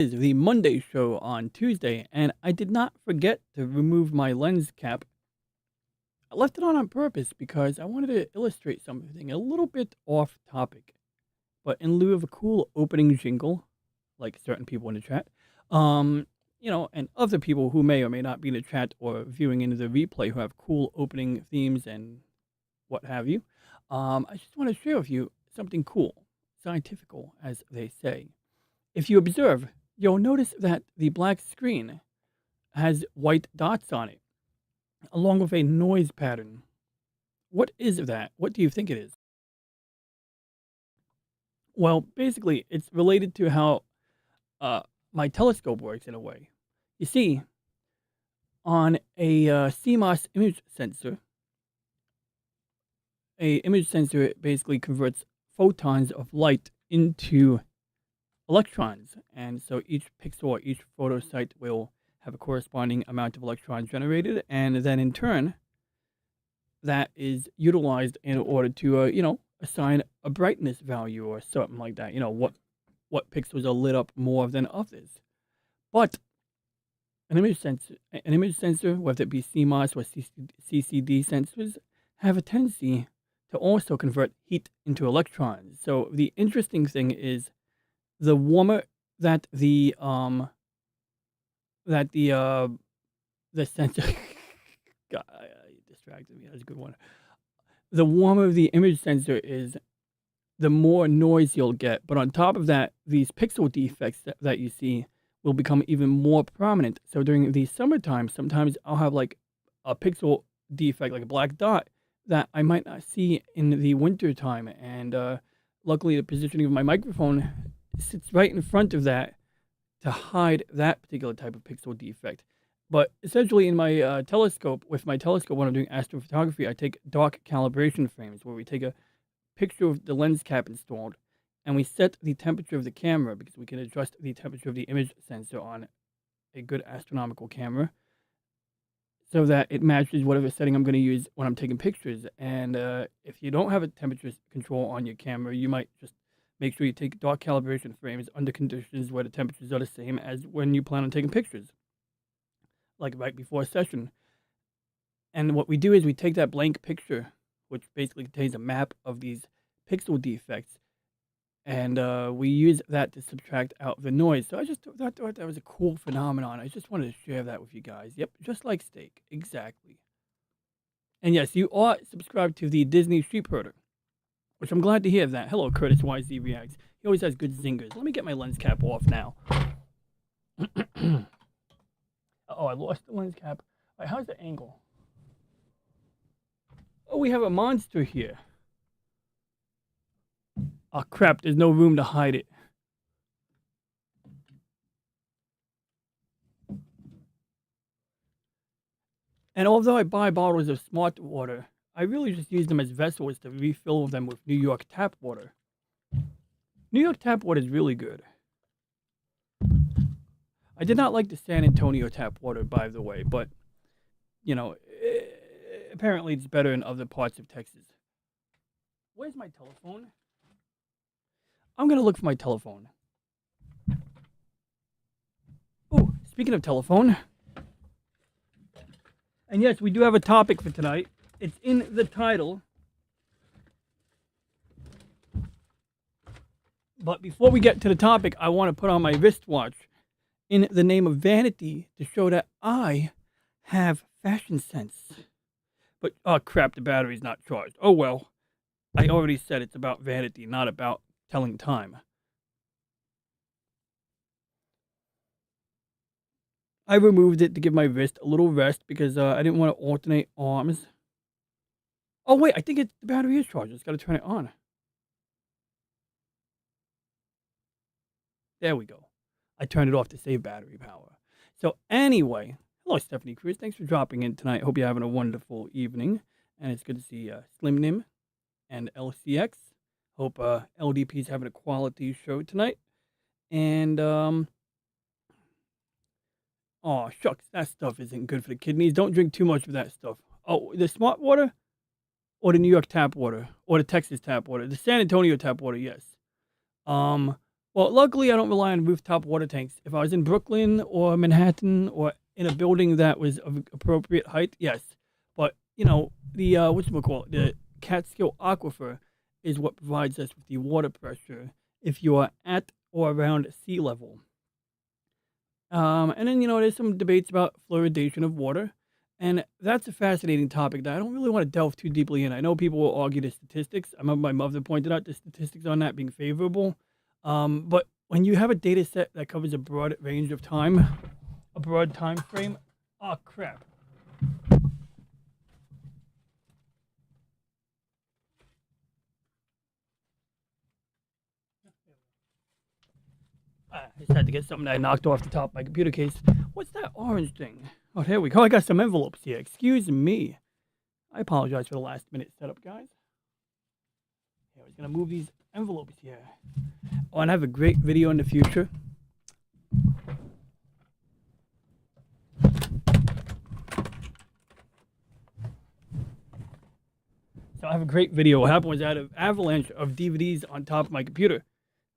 Is the Monday show on Tuesday, and I did not forget to remove my lens cap. I left it on purpose because I wanted to illustrate something a little bit off topic. But in lieu of a cool opening jingle, like certain people in the chat, and other people who may or may not be in the chat or viewing into the replay who have cool opening themes and what have you, I just want to share with you something cool, scientifical, as they say. If you observe, you'll notice that the black screen has white dots on it, along with a noise pattern. What is that? What do you think it is? Well, basically, it's related to how my telescope works in a way. You see, on a CMOS image sensor, a image sensor basically converts photons of light into electrons, and so each pixel or each photo site will have a corresponding amount of electrons generated, and then in turn, that is utilized in order to assign a brightness value or something like that. What pixels are lit up more than others. But an image sensor, whether it be CMOS or CCD sensors, have a tendency to also convert heat into electrons. So the interesting thing is, the warmer that the sensor God, you distracted me. That's a good one. The warmer the image sensor is, the more noise you'll get. But on top of that, these pixel defects that you see will become even more prominent. So during the summertime, sometimes I'll have like a pixel defect, like a black dot, that I might not see in the winter time. And luckily, the positioning of my microphone sits right in front of that to hide that particular type of pixel defect. But essentially, in my telescope, when I'm doing astrophotography, I take dark calibration frames where we take a picture of the lens cap installed, and we set the temperature of the camera, because we can adjust the temperature of the image sensor on a good astronomical camera, so that it matches whatever setting I'm going to use when I'm taking pictures. And if you don't have a temperature control on your camera, you might just make sure you take dark calibration frames under conditions where the temperatures are the same as when you plan on taking pictures, like right before a session. And what we do is we take that blank picture, which basically contains a map of these pixel defects, and we use that to subtract out the noise. So I just thought that was a cool phenomenon. I just wanted to share that with you guys. Yep, just like steak, exactly. And yes, you are subscribed to the Disney Sheepherder, which I'm glad to hear that. Hello, Curtis YZ Reacts. He always has good zingers. Let me get my lens cap off now. Oh, I lost the lens cap. All right, how's the angle? Oh, we have a monster here. Oh, crap. There's no room to hide it. And although I buy bottles of smart water, I really just use them as vessels to refill them with New York tap water. New York tap water is really good. I did not like the San Antonio tap water, by the way, but, apparently it's better in other parts of Texas. Where's my telephone? I'm going to look for my telephone. Oh, speaking of telephone. And yes, we do have a topic for tonight. It's in the title. But before we get to the topic, I want to put on my wristwatch in the name of vanity to show that I have fashion sense. But, oh crap, the battery's not charged. Oh well. I already said it's about vanity, not about telling time. I removed it to give my wrist a little rest because I didn't want to alternate arms. Oh wait, I think the battery is charged. I just got to turn it on. There we go. I turned it off to save battery power. So anyway, hello Stephanie Cruz. Thanks for dropping in tonight. Hope you're having a wonderful evening. And it's good to see Slim Nim and LCX. Hope LDP's having a quality show tonight. And oh shucks, that stuff isn't good for the kidneys. Don't drink too much of that stuff. Oh, the smart water or the New York tap water or the Texas tap water, the San Antonio tap water, yes. Well, luckily, I don't rely on rooftop water tanks. If I was in Brooklyn or Manhattan or in a building that was of appropriate height, yes. But the whatchamacallit, the Catskill Aquifer is what provides us with the water pressure if you are at or around sea level. And then there's some debates about fluoridation of water, and that's a fascinating topic that I don't really want to delve too deeply in. I know people will argue the statistics. I remember my mother pointed out the statistics on that being favorable. But when you have a data set that covers a broad range of time, a broad time frame, oh crap. I just had to get something that I knocked off the top of my computer case. What's that orange thing? Oh, here we go. I got some envelopes here. Excuse me. I apologize for the last minute setup, guys. Yeah, I was going to move these envelopes here. Oh, and I have a great video in the future. So I have a great video. What happened was I had an avalanche of DVDs on top of my computer.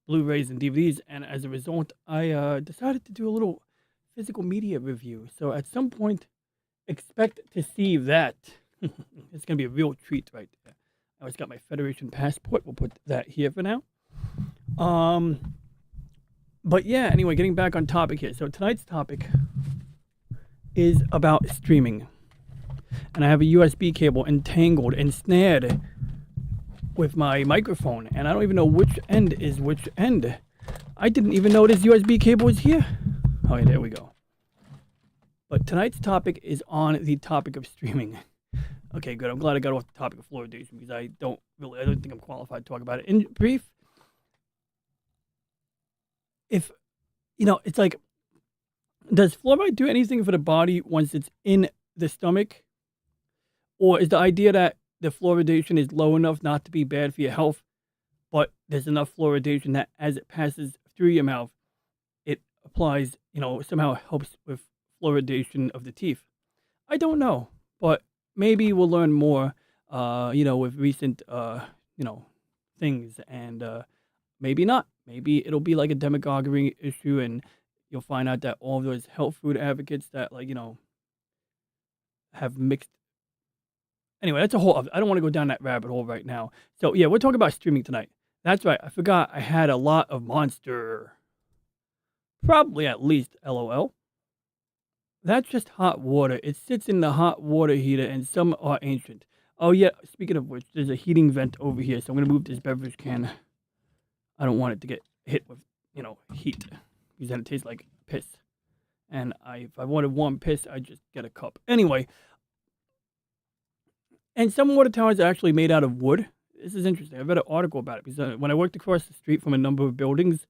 Blu-rays and DVDs, and as a result, I decided to do a little physical media review. So at some point, expect to see that. It's gonna be a real treat right there. I always got my Federation passport. We'll put that here for now. But yeah, anyway, getting back on topic here. So tonight's topic is about streaming, and I have a USB cable entangled and snared with my microphone, and I don't even know which end is which end. I didn't even know this USB cable was here. Oh, yeah, there we go. But tonight's topic is on the topic of streaming. Okay, good. I'm glad I got off the topic of fluoridation because I don't think I'm qualified to talk about it. In brief, if it's like, does fluoride do anything for the body once it's in the stomach, or is the idea that the fluoridation is low enough not to be bad for your health, but there's enough fluoridation that as it passes through your mouth, it applies, somehow helps with fluoridation of the teeth? I don't know, but maybe we'll learn more, with recent, things, and maybe not. Maybe it'll be like a demagoguery issue, and you'll find out that all of those health food advocates that, have mixed. Anyway, that's a whole. I don't want to go down that rabbit hole right now. So yeah, we're talking about streaming tonight. That's right. I forgot I had a lot of Monster. Probably at least, LOL. That's just hot water. It sits in the hot water heater, and some are ancient. Oh yeah, speaking of which, there's a heating vent over here, so I'm gonna move this beverage can. I don't want it to get hit with, heat, because then it tastes like piss. And if I wanted warm piss, I'd just get a cup. Anyway. And some water towers are actually made out of wood. This is interesting. I read an article about it because when I worked across the street from a number of buildings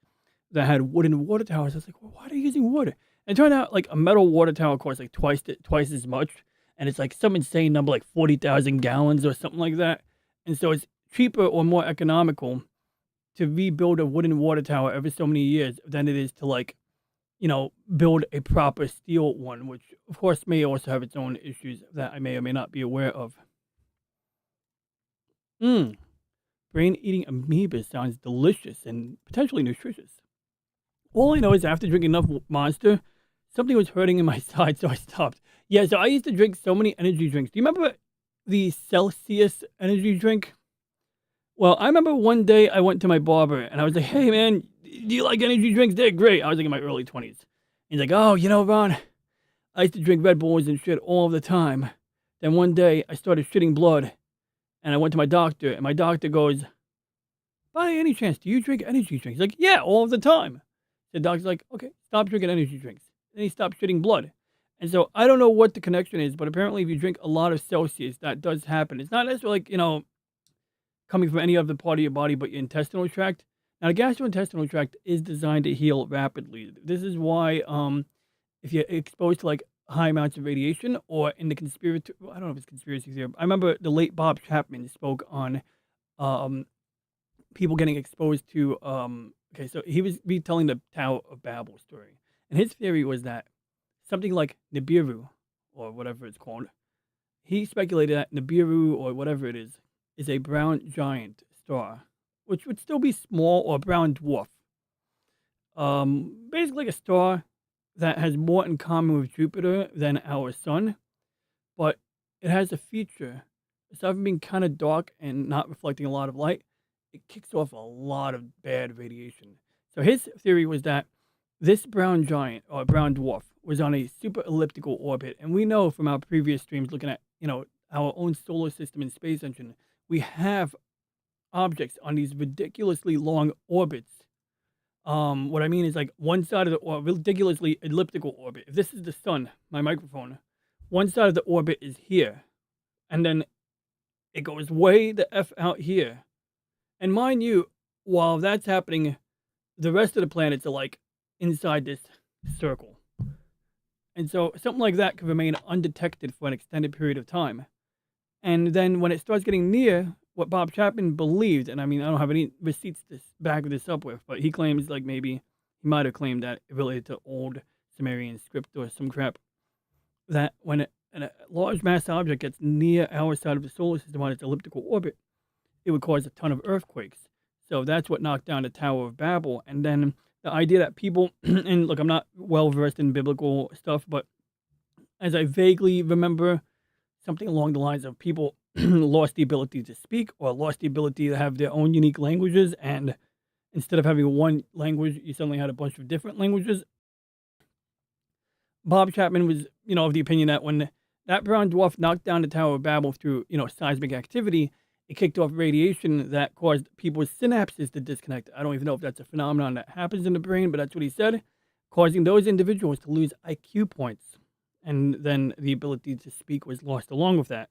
that had wooden water towers, I was like, well, why are you using wood? And it turned out like a metal water tower costs like twice as much. And it's like some insane number, like 40,000 gallons or something like that. And so it's cheaper or more economical to rebuild a wooden water tower every so many years than it is to build a proper steel one, which of course may also have its own issues that I may or may not be aware of. Brain-eating amoeba sounds delicious and potentially nutritious. All I know is after drinking enough Monster, something was hurting in my side, so I stopped. Yeah, so I used to drink so many energy drinks. Do you remember the Celsius energy drink? Well, I remember one day I went to my barber, and I was like, hey, man, do you like energy drinks? They're great. I was like in my early 20s. He's like, oh, Ron, I used to drink Red Bulls and shit all the time. Then one day, I started shitting blood. And I went to my doctor, and my doctor goes, by any chance, do you drink energy drinks? He's like, yeah, all the time. The doctor's like, okay, stop drinking energy drinks. Then he stopped shitting blood. And so I don't know what the connection is, but apparently if you drink a lot of Celsius, that does happen. It's not necessarily like, coming from any other part of your body but your intestinal tract. Now, the gastrointestinal tract is designed to heal rapidly. This is why if you're exposed to like high amounts of radiation, or in the conspiracy, I don't know if it's conspiracy theory. I remember the late Bob Chapman spoke on people getting exposed to okay, so he was retelling the Tower of Babel story, and his theory was that something like Nibiru, or whatever it's called, he speculated that Nibiru, or whatever it is a brown giant star, which would still be small, or brown dwarf. basically like a star that has more in common with Jupiter than our sun, but it has a feature. Aside from being kind of dark and not reflecting a lot of light, it kicks off a lot of bad radiation. So his theory was that this brown giant or brown dwarf was on a super elliptical orbit, and we know from our previous streams looking at our own solar system and space engine, we have objects on these ridiculously long orbits. What I mean is like one side of the or ridiculously elliptical orbit. If this is the sun, my microphone, one side of the orbit is here, and then it goes way the f out here. And mind you, while that's happening, the rest of the planets are like inside this circle. And so something like that could remain undetected for an extended period of time. And then when it starts getting near what Bob Chapman believed, and I mean, I don't have any receipts to back this up with, but he claims like maybe he might have claimed that it related to old Sumerian script or some crap, that when a large mass object gets near our side of the solar system on its elliptical orbit, it would cause a ton of earthquakes. So that's what knocked down the Tower of Babel. And then the idea that people, and look, I'm not well versed in biblical stuff, but as I vaguely remember, something along the lines of people lost the ability to speak or lost the ability to have their own unique languages. And instead of having one language, you suddenly had a bunch of different languages. Bob Chapman was, of the opinion that when that brown dwarf knocked down the Tower of Babel through, seismic activity, it kicked off radiation that caused people's synapses to disconnect. I don't even know if that's a phenomenon that happens in the brain, but that's what he said, causing those individuals to lose IQ points. And then the ability to speak was lost along with that.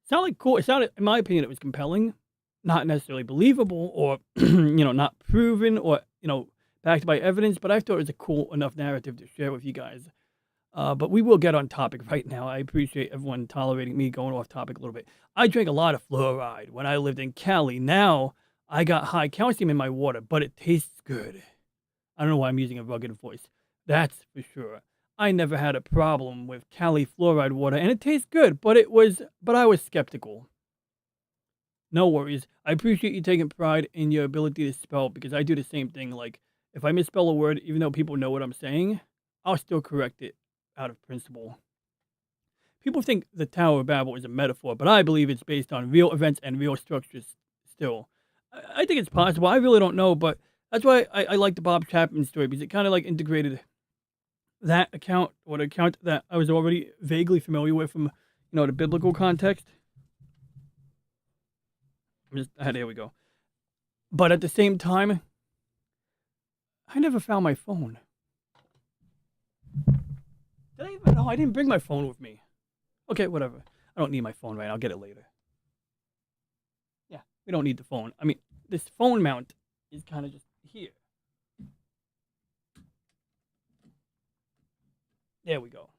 Sounded cool. It sounded, in my opinion, it was compelling, not necessarily believable or, not proven or, backed by evidence, but I thought it was a cool enough narrative to share with you guys. But we will get on topic right now. I appreciate everyone tolerating me going off topic a little bit. I drank a lot of fluoride when I lived in Cali. Now I got high calcium in my water, but it tastes good. I don't know why I'm using a rugged voice. That's for sure. I never had a problem with Cali fluoride water, and it tastes good, but I was skeptical. No worries. I appreciate you taking pride in your ability to spell, because I do the same thing. Like, if I misspell a word, even though people know what I'm saying, I'll still correct it out of principle. People think the Tower of Babel is a metaphor, but I believe it's based on real events and real structures still. I think it's possible. I really don't know, but that's why I like the Bob Chapman story, because it kind of like integrated that account, or the account that I was already vaguely familiar with from, the biblical context. There we go. But at the same time, I never found my phone. I didn't bring my phone with me. Okay, whatever. I don't need my phone right now. I'll get it later. Yeah, we don't need the phone. I mean, this phone mount is kind of just here. There we go.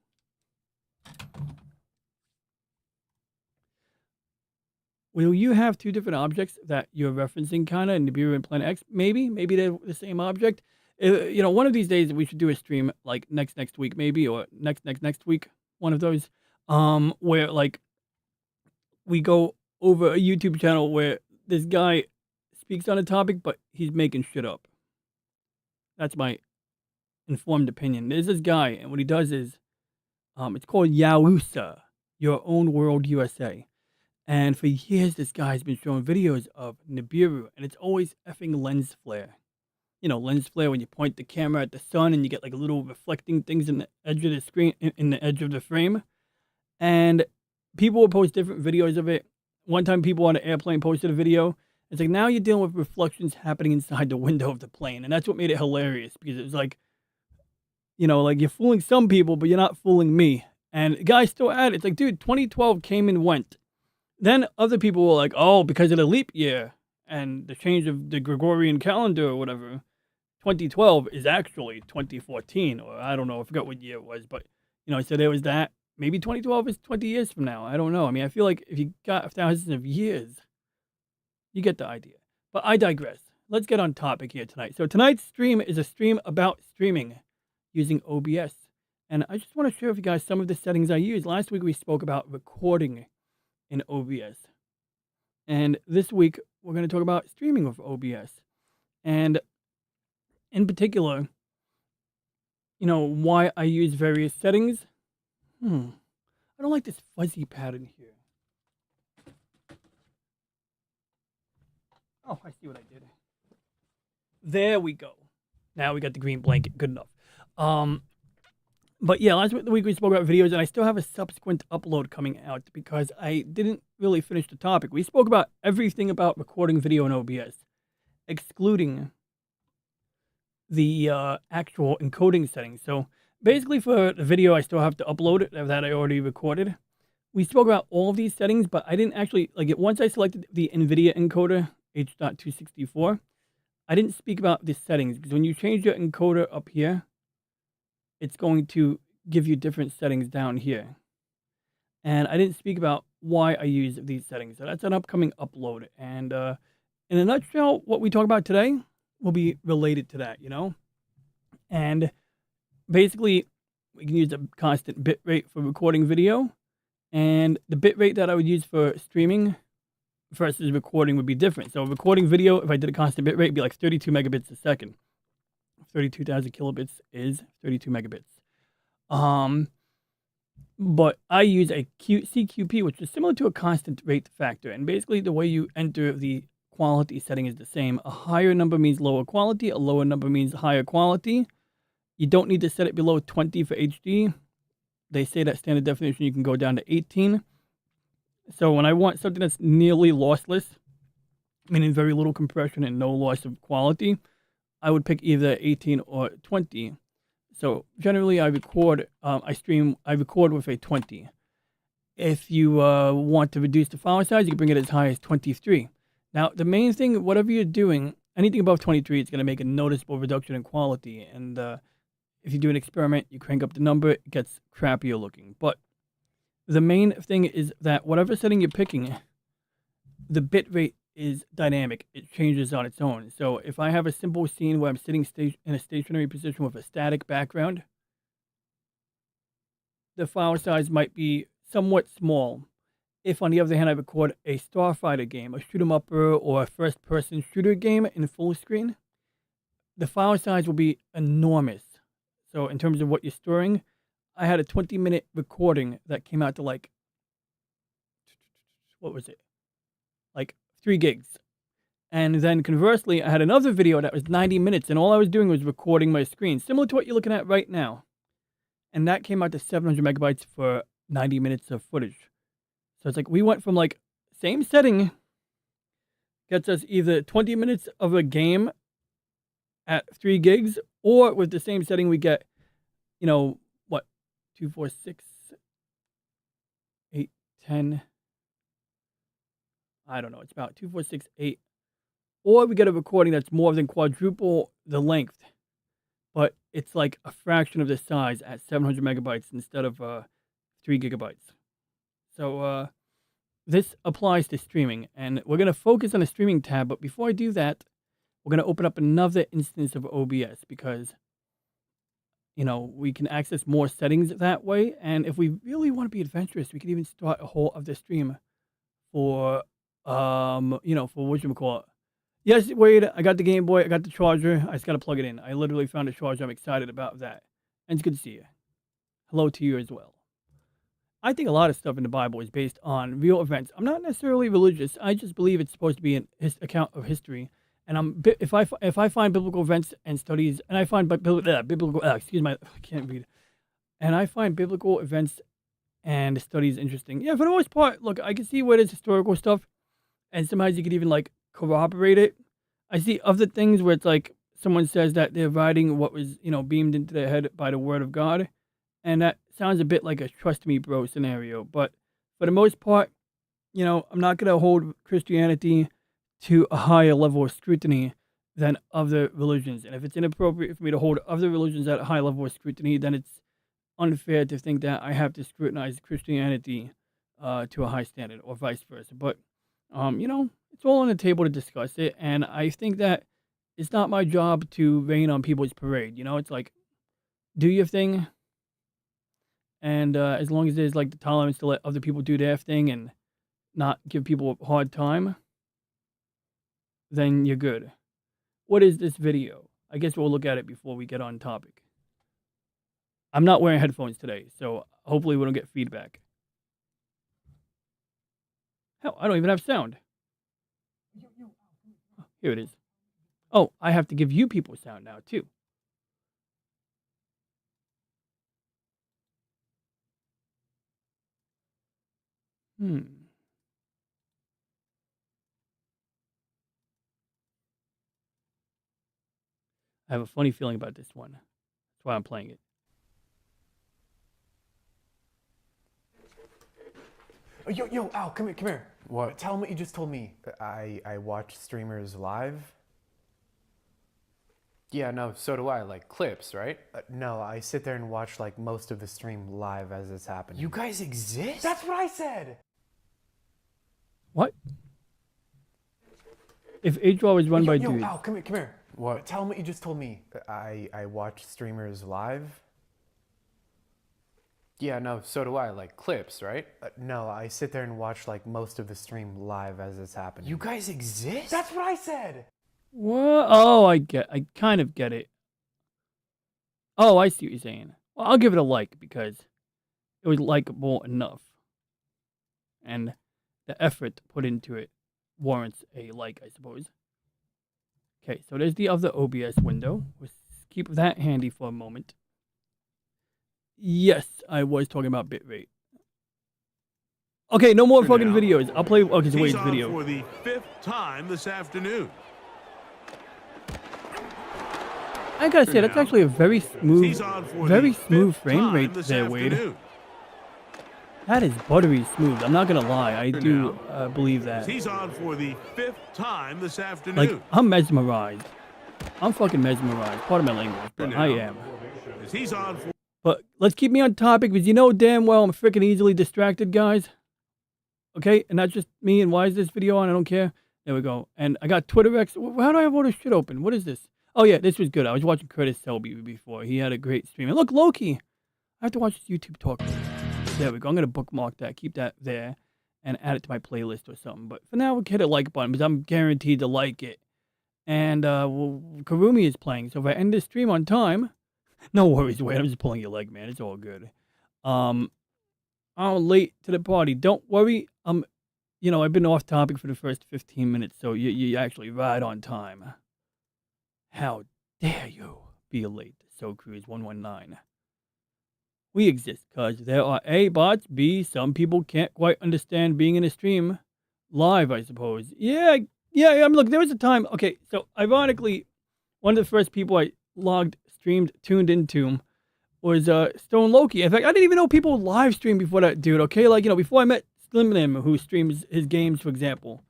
Will you have two different objects that you're referencing, kind of, in Nibiru and Planet X? Maybe they're the same object. One of these days we should do a stream like next week, maybe, or next week. One of those, where like we go over a YouTube channel where this guy speaks on a topic, but he's making shit up. That's my informed opinion. There's this guy, and what he does is, it's called Yausa, Your Own World USA. And for years, this guy's been showing videos of Nibiru, and it's always effing lens flare. Lens flare when you point the camera at the sun and you get like little reflecting things in the edge of the screen, in the edge of the frame. And people will post different videos of it. One time people on an airplane posted a video. It's like, now you're dealing with reflections happening inside the window of the plane. And that's what made it hilarious, because it was like, like you're fooling some people, but you're not fooling me. And the guy's still at it. It's like, dude, 2012 came and went. Then other people were like, oh, because of the leap year and the change of the Gregorian calendar or whatever, 2012 is actually 2014, or I don't know, I forgot what year it was, but, so there was that. Maybe 2012 is 20 years from now. I don't know. I mean, I feel like if you got thousands of years, you get the idea. But I digress. Let's get on topic here tonight. So tonight's stream is a stream about streaming using OBS. And I just want to share with you guys some of the settings I use. Last week we spoke about recording in OBS. And this week we're going to talk about streaming with OBS. And In particular, why I use various settings. I don't like this fuzzy pattern here. Oh, I see what I did. There we go. Now we got the green blanket. Good enough. But yeah, last week we spoke about videos, and I still have a subsequent upload coming out because I didn't really finish the topic. We spoke about everything about recording video in OBS, excluding the actual encoding settings. So basically for the video, I still have to upload it that I already recorded. We spoke about all of these settings, but I didn't actually, like, once I selected the NVIDIA encoder, H.264, I didn't speak about the settings, because when you change your encoder up here, it's going to give you different settings down here. And I didn't speak about why I use these settings. So that's an upcoming upload. And in a nutshell, what we talk about today will be related to that, And basically, we can use a constant bit rate for recording video. And the bit rate that I would use for streaming versus recording would be different. So recording video, if I did a constant bit rate, it'd be like 32 megabits a second. 32,000 kilobits is 32 megabits. But I use a CQP, which is similar to a constant rate factor. And basically, the way you enter the quality setting is the same. A higher number means lower quality. A lower number means higher quality. You don't need to set it below 20 for HD. They say that standard definition, you can go down to 18. So when I want something that's nearly lossless, meaning very little compression and no loss of quality, I would pick either 18 or 20. So generally I record with a 20. If you want to reduce the file size, you can bring it as high as 23. Now, the main thing, whatever you're doing, anything above 23, it's going to make a noticeable reduction in quality. And if you do an experiment, you crank up the number, it gets crappier looking. But the main thing is that whatever setting you're picking, the bit rate is dynamic. It changes on its own. So if I have a simple scene where I'm sitting in a stationary position with a static background, the file size might be somewhat small. If, on the other hand, I record a Starfighter game, a shoot-'em-upper, or a first-person shooter game in full screen, the file size will be enormous. So in terms of what you're storing, I had a 20-minute recording that came out to like 3 gigs. And then conversely, I had another video that was 90 minutes, and all I was doing was recording my screen, similar to what you're looking at right now. And that came out to 700 megabytes for 90 minutes of footage. So it's like we went from like same setting gets us either 20 minutes of a game at 3 gigs, or with the same setting we get, 2, 4, 6, 8, 10. I don't know. It's about 2, 4, 6, 8. Or we get a recording that's more than quadruple the length, but it's like a fraction of the size at 700 megabytes instead of 3 gigabytes. So this applies to streaming, and we're going to focus on the streaming tab. But before I do that, we're going to open up another instance of OBS because, we can access more settings that way. And if we really want to be adventurous, we can even start a whole other stream for, for whatchamacallit. Yes, Wade, I got the Game Boy, I got the charger, I just got to plug it in. I literally found a charger, I'm excited about that. And it's good to see you. Hello to you as well. I think a lot of stuff in the Bible is based on real events. I'm not necessarily religious, I just believe it's supposed to be an account of history. And if I find biblical events and studies, and I find biblical, excuse me, I can't read. And I find biblical events and studies interesting. Yeah, for the most part, look, I can see where there's historical stuff, and sometimes you could even like corroborate it. I see other things where it's like someone says that they're writing what was, beamed into their head by the word of God. And that sounds a bit like a trust me bro scenario. But for the most part, I'm not going to hold Christianity to a higher level of scrutiny than other religions. And if it's inappropriate for me to hold other religions at a high level of scrutiny, then it's unfair to think that I have to scrutinize Christianity to a high standard, or vice versa. But, it's all on the table to discuss it. And I think that it's not my job to rain on people's parade. It's like, do your thing. And as long as there's like the tolerance to let other people do their thing and not give people a hard time, then you're good. What is this video? I guess we'll look at it before we get on topic. I'm not wearing headphones today, so hopefully we don't get feedback. Hell, I don't even have sound. Here it is. Oh, I have to give you people sound now, too. I have a funny feeling about this one. That's why I'm playing it. Oh, yo, Al, come here. What? Tell him what you just told me. I watch streamers live. Yeah, no, so do I. Like clips, right? No, I sit there and watch like most of the stream live as it's happening. You guys exist? That's what I said. What? If H-Draw was run by Yo, dudes. Al, come here. What? Tell him what you just told me. I watch streamers live. Yeah, no, so do I. Like clips, right? No, I sit there and watch like most of the stream live as it's happening. You guys exist? That's what I said. What? Oh, I kind of get it. Oh, I see what you're saying. Well, I'll give it a like because it was likable enough. And the effort put into it warrants a like, I suppose. Okay, so there's the other OBS window. Let's keep that handy for a moment. Yes, I was talking about bitrate. Okay, no more fucking videos. I'll play. Okay, so wait, it's video. For the 5th time this afternoon. I gotta say, that's actually a very smooth frame rate there, Wade. That is buttery smooth. I'm not gonna lie. I do believe that. He's on for the 5th time this afternoon. Like, I'm mesmerized. I'm fucking mesmerized. Pardon my language, but I am. He's on for. But let's keep me on topic because you know damn well I'm freaking easily distracted, guys. Okay, and not just me. And why is this video on? I don't care. There we go. And I got Twitter X. How do I have all this shit open? What is this? Oh yeah, this was good. I was watching Curtis Selby before. He had a great stream. And look, Loki. I have to watch this YouTube talk. There we go. I'm gonna bookmark that, keep that there, and add it to my playlist or something. But for now, we'll hit a like button because I'm guaranteed to like it. And well, Karumi is playing, so if I end this stream on time, no worries, Wade. I'm just pulling your leg, man. It's all good. I'm late to the party. Don't worry. You know, I've been off topic for the first 15 minutes, so you actually right on time. How dare you be late? So Cruise 119. We exist because there are A, bots, B, some people can't quite understand being in a stream live, I suppose. Yeah, I mean, look, there was a time, okay, so ironically, one of the first people I tuned into was Stone Loki. In fact, I didn't even know people live stream before that dude, okay? Like, you know, before I met Slimlim, who streams his games, for example,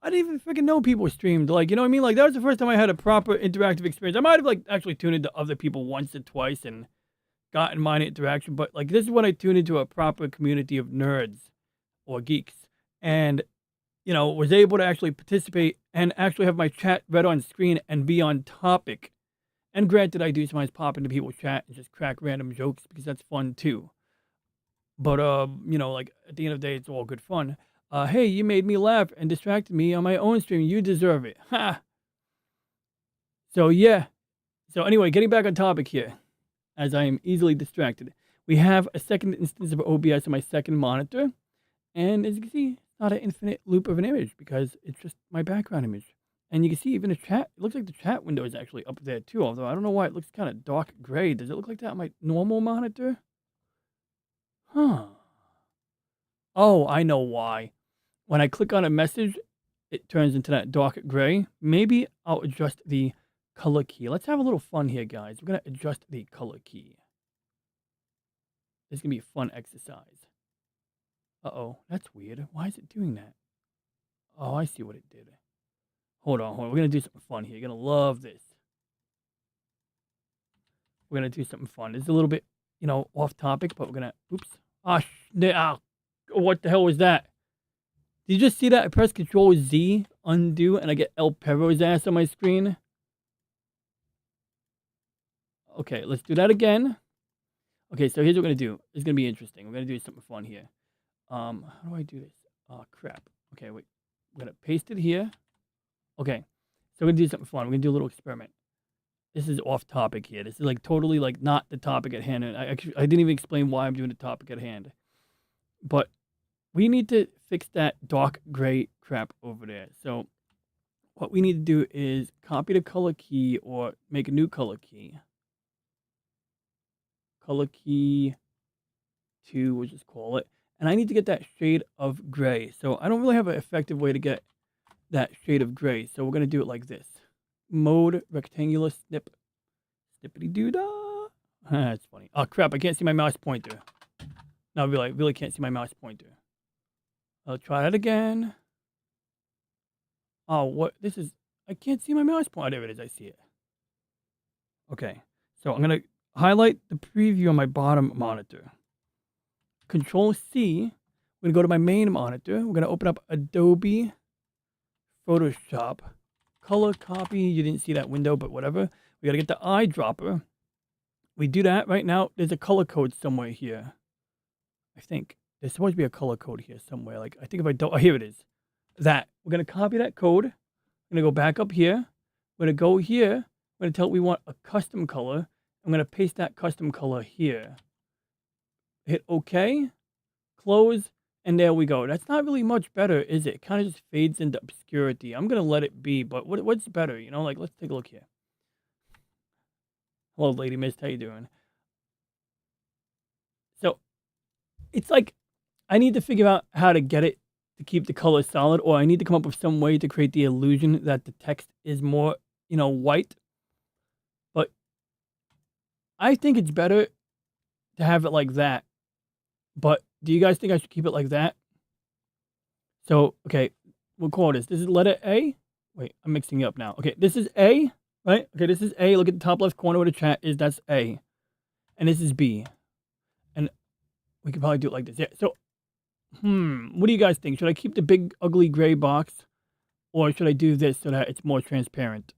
I didn't even freaking know people streamed. Like, you know what I mean? Like, that was the first time I had a proper interactive experience. I might have, like, actually tuned into other people once or twice and gotten mine interaction, but, like, this is when I tuned into a proper community of nerds or geeks and, you know, was able to actually participate and actually have my chat read on screen and be on topic. And granted, I do sometimes pop into people's chat and just crack random jokes because that's fun too. But, you know, like, at the end of the day, it's all good fun. Hey, you made me laugh and distracted me on my own stream. You deserve it. Ha! So, yeah. So, anyway, getting back on topic here, as I am easily distracted. We have a second instance of OBS on my second monitor. And as you can see, it's not an infinite loop of an image because it's just my background image. And you can see even the chat, it looks like the chat window is actually up there too, although I don't know why it looks kind of dark gray. Does it look like that on my normal monitor? Huh. Oh, I know why. When I click on a message, it turns into that dark gray. Maybe I'll adjust the color key. Let's have a little fun here, guys. We're going to adjust the color key. This is going to be a fun exercise. Uh-oh, that's weird. Why is it doing that? Oh, I see what it did. Hold on. We're going to do something fun here. You're going to love this. We're going to do something fun. It's a little bit, you know, off topic, but we're going to, oops. What the hell was that? Did you just see that? I press Control Z, undo, and I get El Perro's ass on my screen. Okay, let's do that again. Okay, so here's what we're going to do. It's going to be interesting. We're going to do something fun here. How do I do this? Oh, crap. Okay, wait. We're going to paste it here. Okay, so we're going to do something fun. We're going to do a little experiment. this is off topic here. This is like totally like not the topic at hand. And I didn't even explain why I'm doing the topic at hand. But we need to fix that dark gray crap over there. So what we need to do is copy the color key or make a new color key. Color key 2, we'll just call it. And I need to get that shade of gray. So I don't really have an effective way to get that shade of gray. So we're going to do it like this. Mode, rectangular, snip. Snippity-doo-dah. That's funny. Oh, crap. I can't see my mouse pointer. No, really, I really can't see my mouse pointer. I'll try that again. Oh, what? This is... I can't see my mouse pointer. There it is. I see it. Okay. So I'm going to highlight the preview on my bottom monitor. Control C. We're going to go to my main monitor. We're going to open up Adobe Photoshop. Color copy. You didn't see that window, but whatever. We got to get the eyedropper. We do that right now. There's a color code somewhere here. I think. There's supposed to be a color code here somewhere. Like, I think if I don't... Oh, here it is. That. We're going to copy that code. We're going to go back up here. We're going to go here. We're going to tell it we want a custom color. I'm going to paste that custom color here. Hit OK. Close. And there we go. That's not really much better, is it? It kind of just fades into obscurity. I'm going to let it be. But what's better? You know, like, let's take a look here. Hello, Lady Mist. How you doing? So, it's like, I need to figure out how to get it to keep the color solid, or I need to come up with some way to create the illusion that the text is more, you know, white. But I think it's better to have it like that. But do you guys think I should keep it like that? So, okay, we'll call this. This is letter A. Wait, I'm mixing it up now. Okay, this is A, right? Okay, this is A. Look at the top left corner where the chat is. That's A. And this is B. And we could probably do it like this. Yeah, so, what do you guys think? Should I keep the big, ugly gray box? Or should I do this so that it's more transparent?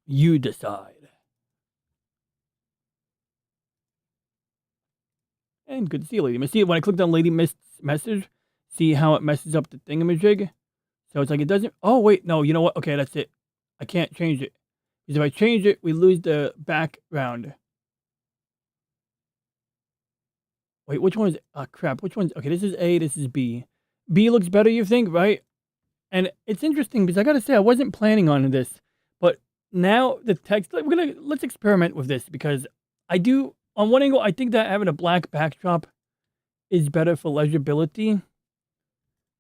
You decide. And good to see you, Lady Mist. See, when I clicked on Lady Mist's message, see how it messes up the thingamajig? So it's like it doesn't... Oh, wait, no, you know what? Okay, that's it. I can't change it. Because if I change it, we lose the background. Wait, which one is... Oh, crap. Which one's... Okay, this is A, this is B. B looks better, you think, right? And it's interesting because I gotta say, I wasn't planning on this. But now the text... Let's experiment with this because I do... On one angle, I think that having a black backdrop is better for legibility.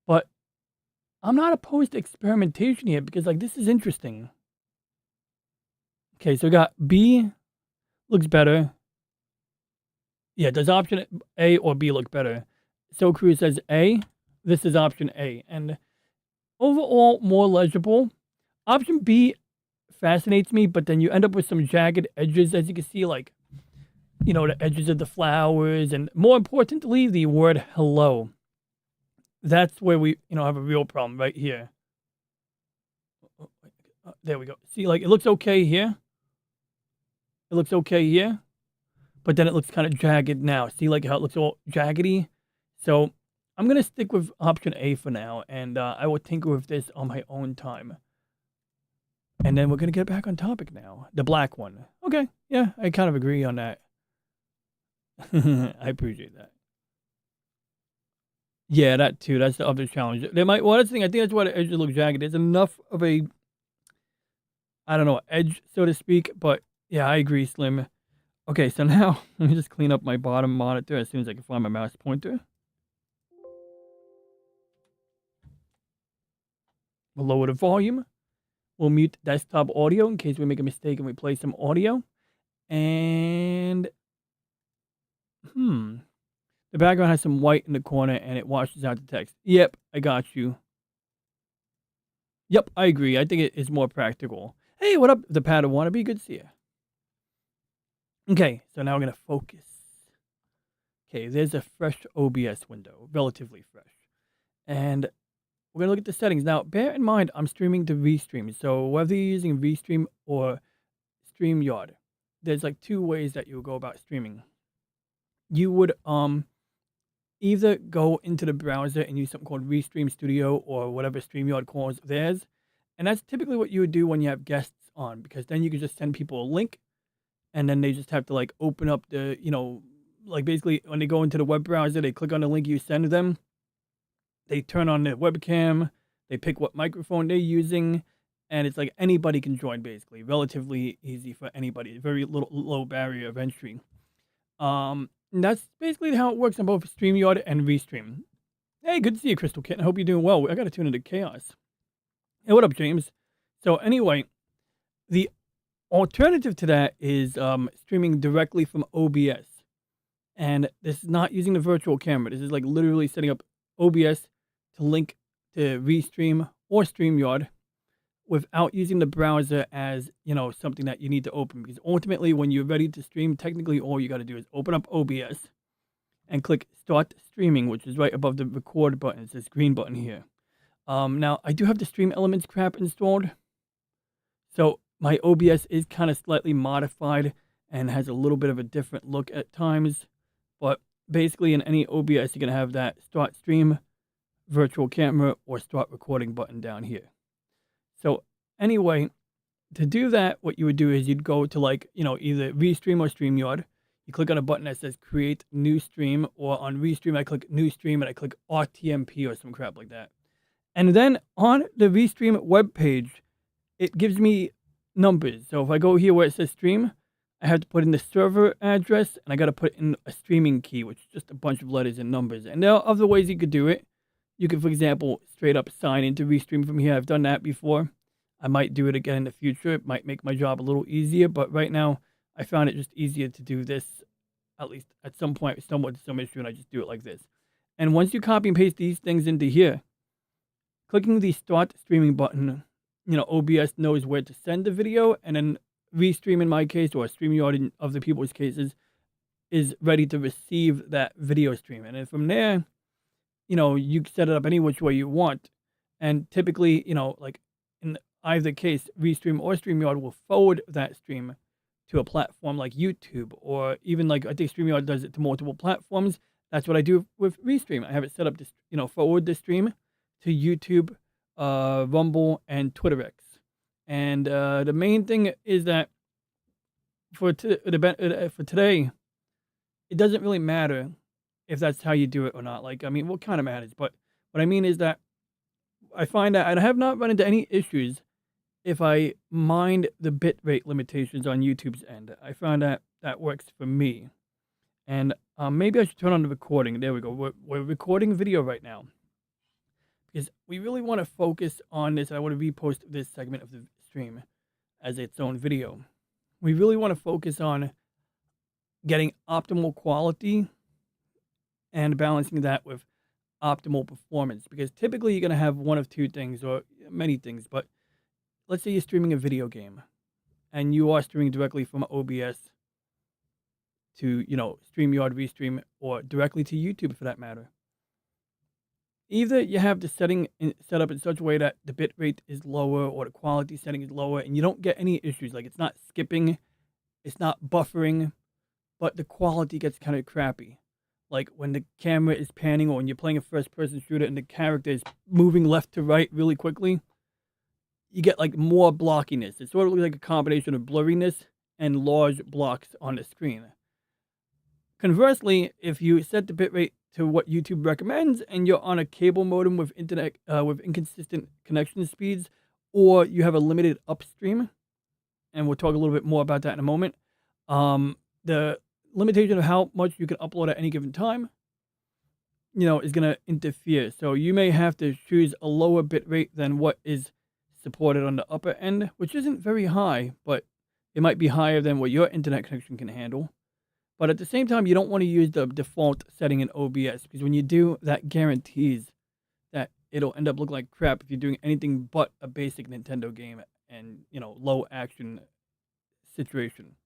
But I'm not opposed to experimentation here because, like, this is interesting. Okay, so we got B looks better. Yeah, does option A or B look better? So Crew says A. This is option A. And overall, more legible. Option B fascinates me, but then you end up with some jagged edges, as you can see, like, you know, the edges of the flowers, and more importantly, the word hello. That's where we, you know, have a real problem right here. There we go. See, like, it looks okay here. It looks okay here. But then it looks kind of jagged now. See, like, how it looks all jaggedy? So, I'm going to stick with option A for now, and I will tinker with this on my own time. And then we're going to get back on topic now. The black one. Okay, yeah, I kind of agree on that. I appreciate that. Yeah, that too. That's the other challenge. They might. Well, that's the thing. I think that's why the edges look jagged. There's enough of a, I don't know, edge, so to speak. But yeah, I agree, Slim. Okay, so now let me just clean up my bottom monitor as soon as I can find my mouse pointer. We'll lower the volume. We'll mute desktop audio in case we make a mistake and we play some audio. And the background has some white in the corner and it washes out the text. Yep, I got you. Yep, I agree. I think it is more practical. Hey, what up, the Pad of Wannabe? Good to see you. Okay, so now we're going to focus. Okay, there's a fresh OBS window, relatively fresh. And we're going to look at the settings. Now, bear in mind, I'm streaming to VStream. So whether you're using VStream or StreamYard, there's like two ways that you'll go about streaming. You would either go into the browser and use something called Restream Studio or whatever StreamYard calls theirs. And that's typically what you would do when you have guests on, because then you can just send people a link, and then they just have to like open up the, like basically when they go into the web browser, they click on the link you send them, they turn on their webcam, they pick what microphone they're using, and it's like anybody can join, basically. Relatively easy for anybody. Very low barrier of entry. And that's basically how it works on both StreamYard and Restream. Hey, good to see you, Crystal Kitten. I hope you're doing well. I got to tune into Chaos. Hey, what up, James? So anyway, the alternative to that is streaming directly from OBS. And this is not using the virtual camera. This is like literally setting up OBS to link to Restream or StreamYard without using the browser as, something that you need to open. Because ultimately, when you're ready to stream, technically all you got to do is open up OBS and click Start Streaming, which is right above the record button. It's this green button here. Now, I do have the Stream Elements crap installed. So my OBS is kind of slightly modified and has a little bit of a different look at times. But basically, in any OBS, you're going to have that Start Stream, Virtual Camera, or Start Recording button down here. So anyway, to do that, what you would do is you'd go to either Restream or StreamYard. You click on a button that says Create New Stream, or on Restream, I click New Stream and I click RTMP or some crap like that. And then on the Restream webpage, it gives me numbers. So if I go here where it says Stream, I have to put in the server address, and I got to put in a streaming key, which is just a bunch of letters and numbers. And there are other ways you could do it. You could, for example, straight up sign into Restream from here. I've done that before. I might do it again in the future. It might make my job a little easier, but right now I found it just easier to do this, at least at some point, with some issue, and I just do it like this. And once you copy and paste these things into here, clicking the Start Streaming button, OBS knows where to send the video, and then Restream in my case, or StreamYard in other people's cases, is ready to receive that video stream. And then from there, you set it up any which way you want. And typically, like in either case, Restream or StreamYard will forward that stream to a platform like YouTube, or even like I think StreamYard does it to multiple platforms. That's what I do with Restream. I have it set up to, forward the stream to YouTube, Rumble, and TwitterX. And the main thing is that for today, it doesn't really matter if that's how you do it or not. Like, I mean, what kind of matters? But what I mean is that I find that I have not run into any issues if I mind the bitrate limitations on YouTube's end. I found that that works for me. And maybe I should turn on the recording. There we go. We're recording video right now, because we really want to focus on this. I want to repost this segment of the stream as its own video. We really want to focus on getting optimal quality and balancing that with optimal performance, because typically you're going to have one of two things, or many things. But let's say you're streaming a video game and you are streaming directly from OBS to, StreamYard, Restream, or directly to YouTube for that matter. Either you have the setting set up in such a way that the bit rate is lower, or the quality setting is lower, and you don't get any issues. Like, it's not skipping, it's not buffering, but the quality gets kind of crappy. Like when the camera is panning, or when you're playing a first-person shooter and the character is moving left to right really quickly, you get like more blockiness. It sort of looks like a combination of blurriness and large blocks on the screen. Conversely, if you set the bitrate to what YouTube recommends, and you're on a cable modem with internet with inconsistent connection speeds, or you have a limited upstream, and we'll talk a little bit more about that in a moment. The limitation of how much you can upload at any given time, is going to interfere. So you may have to choose a lower bit rate than what is supported on the upper end, which isn't very high, but it might be higher than what your internet connection can handle. But at the same time, you don't want to use the default setting in OBS, because when you do, that guarantees that it'll end up looking like crap if you're doing anything but a basic Nintendo game and, low action situation.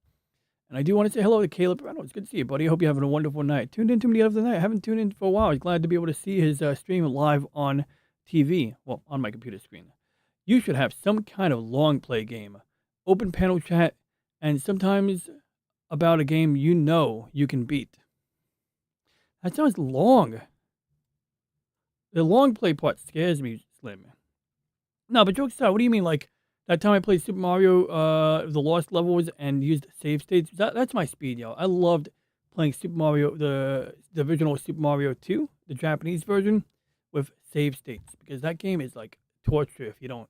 And I do want to say hello to Caleb Reynolds. It's good to see you, buddy. I hope you're having a wonderful night. Tuned in to me the other night. I haven't tuned in for a while. I was glad to be able to see his stream live on TV. Well, on my computer screen. You should have some kind of long play game, open panel chat, and sometimes about a game you can beat. That sounds long. The long play part scares me, Slim. No, but jokes aside, what do you mean, like, That time I played Super Mario, the Lost Levels, and used save states. That's my speed, yo. I loved playing Super Mario, the original Super Mario 2, the Japanese version, with save states because that game is like torture if you don't.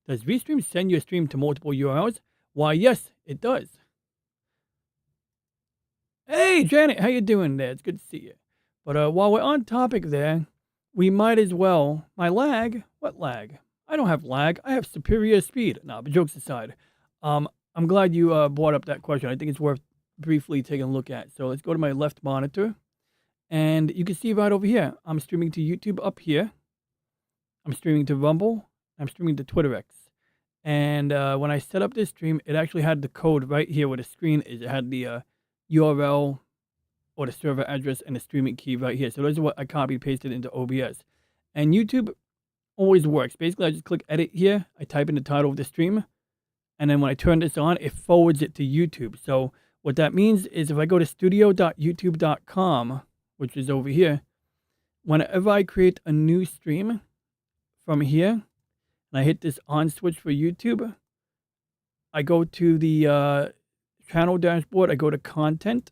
Does Restream send your stream to multiple URLs? Why, yes, it does. Hey, Janet, how you doing there? It's good to see you. But while we're on topic there, we might as well. My lag? What lag? I don't have lag. I have superior speed. Nah, but jokes aside, I'm glad you brought up that question. I think it's worth briefly taking a look at. So let's go to my left monitor, and you can see right over here. I'm streaming to YouTube up here. I'm streaming to Rumble. I'm streaming to TwitterX. And when I set up this stream, it actually had the code right here where the screen is. It had the URL or the server address and the streaming key right here. So those are what I copied and pasted into OBS. And YouTube always works. Basically, I just click edit here. I type in the title of the stream. And then when I turn this on, it forwards it to YouTube. So what that means is if I go to studio.youtube.com, which is over here, whenever I create a new stream from here, and I hit this on switch for YouTube, I go to the channel dashboard, I go to content,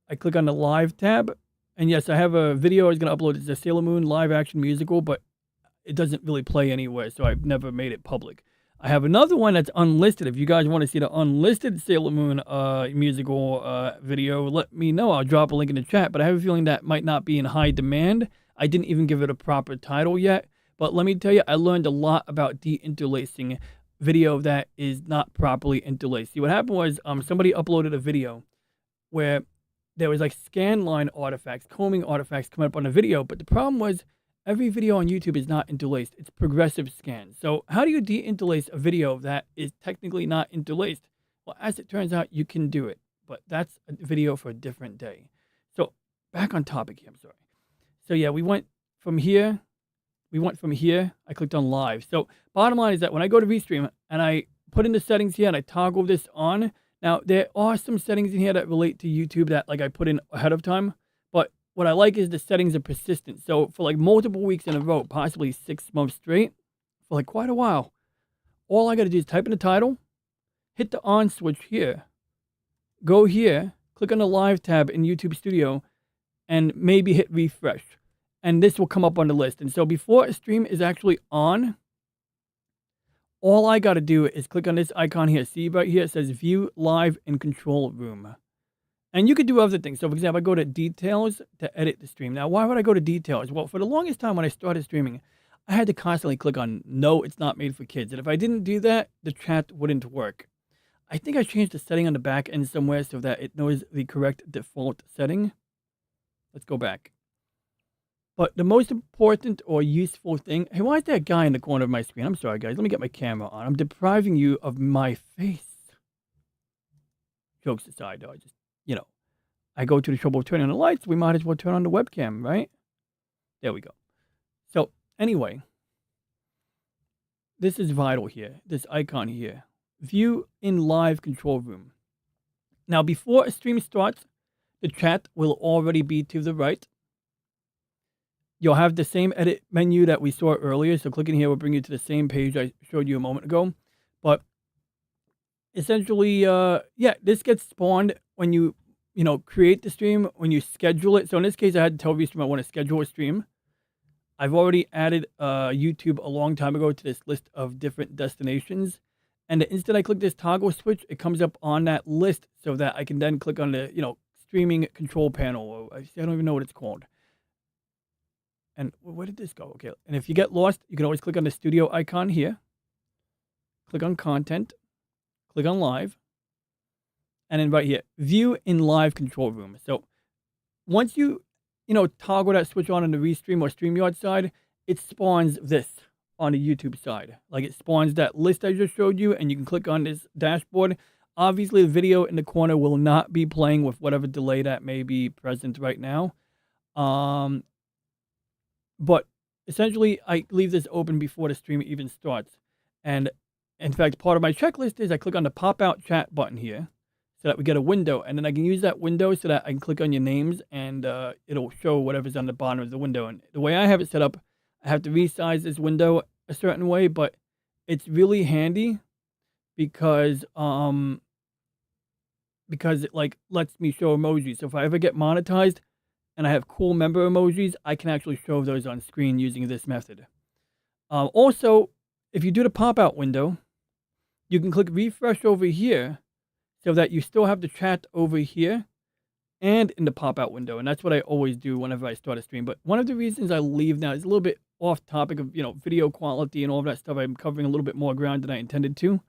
I click on the live tab, and yes, I have a video I was going to upload. It's a Sailor Moon live action musical, but it doesn't really play anywhere, so I've never made it public. I have another one that's unlisted. If you guys want to see the unlisted Sailor Moon musical video, let me know. I'll drop a link in the chat, but I have a feeling that might not be in high demand. I didn't even give it a proper title yet, but let me tell you, I learned a lot about de-interlacing video that is not properly interlaced. See, what happened was somebody uploaded a video where there was like scan line artifacts, combing artifacts coming up on the video, but the problem was every video on YouTube is not interlaced. It's progressive scans. So how do you de-interlace a video that is technically not interlaced? Well, as it turns out, you can do it, but that's a video for a different day. So back on topic here, I'm sorry. So yeah, we went from here. I clicked on live. So bottom line is that when I go to Restream and I put in the settings here and I toggle this on, now there are some settings in here that relate to YouTube that like I put in ahead of time, but what I like is the settings are persistent. So for like multiple weeks in a row, possibly 6 months straight, for like quite a while, all I got to do is type in the title, hit the on switch here, go here, click on the live tab in YouTube Studio, and maybe hit refresh. And this will come up on the list. And so before a stream is actually on, all I got to do is click on this icon here. See right here, it says View Live in Control Room. And you could do other things. So for example, I go to Details to edit the stream. Now, why would I go to Details? Well, for the longest time when I started streaming, I had to constantly click on No, it's not made for kids. And if I didn't do that, the chat wouldn't work. I think I changed the setting on the back end somewhere so that it knows the correct default setting. Let's go back. But the most important or useful thing... Hey, why is there a guy in the corner of my screen? I'm sorry, guys. Let me get my camera on. I'm depriving you of my face. Jokes aside, though. I go to the trouble of turning on the lights. We might as well turn on the webcam, right? There we go. So, anyway. This is vital here. This icon here. View in live control room. Now, before a stream starts, the chat will already be to the right. You'll have the same edit menu that we saw earlier. So clicking here will bring you to the same page I showed you a moment ago. But essentially, yeah, this gets spawned when you create the stream, when you schedule it. So in this case, I had to tell Restream I want to schedule a stream. I've already added YouTube a long time ago to this list of different destinations. And the instant I click this toggle switch, it comes up on that list so that I can then click on the, streaming control panel. Or I don't even know what it's called. And where did this go? Okay. And if you get lost, you can always click on the studio icon here. Click on content. Click on live. And then right here, view in live control room. So once you, toggle that switch on the Restream or StreamYard side, it spawns this on the YouTube side. Like it spawns that list I just showed you, and you can click on this dashboard. Obviously, the video in the corner will not be playing with whatever delay that may be present right now. But essentially, I leave this open before the stream even starts. And in fact, part of my checklist is I click on the pop-out chat button here so that we get a window. And then I can use that window so that I can click on your names and it'll show whatever's on the bottom of the window. And the way I have it set up, I have to resize this window a certain way, but it's really handy because it like lets me show emojis. So if I ever get monetized and I have cool member emojis, I can actually show those on screen using this method. Also, if you do the pop-out window, you can click refresh over here so that you still have the chat over here and in the pop-out window. And that's what I always do whenever I start a stream. But one of the reasons I leave now is a little bit off topic of, video quality and all of that stuff. I'm covering a little bit more ground than I intended to,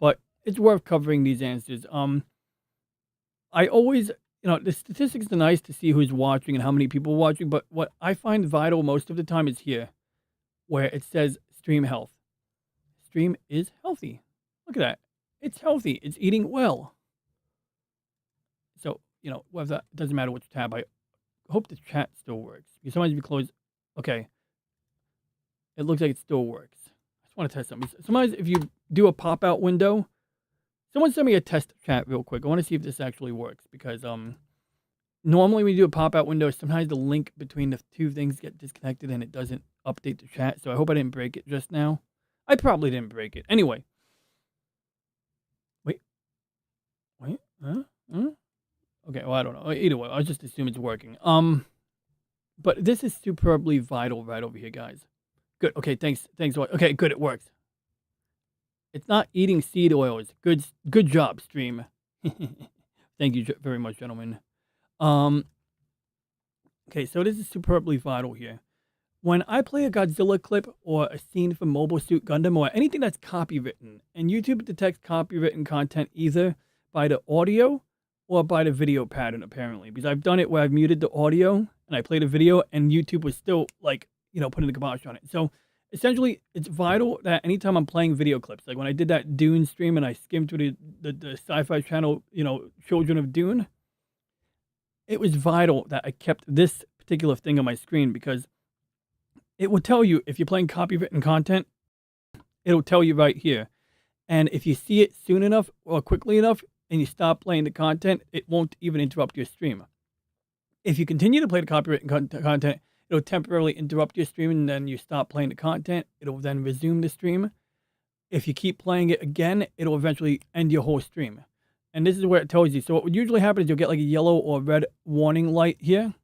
but it's worth covering these answers. I always, the statistics are nice to see who's watching and how many people are watching, but what I find vital most of the time is here, where it says stream health. Stream is healthy. Look at that. It's healthy. It's eating well. So, whether it doesn't matter which tab. I hope the chat still works. Because sometimes if you close, okay. It looks like it still works. I just want to test something. Sometimes if you do a pop-out window, someone send me a test chat real quick. I want to see if this actually works because normally when you do a pop-out window, sometimes the link between the two things get disconnected and it doesn't update the chat. So I hope I didn't break it just now. I probably didn't break it. Anyway. Wait. Huh? Okay, well, I don't know. Either way, I'll just assume it's working. But this is superbly vital right over here, guys. Good. Okay, thanks. Okay, good. It works. It's not eating seed oils. Good job, stream. Thank you very much, gentlemen. Okay, so this is superbly vital here. When I play a Godzilla clip or a scene from Mobile Suit Gundam or anything that's copywritten, and YouTube detects copywritten content either by the audio or by the video pattern, apparently. Because I've done it where I've muted the audio and I played a video and YouTube was still like, putting the kibosh on it. So essentially, it's vital that anytime I'm playing video clips, like when I did that Dune stream and I skimmed through the Sci-Fi Channel, Children of Dune, it was vital that I kept this particular thing on my screen because it will tell you if you're playing copywritten content, it'll tell you right here. And if you see it soon enough or quickly enough and you stop playing the content, it won't even interrupt your stream. If you continue to play the copywritten content, it'll temporarily interrupt your stream and then you stop playing the content. It'll then resume the stream. If you keep playing it again, it'll eventually end your whole stream. And this is where it tells you. So what would usually happen is you'll get like a yellow or red warning light here,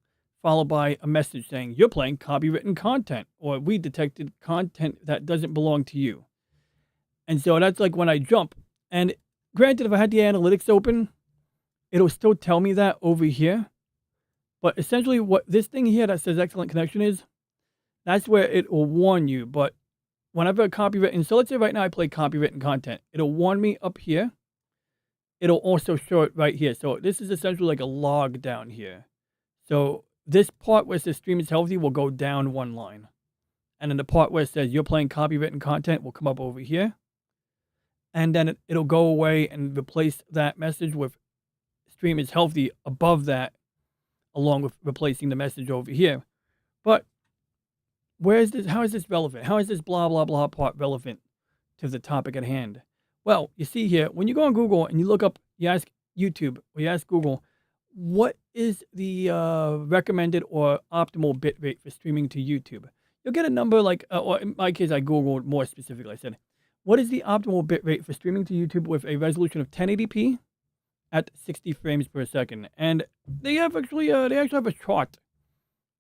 followed by a message saying, you're playing copywritten content, or we detected content that doesn't belong to you. And so that's like when I jump. And granted, if I had the analytics open, it'll still tell me that over here. But essentially what this thing here that says excellent connection is, that's where it will warn you. But whenever copywritten, so let's say right now I play copywritten content, it'll warn me up here. It'll also show it right here. So this is essentially like a log down here. So this part where it says stream is healthy will go down one line. And then the part where it says you're playing copywritten content will come up over here. And then it'll go away and replace that message with stream is healthy above that, along with replacing the message over here. But where is this? How is this relevant? How is this blah, blah, blah part relevant to the topic at hand? Well, you see here, when you go on Google and you look up, you ask YouTube or you ask Google, what is the recommended or optimal bitrate for streaming to YouTube? You'll get a number like, or in my case, I Googled more specifically. I said, what is the optimal bitrate for streaming to YouTube with a resolution of 1080p at 60 frames per second? And they actually have a chart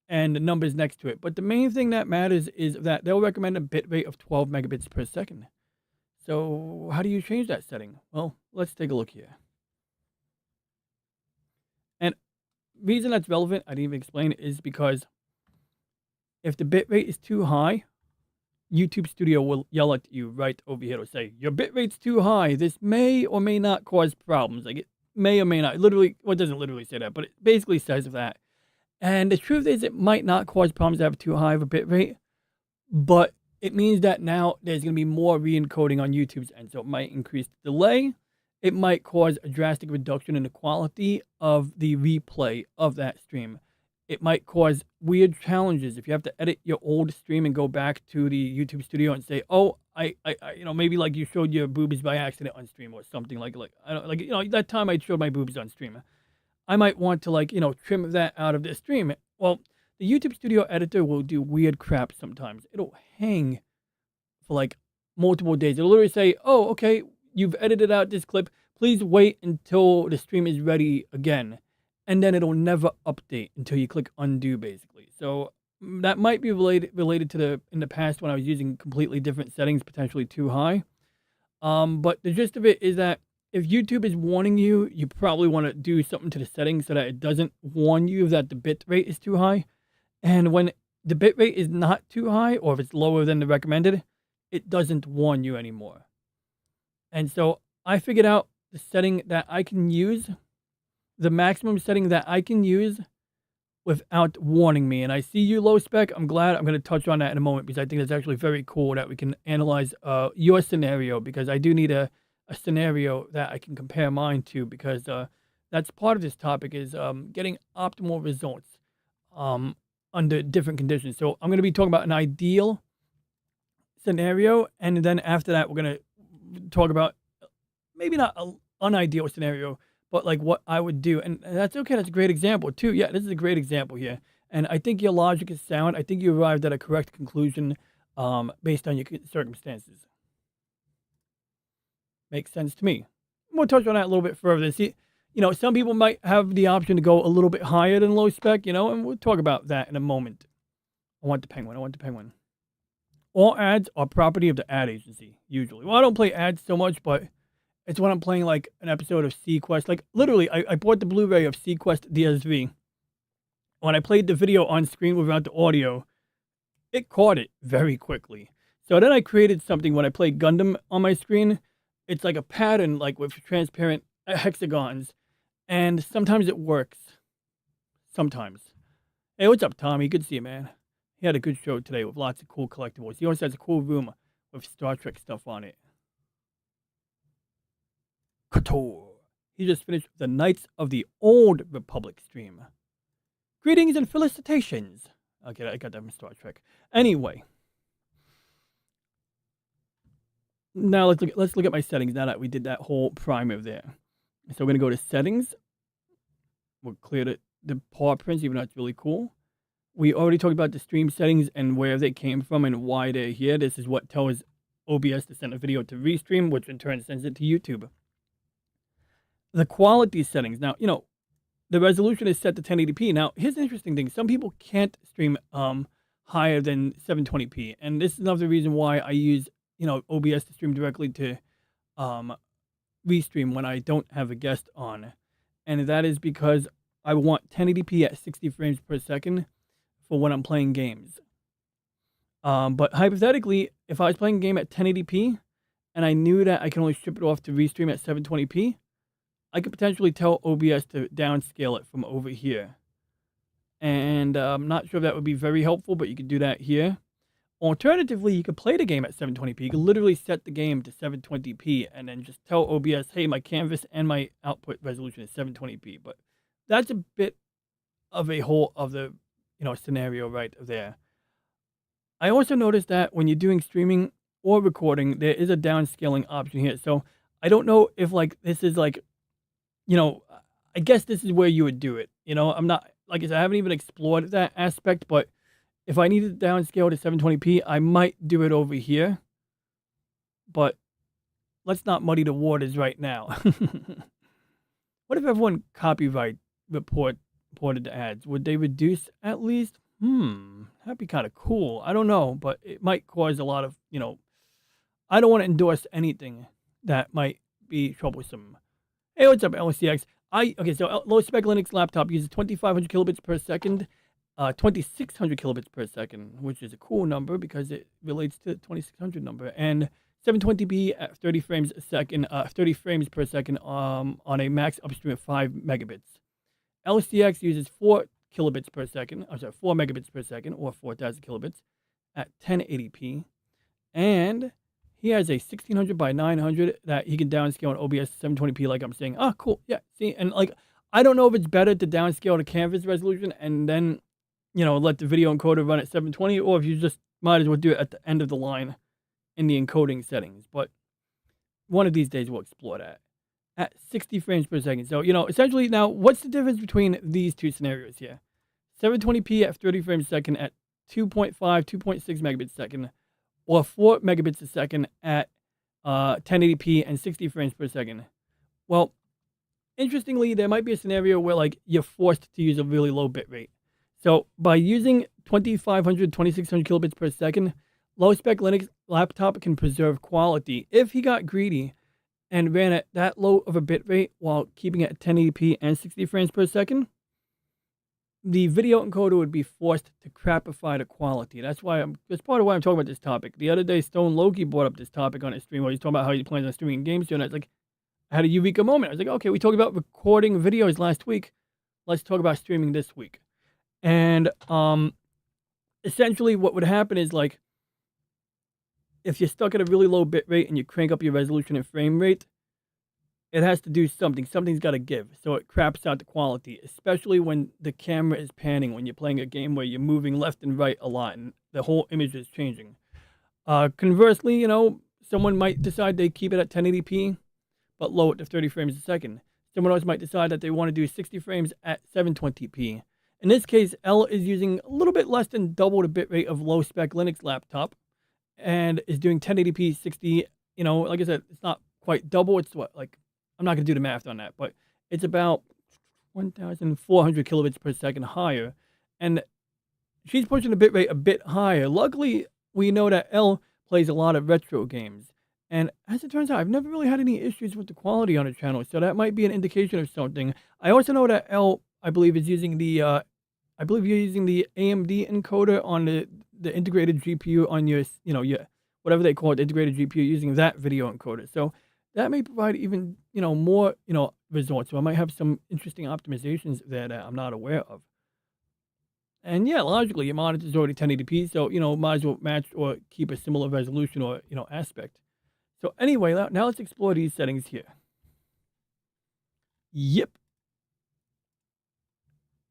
and the numbers next to it. But the main thing that matters is that they'll recommend a bitrate of 12 megabits per second. So how do you change that setting? Well, let's take a look here. And reason that's relevant, I didn't even explain, is because if the bitrate is too high, YouTube Studio will yell at you right over here. It'll say, your bitrate's too high. This may or may not cause problems. Like it may or may not. Literally, well, it doesn't literally say that, but it basically says that. And the truth is it might not cause problems to have too high of a bitrate, but it means that now there's going to be more re-encoding on YouTube's end. So it might increase the delay. It might cause a drastic reduction in the quality of the replay of that stream. It might cause weird challenges if you have to edit your old stream and go back to the YouTube Studio and say, "Oh, I maybe like you showed your boobies by accident on stream or something like that time I showed my boobies on stream. I might want to trim that out of the stream." Well, the YouTube Studio editor will do weird crap sometimes. It'll hang for like multiple days. It'll literally say, oh, okay, you've edited out this clip. Please wait until the stream is ready again. And then it'll never update until you click undo, basically. So that might be related to in the past when I was using completely different settings, potentially too high. But the gist of it is that if YouTube is warning you, you probably want to do something to the settings so that it doesn't warn you that the bit rate is too high. And when the bit rate is not too high, or if it's lower than the recommended, it doesn't warn you anymore. And so I figured out the setting that I can use, the maximum setting that I can use without warning me. And I see you, low spec. I'm glad. I'm going to touch on that in a moment because I think that's actually very cool that we can analyze your scenario, because I do need a scenario that I can compare mine to, because that's part of this topic is getting optimal results under different conditions. So I'm going to be talking about an ideal scenario, and then after that we're going to talk about maybe not an unideal scenario, but like what I would do. And that's okay. That's a great example too. Yeah, this is a great example here. And I think your logic is sound. I think you arrived at a correct conclusion based on your circumstances. Makes sense to me. We'll touch on that a little bit further. See, some people might have the option to go a little bit higher than low spec, and we'll talk about that in a moment. I want the penguin. All ads are property of the ad agency, usually. Well, I don't play ads so much, but it's when I'm playing like an episode of Sequest. Like literally, I bought the Blu-ray of Sequest DSV. When I played the video on screen without the audio, it caught it very quickly. So then I created something when I played Gundam on my screen. It's like a pattern, like with transparent hexagons. And sometimes it works. Sometimes. Hey, what's up, Tommy? Good to see you, man. He had a good show today with lots of cool collectibles. He also has a cool room with Star Trek stuff on it. Couture. He just finished the Knights of the Old Republic stream. Greetings and felicitations. Okay, I got that from Star Trek. Anyway. Now let's look at my settings now that we did that whole primer there. So we're going to go to settings. We'll clear the paw prints, even though it's really cool. We already talked about the stream settings and where they came from and why they're here. This is what tells OBS to send a video to Restream, which in turn sends it to YouTube. The quality settings. Now, the resolution is set to 1080p. Now, here's the interesting thing. Some people can't stream higher than 720p. And this is another reason why I use, OBS to stream directly to Restream when I don't have a guest on. And that is because I want 1080p at 60 frames per second for when I'm playing games. But hypothetically, if I was playing a game at 1080p and I knew that I can only strip it off to Restream at 720p, I could potentially tell OBS to downscale it from over here. And I'm not sure if that would be very helpful, but you could do that here. Alternatively, you could play the game at 720p. You could literally set the game to 720p and then just tell OBS, hey, my canvas and my output resolution is 720p. But that's a bit of a whole of the scenario right there. I also noticed that when you're doing streaming or recording, there is a downscaling option here. So I don't know if this is I guess this is where you would do it. I'm not, like I said, I haven't even explored that aspect, but if I needed to downscale to 720p, I might do it over here. But let's not muddy the waters right now. What if everyone copyright reported the ads? Would they reduce at least? That'd be kind of cool. I don't know, but it might cause a lot of, I don't want to endorse anything that might be troublesome. Hey, what's up, LCX? Okay, so low spec Linux laptop uses 2500 kilobits per second, 2600 kilobits per second, which is a cool number because it relates to the 2600 number, and 720p at 30 frames a second, 30 frames per second on a max upstream of 5 megabits. LCX uses 4 kilobits per second, 4 megabits per second, or 4,000 kilobits at 1080p, and he has a 1600 by 900 that he can downscale on OBS 720p, like I'm saying. Oh, cool. Yeah, see, and I don't know if it's better to downscale to canvas resolution and then, let the video encoder run at 720, or if you just might as well do it at the end of the line in the encoding settings. But one of these days we'll explore that at 60 frames per second. So, essentially now, what's the difference between these two scenarios here? 720p at 30 frames a second at 2.5, 2.6 megabits a second, or 4 megabits a second at 1080p and 60 frames per second. Well, interestingly, there might be a scenario where like you're forced to use a really low bit rate. So by using 2500, 2600 kilobits per second, low spec Linux laptop can preserve quality. If he got greedy and ran at that low of a bit rate while keeping it at 1080p and 60 frames per second, the video encoder would be forced to crapify the quality. That's part of why I'm talking about this topic. The other day, Stone Loki brought up this topic on his stream where he's talking about how he plans on streaming games too, and I was like, I had a eureka moment. I was like, okay, we talked about recording videos last week. Let's talk about streaming this week. And essentially what would happen is like, if you're stuck at a really low bit rate and you crank up your resolution and frame rate, it has to do something. Something's got to give. So it craps out the quality, especially when the camera is panning, when you're playing a game where you're moving left and right a lot and the whole image is changing. Conversely, you know, someone might decide they keep it at 1080p, but low it to 30 frames a second. Someone else might decide that they want to do 60 frames at 720p. In this case, L is using a little bit less than double the bitrate of low-spec Linux laptop and is doing 1080p 60, you know, like I said, it's not quite double. It's what, like, I'm not going to do the math on that, but it's about 1,400 kilobits per second higher. And she's pushing the bitrate a bit higher. Luckily, we know that L plays a lot of retro games. And as it turns out, I've never really had any issues with the quality on her channel, so that might be an indication of something. I also know that L, I believe, is using the, I believe you're using the AMD encoder on the integrated GPU on your, you know, your, whatever they call it, integrated GPU, using that video encoder. So that may provide even, you know, more, you know, results. So I might have some interesting optimizations there that I'm not aware of. And yeah, logically, your monitor is already 1080p, so, you know, might as well match or keep a similar resolution or, you know, aspect. So anyway, now let's explore these settings here. Yep.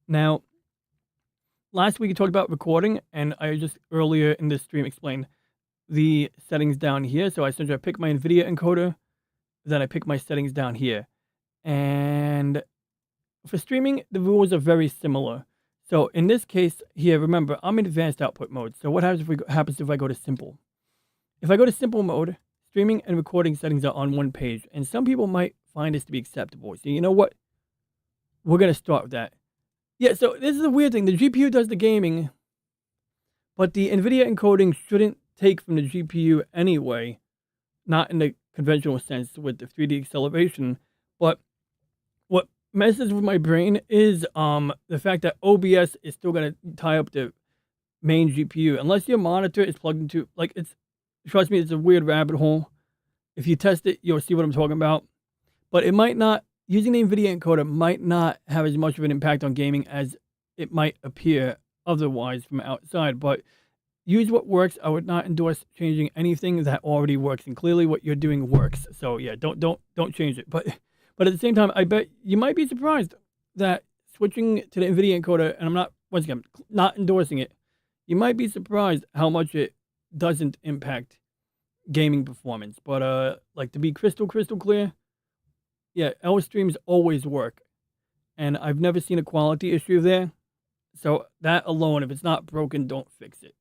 Now, last week we talked about recording, and I just earlier in this stream explained the settings down here. So essentially I pick my NVIDIA encoder, then I pick my settings down here. And for streaming, the rules are very similar. So in this case here, remember, I'm in advanced output mode. So what happens if I go to simple? If I go to simple mode, streaming and recording settings are on one page, and some people might find this to be acceptable. So you know what? We're going to start with that. Yeah, so this is a weird thing. The GPU does the gaming, but the NVIDIA encoding shouldn't take from the GPU anyway, not in the conventional sense with the 3D acceleration. But what messes with my brain is the fact that OBS is still going to tie up the main GPU. Unless your monitor is plugged into, like, trust me, it's a weird rabbit hole. If you test it, you'll see what I'm talking about. But it might not, using the NVIDIA encoder might not have as much of an impact on gaming as it might appear otherwise from outside. But use what works. I would not endorse changing anything that already works. And clearly what you're doing works. So yeah, don't change it. But at the same time, I bet you might be surprised that switching to the NVIDIA encoder, and I'm not, once again, not endorsing it, you might be surprised how much it doesn't impact gaming performance. But like, to be crystal clear, yeah, L streams always work, and I've never seen a quality issue there. So that alone, if it's not broken, don't fix it.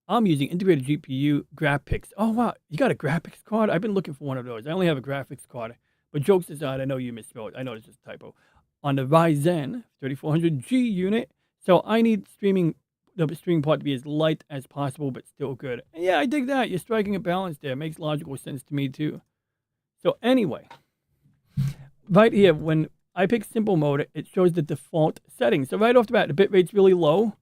I'm using integrated GPU graphics. Oh wow, you got a graphics card? I've been looking for one of those. I only have a graphics card, but jokes aside, I know you misspelled. I know it's just a typo. On the Ryzen 3400G unit, so I need the streaming part to be as light as possible, but still good. And yeah, I dig that. You're striking a balance there. It makes logical sense to me too. So anyway, right here, when I pick simple mode, it shows the default settings. So right off the bat, the bitrate's really low.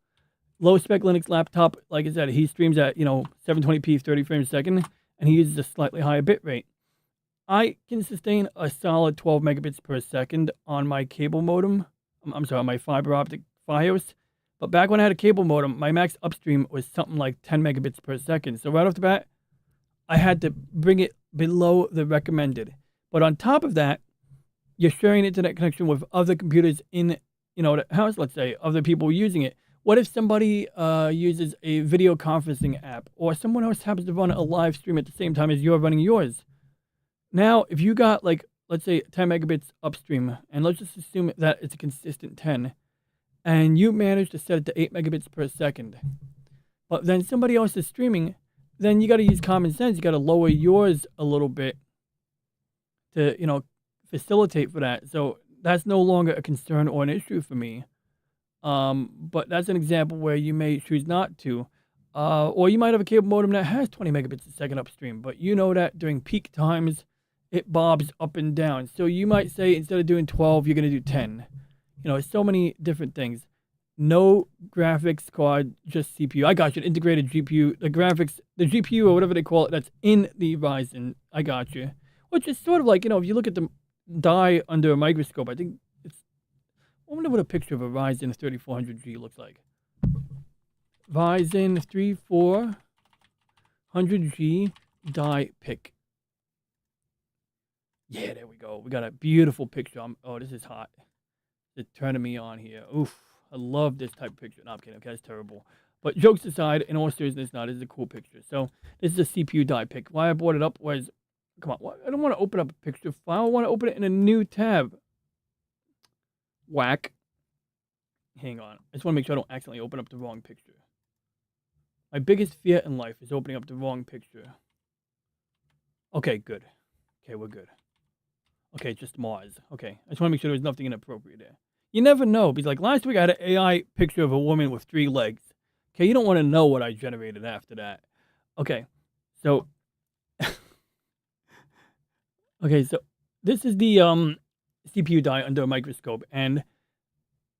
Low spec Linux laptop, like I said, he streams at, you know, 720p, 30 frames a second, and he uses a slightly higher bitrate. I can sustain a solid 12 megabits per second on my cable modem. I'm sorry, on my fiber optic Fios. But back when I had a cable modem, my max upstream was something like 10 megabits per second. So right off the bat, I had to bring it below the recommended. But on top of that, you're sharing internet connection with other computers in, you know, the house, let's say, other people using it. What if somebody uses a video conferencing app, or someone else happens to run a live stream at the same time as you're running yours? Now, if you got, like, let's say 10 megabits upstream, and let's just assume that it's a consistent 10, and you manage to set it to 8 megabits per second, but then somebody else is streaming, then you got to use common sense. You got to lower yours a little bit to, facilitate for that. So that's no longer a concern or an issue for me. But that's an example where you may choose not to. Or you might have a cable modem that has 20 megabits a second upstream, but you know that during peak times, it bobs up and down. So you might say instead of doing 12, you're going to do 10. So many different things. No graphics card, just CPU. I got you. An integrated GPU. The GPU or whatever they call it, that's in the Ryzen. I got you. Which is sort of like, if you look at the die under a microscope, I think I wonder what a picture of a Ryzen 3400G looks like. Ryzen 3400G die pic. Yeah, there we go. We got a beautiful picture. Oh, this is hot. It's turning me on here. Oof. I love this type of picture. No, I'm kidding. Okay, that's terrible. But jokes aside, in all seriousness, this is a cool picture. So this is a CPU die pic. Why I brought it up was, come on, I don't want to open up a picture file. I want to open it in a new tab. Whack. Hang on. I just want to make sure I don't accidentally open up the wrong picture. My biggest fear in life is opening up the wrong picture. Okay, good. Okay, we're good. Okay, just Mars. Okay, I just want to make sure there's nothing inappropriate there. You never know, because like last week I had an AI picture of a woman with 3 legs. Okay, you don't want to know what I generated after that. Okay, so this is the CPU die under a microscope, and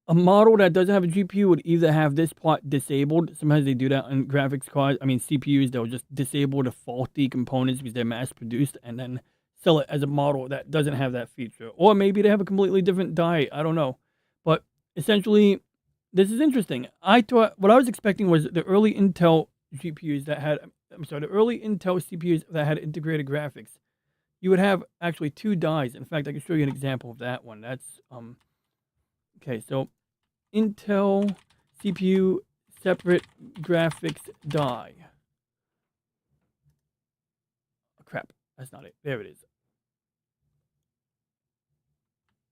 a model that doesn't have a GPU would either have this part disabled. Sometimes they do that on graphics cards. I mean, CPUs, they'll just disable the faulty components because they're mass produced and then sell it as a model that doesn't have that feature. Or maybe they have a completely different die. I don't know. But essentially, this is interesting. I thought what I was expecting was the early Intel GPUs that had, the early Intel CPUs that had integrated graphics. You would have actually 2 dies. In fact, I can show you an example of that one. That's okay. So Intel CPU separate graphics die. Oh, crap, that's not it. There it is.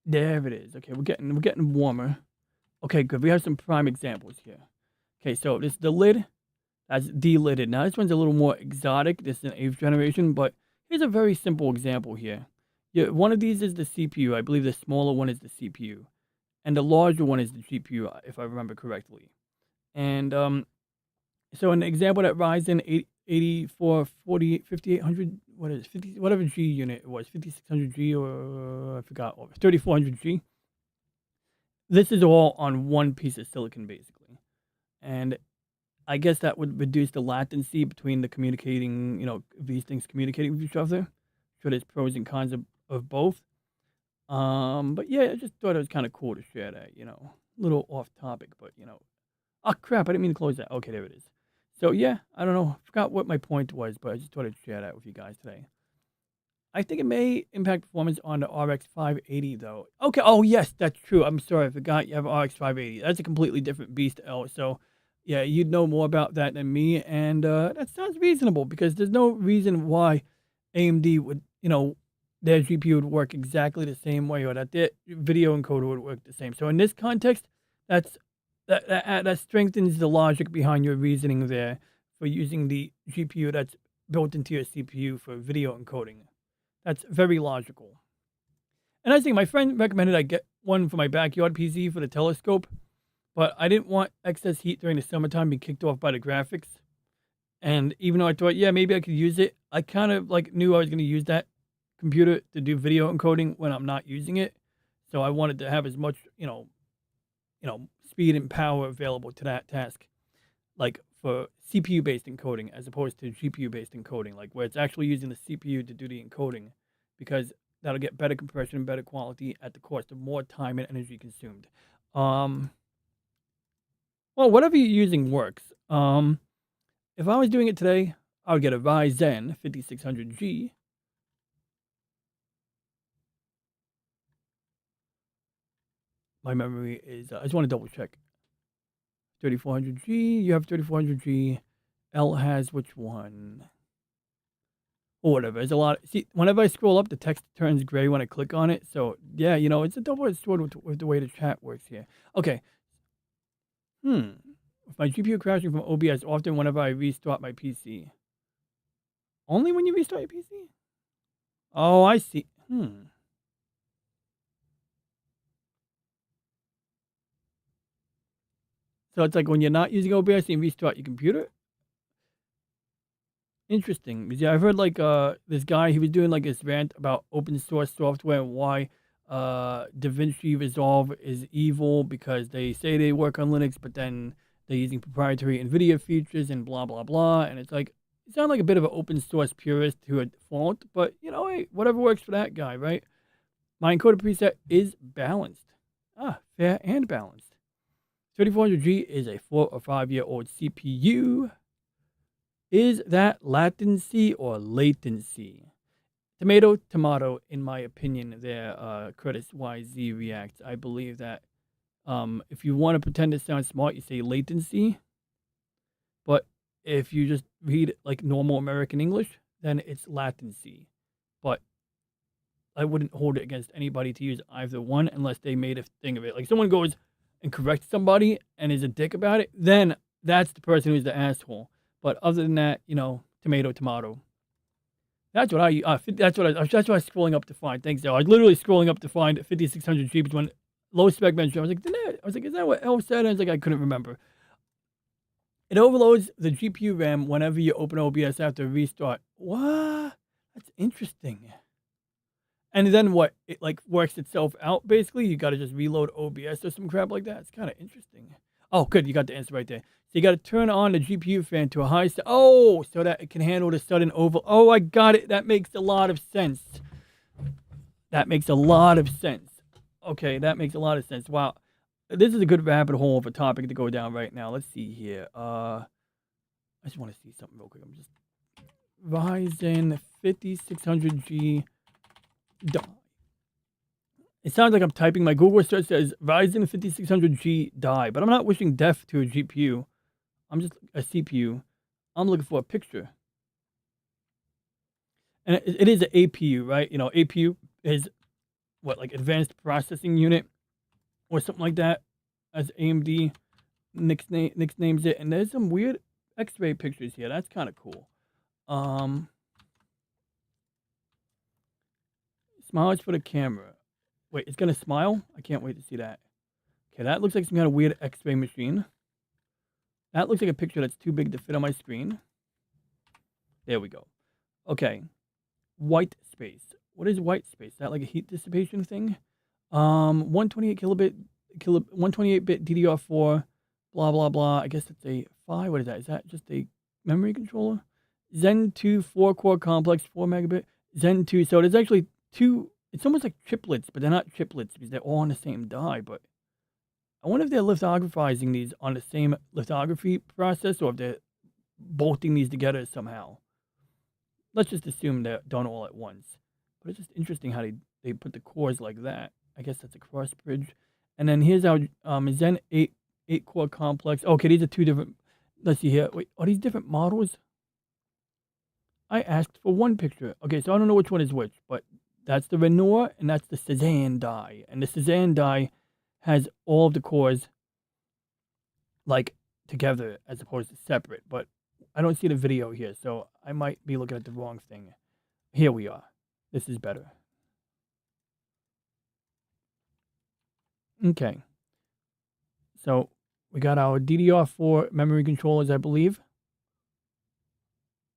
There it is. Okay, we're getting warmer. Okay, good. We have some prime examples here. Okay, so this is the lid. That's delidded. Now this one's a little more exotic. This is an 8th generation, but here's a very simple example here. One of these is the CPU. I believe the smaller one is the CPU. And the larger one is the GPU, if I remember correctly. And so an example that Ryzen 5800, what is it, whatever G unit it was, 5600G or I forgot, 3400G. This is all on one piece of silicon, basically. And I guess that would reduce the latency between the communicating, these things communicating with each other. So there's pros and cons of both. But yeah, I just thought it was kind of cool to share that, a little off topic, but oh crap, I didn't mean to close that. Okay, there it is. So yeah, I don't know, I forgot what my point was, but I just thought I'd share that with you guys today. I think it may impact performance on the RX 580 though. Okay, oh yes, that's true. I'm sorry, I forgot you have RX 580. That's a completely different beast, L. So yeah, you'd know more about that than me, and that sounds reasonable because there's no reason why AMD would, their GPU would work exactly the same way, or that their video encoder would work the same. So in this context, that strengthens the logic behind your reasoning there for using the GPU that's built into your CPU for video encoding. That's very logical. And I think my friend recommended I get one for my backyard PC for the telescope, but I didn't want excess heat during the summertime to be kicked off by the graphics. And even though I thought, yeah, maybe I could use it, I kind of knew I was going to use that computer to do video encoding when I'm not using it. So I wanted to have as much, speed and power available to that task, like for CPU-based encoding as opposed to GPU-based encoding, like where it's actually using the CPU to do the encoding, because that'll get better compression and better quality at the cost of more time and energy consumed. Well, whatever you're using works. If I was doing it today, I would get a Ryzen 5600G. My memory is, I just want to double check. 3400G, you have 3400G. L has which one? Or whatever. There's a lot. See, whenever I scroll up, the text turns gray when I click on it. So, yeah, it's a double-edged sword with the way the chat works here. Okay. With my GPU crashing from OBS often whenever I restart my PC. Only when you restart your PC? Oh, I see. So it's like when you're not using OBS and you restart your computer? Interesting. Because yeah, I've heard like this guy, he was doing like this rant about open source software and why DaVinci Resolve is evil because they say they work on Linux, but then they're using proprietary NVIDIA features and blah, blah, blah. And it's like, you sound like a bit of an open source purist to a fault, but you know, hey, whatever works for that guy, right? My encoder preset is balanced. Fair and balanced. 3400G is a 4 or 5 year old CPU. Is that latency or latency? Tomato, tomato, in my opinion, there, Curtis YZ reacts. I believe that if you want to pretend to sound smart, you say latency. But if you just read like normal American English, then it's latency. But I wouldn't hold it against anybody to use either one unless they made a thing of it. Like someone goes and corrects somebody and is a dick about it, then that's the person who's the asshole. But other than that, you know, tomato, tomato. That's what that's what I was scrolling up to find. Thanks, Al. I was literally scrolling up to find 5600 G when low spec mentioned. I was like, is that what L said? And I was like, I couldn't remember. It overloads the GPU RAM whenever you open OBS after a restart. What? That's interesting. And then what? It like works itself out basically. You got to just reload OBS or some crap like that. It's kind of interesting. Oh, good. You got the answer right there. So you got to turn on the GPU fan to a high so that it can handle the sudden over. Oh, I got it. That makes a lot of sense. That makes a lot of sense. Okay, that makes a lot of sense. Wow. This is a good rabbit hole of a topic to go down right now. Let's see here. I just want to see something real quick. I'm just Ryzen 5600G die. It sounds like I'm typing. My Google search says Ryzen 5600G die, but I'm not wishing death to a GPU. I'm just a CPU. I'm looking for a picture. And it is an APU, right? You know, APU is what, like Advanced Processing Unit or something like that, as AMD nicknames it. And there's some weird X-ray pictures here. That's kind of cool. Smiles for the camera. Wait, it's gonna smile? I can't wait to see that. Okay, that looks like some kind of weird X-ray machine. That looks like a picture that's too big to fit on my screen. There we go. Okay. White space. What is white space? Is that like a heat dissipation thing? 128-bit DDR4, blah, blah, blah. I guess it's a 5. What is that? Is that just a memory controller? Zen 2 4-core complex, 4 megabit. Zen 2. So there's actually two. It's almost like triplets, but they're not triplets because they're all on the same die. But I wonder if they're lithographizing these on the same lithography process or if they're bolting these together somehow. Let's just assume they're done all at once. But it's just interesting how they put the cores like that. I guess that's a cross bridge. And then here's our Zen 8-core complex. Okay, these are two different. Let's see here. Wait, are these different models? I asked for one picture. Okay, so I don't know which one is which, but that's the Renoir and that's the Cezanne die. And the Cezanne die has all of the cores like together as opposed to separate. But I don't see the video here, so I might be looking at the wrong thing. Here we are. This is better. Okay. So we got our DDR4 memory controllers, I believe.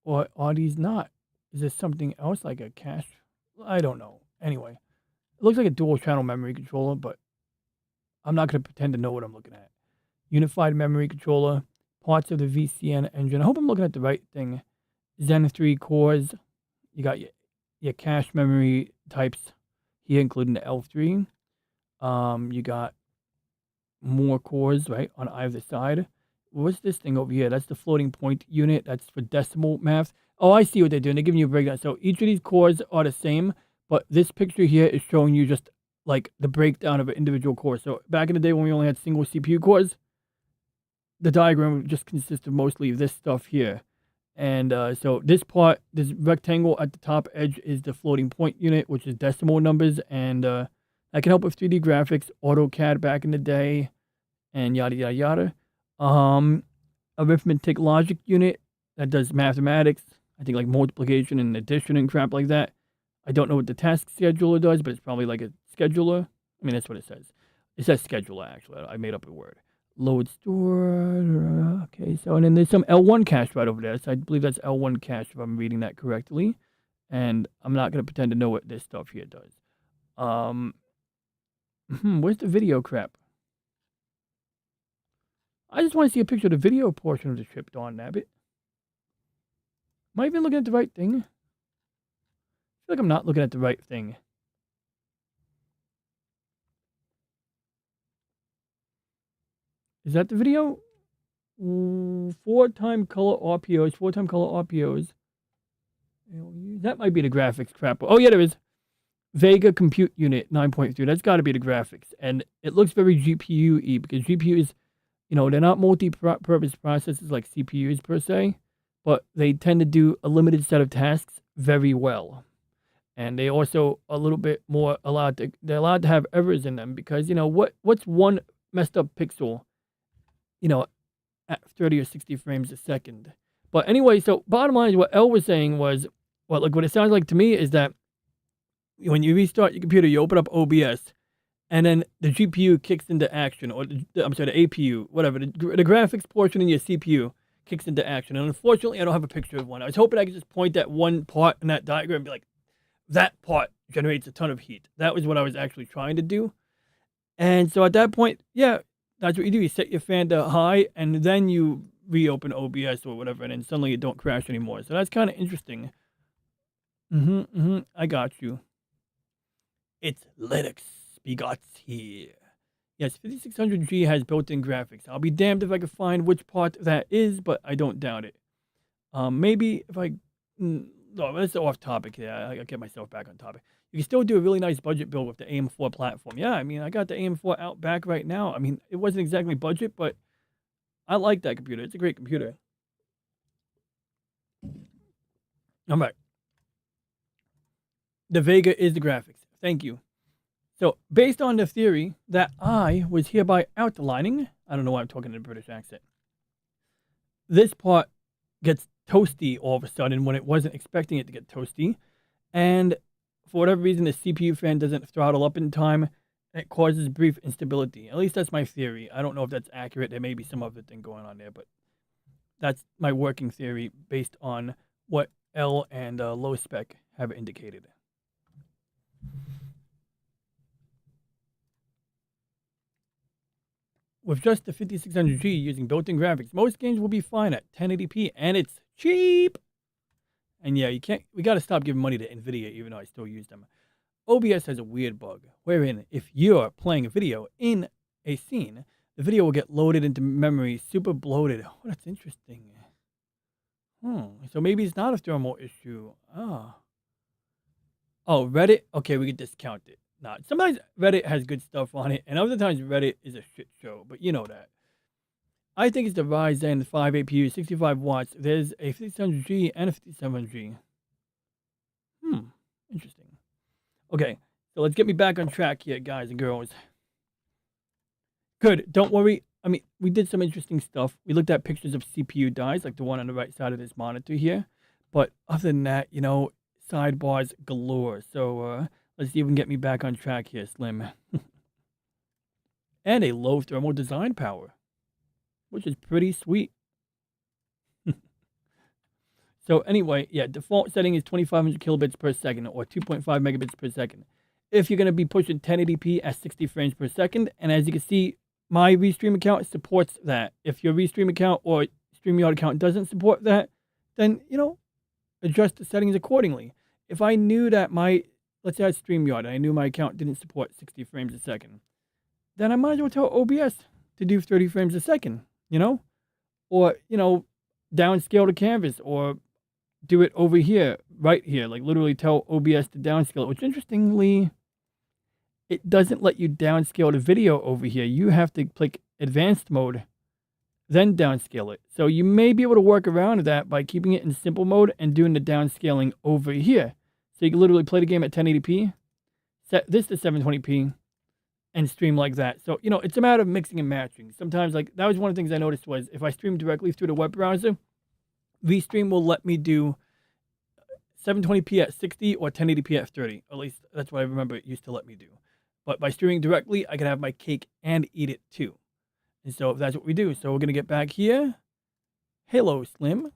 Or are these not? Is this something else like a cache? I don't know. Anyway, it looks like a dual channel memory controller, but I'm not going to pretend to know what I'm looking at. Unified memory controller, parts of the VCN engine. I hope I'm looking at the right thing. Zen 3 cores. You got your cache memory types here, including the L3. You got more cores, right, on either side. What's this thing over here? That's the floating point unit. That's for decimal math. Oh, I see what they're doing. They're giving you a breakdown. So each of these cores are the same, but this picture here is showing you just like the breakdown of an individual core. So back in the day when we only had single CPU cores, the diagram just consists of mostly this stuff here. And so this part, this rectangle at the top edge is the floating point unit, which is decimal numbers. And that can help with 3D graphics, AutoCAD back in the day, and yada, yada, yada. Arithmetic logic unit that does mathematics. I think like multiplication and addition and crap like that. I don't know what the task scheduler does, but it's probably like a scheduler. I mean, that's what it says. It says scheduler, actually. I made up a word. Load store. Okay, so and then there's some L1 cache right over there. So I believe that's L1 cache if I'm reading that correctly. And I'm not going to pretend to know what this stuff here does. Where's the video crap? I just want to see a picture of the video portion of the trip, Dawn Nabbit. Am I even looking at the right thing? I feel like I'm not looking at the right thing. Is that the video? 4-time color RPOs, 4-time color RPOs. That might be the graphics crap. Oh, yeah, there is. Vega Compute Unit 9.3. That's got to be the graphics. And it looks very GPU-y because GPUs, you know, they're not multi-purpose processors like CPUs per se, but they tend to do a limited set of tasks very well. And they also a little bit more they're allowed to have errors in them because, you know, what's one messed up pixel, you know, at 30 or 60 frames a second. But anyway, so bottom line is what Elle was saying was, well, like what it sounds like to me is that when you restart your computer, you open up OBS, and then the GPU kicks into action, or the APU, whatever, the graphics portion in your CPU kicks into action. And unfortunately, I don't have a picture of one. I was hoping I could just point at one part in that diagram and be like, that part generates a ton of heat. That was what I was actually trying to do. And so at that point, yeah, that's what you do. You set your fan to high, and then you reopen OBS or whatever, and then suddenly it don't crash anymore. So that's kind of interesting. I got you. It's Linux Begots here. Yes, 5600G has built-in graphics. I'll be damned if I can find which part that is, but I don't doubt it. Maybe if I... No, that's off topic here. I'll get myself back on topic. You can still do a really nice budget build with the AM4 platform. Yeah, I mean, I got the AM4 out back right now. I mean, it wasn't exactly budget, but I like that computer. It's a great computer. All right. The Vega is the graphics. Thank you. So, based on the theory that I was hereby outlining, I don't know why I'm talking in a British accent, this part gets toasty all of a sudden when it wasn't expecting it to get toasty. And for whatever reason, the CPU fan doesn't throttle up in time. And it causes brief instability. At least that's my theory. I don't know if that's accurate. There may be some other thing going on there, but that's my working theory based on what L and Low Spec have indicated. With just the 5600G using built-in graphics, most games will be fine at 1080p, and it's cheap. And yeah, we got to stop giving money to NVIDIA, even though I still use them. OBS has a weird bug, wherein if you're playing a video in a scene, the video will get loaded into memory super bloated. Oh, that's interesting. So maybe it's not a thermal issue. Oh, Reddit? Okay, we can discount it. Not. Sometimes Reddit has good stuff on it, and other times Reddit is a shit show, but you know that. I think it's the Ryzen 5 APU, 65 watts. There's a 5600G and a 5700G. Interesting. Okay, so let's get me back on track here, guys and girls. Good, don't worry. I mean, we did some interesting stuff. We looked at pictures of CPU dies, like the one on the right side of this monitor here. But other than that, you know, sidebars galore. So, let's see if we can get me back on track here, Slim. And a low thermal design power, which is pretty sweet. So anyway, yeah, default setting is 2500 kilobits per second or 2.5 megabits per second. If you're going to be pushing 1080p at 60 frames per second, and as you can see, my Restream account supports that. If your Restream account or StreamYard account doesn't support that, then, you know, adjust the settings accordingly. If I knew that let's say I had StreamYard and I knew my account didn't support 60 frames a second, then I might as well tell OBS to do 30 frames a second, you know? Or, you know, downscale the canvas or do it over here, right here, like literally tell OBS to downscale it, which interestingly, it doesn't let you downscale the video over here. You have to click advanced mode, then downscale it. So you may be able to work around that by keeping it in simple mode and doing the downscaling over here. So you can literally play the game at 1080p, set this to 720p, and stream like that. So, you know, it's a matter of mixing and matching. Sometimes, like, that was one of the things I noticed was if I stream directly through the web browser, VStream will let me do 720p at 60 or 1080p at 30. At least that's what I remember it used to let me do. But by streaming directly, I can have my cake and eat it too. And so that's what we do. So we're going to get back here. Hello, Slim.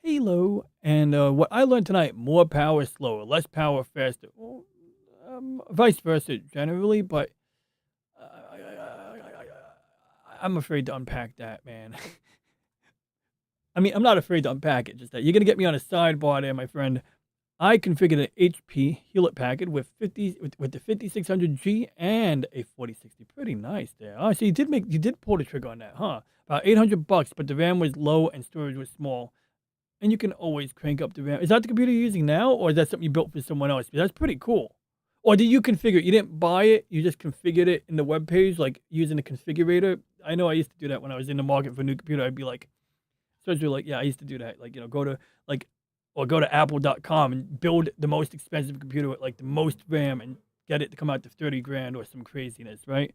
Hello. And what I learned tonight, more power slower, less power faster. Well, vice versa generally, but I'm afraid to unpack that, man. I mean, I'm not afraid to unpack it, just that you're going to get me on a sidebar there, my friend. I configured an HP Hewlett Packard with the 5600G and a 4060. Pretty nice there. Oh, so you did pull the trigger on that, huh? About $800, but the RAM was low and storage was small. And you can always crank up the RAM. Is that the computer you're using now, or is that something you built for someone else? That's pretty cool. Or did you configure it? You didn't buy it, you just configured it in the web page, like using a configurator? I know I used to do that when I was in the market for a new computer. I'd be like, especially like, yeah, I used to do that. Like, you know, go to apple.com and build the most expensive computer with like the most RAM and get it to come out to 30 grand or some craziness, right?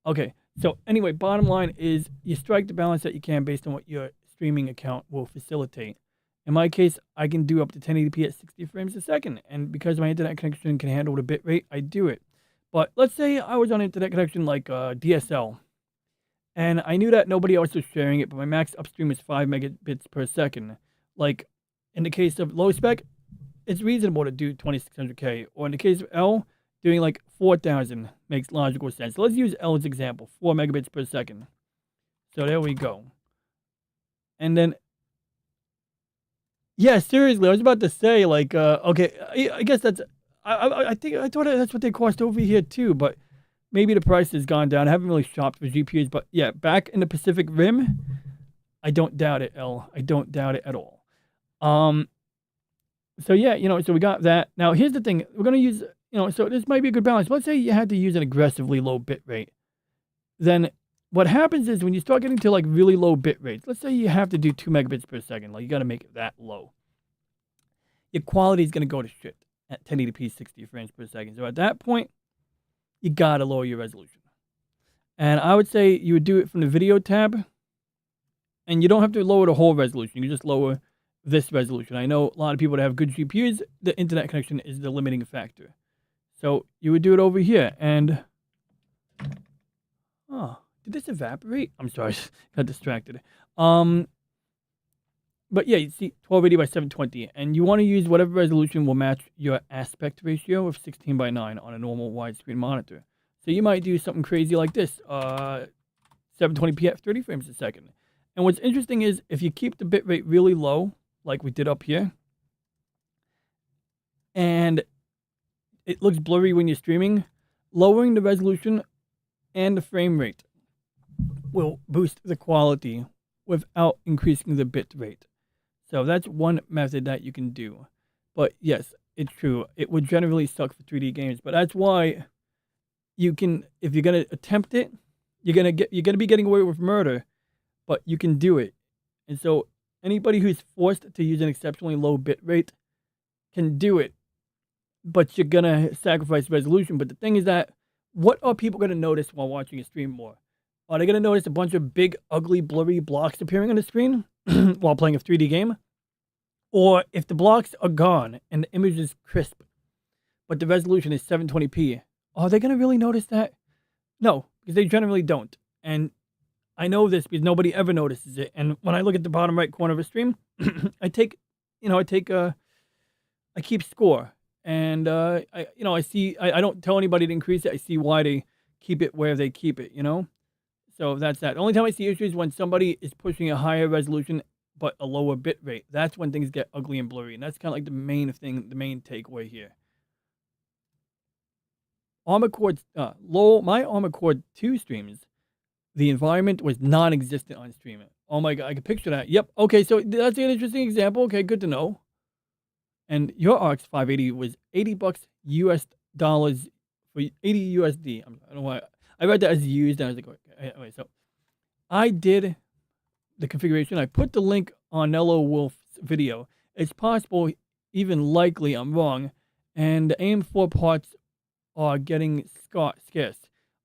Okay, so anyway, bottom line is you strike the balance that you can based on what your streaming account will facilitate. In my case, I can do up to 1080p at 60 frames a second, and because my internet connection can handle the bit rate, I do it. But let's say I was on an internet connection like DSL, and I knew that nobody else was sharing it, but my max upstream is 5 megabits per second. Like, in the case of low spec, it's reasonable to do 2600K. Or in the case of L, doing like 4,000 makes logical sense. So let's use L as example, 4 megabits per second. So there we go. And then, yeah, seriously, I was about to say, like, okay, I guess that's, I thought that's what they cost over here too, but maybe the price has gone down. I haven't really shopped for GPUs, but yeah, back in the Pacific Rim, I don't doubt it, L. I don't doubt it at all. So yeah, you know, so we got that. Now here's the thing, we're gonna use, you know, so this might be a good balance. Let's say you had to use an aggressively low bit rate. Then what happens is when you start getting to like really low bit rates, let's say you have to do 2 megabits per second, like you gotta make it that low. Your quality is gonna go to shit at 1080p 60 frames per second. So at that point, you gotta lower your resolution. And I would say you would do it from the video tab, and you don't have to lower the whole resolution, you just lower this resolution. I know a lot of people that have good GPUs, the internet connection is the limiting factor. So you would do it over here, and oh, did this evaporate? I'm sorry, got distracted. But yeah, you see 1280 by 720, and you want to use whatever resolution will match your aspect ratio of 16:9 on a normal widescreen monitor. So you might do something crazy like this, 720p at 30 frames a second. And what's interesting is if you keep the bitrate really low, like we did up here, and it looks blurry when you're streaming, lowering the resolution and the frame rate will boost the quality without increasing the bit rate. So that's one method that you can do. But yes, it's true. It would generally suck for 3D games, but that's why you can, if you're gonna attempt it, you're gonna be getting away with murder, but you can do it. And so anybody who's forced to use an exceptionally low bit rate can do it, but you're gonna sacrifice resolution. But the thing is that, what are people gonna notice while watching a stream more? Are they gonna notice a bunch of big, ugly, blurry blocks appearing on the screen while playing a 3D game? Or if the blocks are gone and the image is crisp, but the resolution is 720p, are they gonna really notice that? No, because they generally don't. And I know this because nobody ever notices it. And when I look at the bottom right corner of a stream, I keep score. And I see, I don't tell anybody to increase it. I see why they keep it where they keep it, you know? So that's that. The only time I see issues when somebody is pushing a higher resolution but a lower bit rate. That's when things get ugly and blurry. And that's kind of like the main thing, the main takeaway here. Armored Core, my Armored Core 2 streams, the environment was non-existent on stream. Oh my god, I can picture that. Yep. Okay, so that's an interesting example. Okay, good to know. And your RX 580 was $80 US dollars for 80 USD. I don't know why. I read that as used, and I was like, okay. Anyway, so I did the configuration. I put the link on Nello Wolf's video. It's possible, even likely, I'm wrong, and the AM4 parts are getting scarce.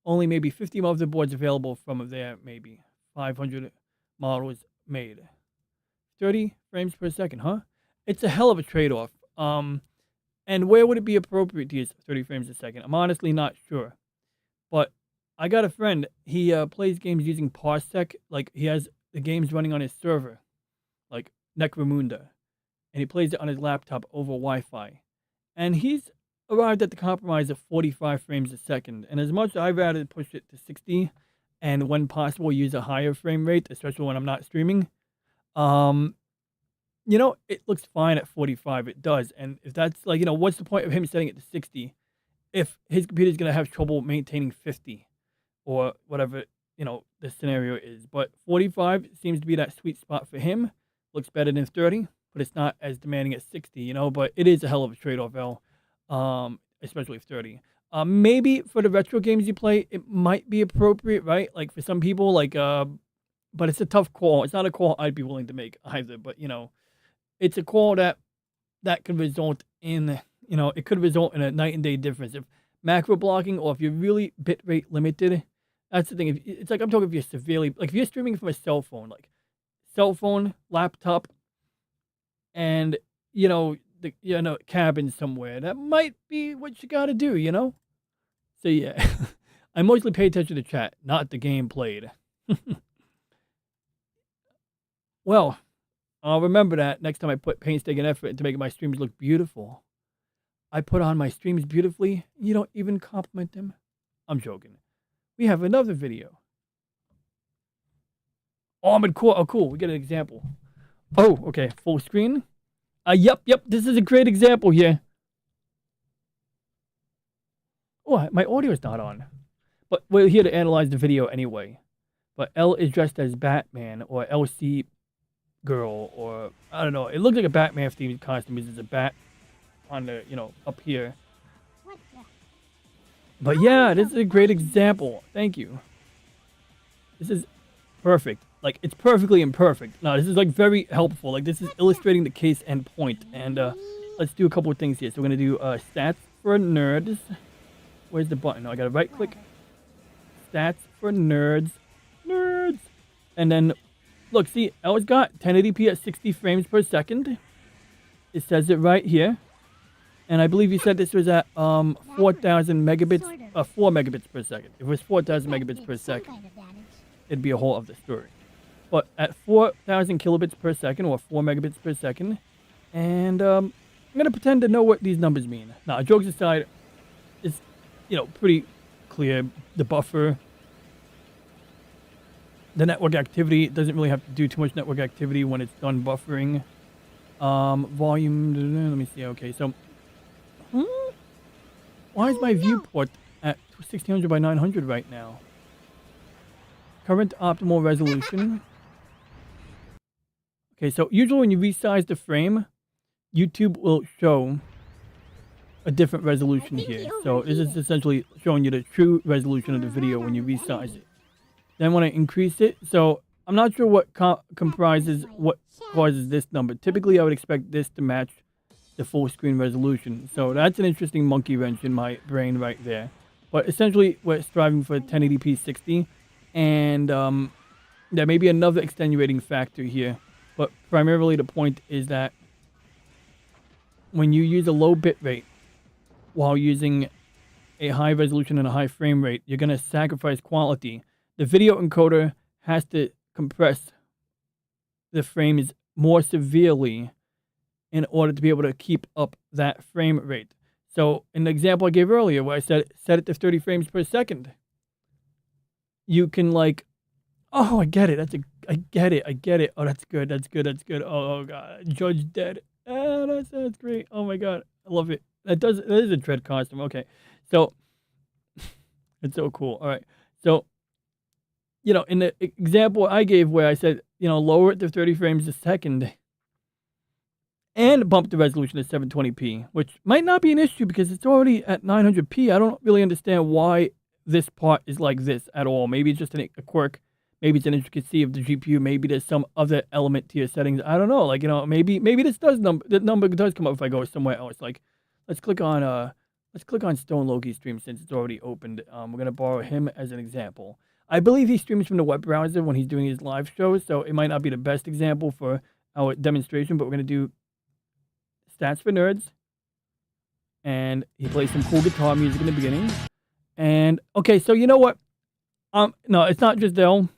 only maybe 50 motherboards available from there, maybe 500 models made. 30 frames per second, huh? It's a hell of a trade-off. And where would it be appropriate to use 30 frames a second? I'm honestly not sure. But I got a friend, he plays games using Parsec. Like, he has the games running on his server, like Necromunda. And he plays it on his laptop over Wi-Fi. And he's arrived at the compromise of 45 frames a second. And as much as I'd rather push it to 60, and when possible, use a higher frame rate, especially when I'm not streaming, you know, it looks fine at 45. It does. And if that's like, you know, what's the point of him setting it to 60 if his computer's going to have trouble maintaining 50 or whatever, you know, the scenario is. But 45 seems to be that sweet spot for him. Looks better than 30, but it's not as demanding as 60, you know, but it is a hell of a trade-off, especially 30. Maybe for the retro games you play, it might be appropriate, right? Like for some people, like, but it's a tough call. It's not a call I'd be willing to make either, but, you know, it's a call that could result in, you know, it could result in a night and day difference. If macro blocking, or if you're really bitrate limited, that's the thing. If, it's like, I'm talking if you're severely, like if you're streaming from a cell phone, like cell phone, laptop, and, you know, the, you know, cabin somewhere, that might be what you got to do, you know? So yeah, I mostly pay attention to chat, not the game played. Well, I'll remember that next time I put painstaking effort into making my streams look beautiful. I put on my streams beautifully. You don't even compliment them. I'm joking. We have another video. Armored Core. Oh, cool. We get an example. Oh, okay. Full screen. Yep. This is a great example here. Oh, my audio is not on. But we're here to analyze the video anyway. But L is dressed as Batman, or LC girl, or I don't know. It looks like a Batman themed costume. There's a bat on the, you know, up here. But yeah, this is a great example. Thank you. This is perfect. Like, it's perfectly imperfect. No, this is like very helpful. Like, this is illustrating the case and point. And let's do a couple of things here. So we're gonna do stats for nerds. Where's the button? Oh, I gotta right click. Stats for nerds. Nerds. And then look, see, L's got 1080p at 60 frames per second. It says it right here. And I believe you said this was at 4,000 megabits, 4 megabits per second. If it was 4,000 megabits per second, it'd be a whole other story. But at 4,000 kilobits per second, or 4 megabits per second, and I'm going to pretend to know what these numbers mean. Now, jokes aside, it's, you know, pretty clear. The buffer, the network activity, doesn't really have to do too much network activity when it's done buffering. Volume, let me see. Okay, so why is my viewport at 1600 by 900 right now? Current optimal resolution. Okay, so usually when you resize the frame, YouTube will show a different resolution here. So this is essentially showing you the true resolution of the video when you resize it. Then when I increase it, so I'm not sure what comprises what causes this number. Typically, I would expect this to match the full screen resolution. So that's an interesting monkey wrench in my brain right there. But essentially, we're striving for 1080p 60. And there may be another extenuating factor here. But primarily the point is that when you use a low bit rate while using a high resolution and a high frame rate, you're going to sacrifice quality. The video encoder has to compress the frames more severely in order to be able to keep up that frame rate. So in the example I gave earlier where I said set it to 30 frames per second, you can like, oh, I get it. I get it. Oh, that's good. Oh God, Judge dead. Oh, that's great. Oh my God, I love it. That is a Dread costume. Okay, so it's so cool. All right, so you know, in the example I gave where I said, you know, lower it to 30 frames a second and bump the resolution to 720p, which might not be an issue because it's already at 900p. I don't really understand why this part is like this at all. Maybe it's just a quirk. Maybe it's an intricacy of the GPU. Maybe there's some other element to your settings. I don't know. Like, you know, maybe this does the number does come up if I go somewhere else. Like, let's click on Let's click on Stone Loki stream since it's already opened. We're going to borrow him as an example. I believe he streams from the web browser when he's doing his live shows, so it might not be the best example for our demonstration, but we're going to do Stats for Nerds. And he plays some cool guitar music in the beginning. And, okay, so you know what? No, it's not just Dell.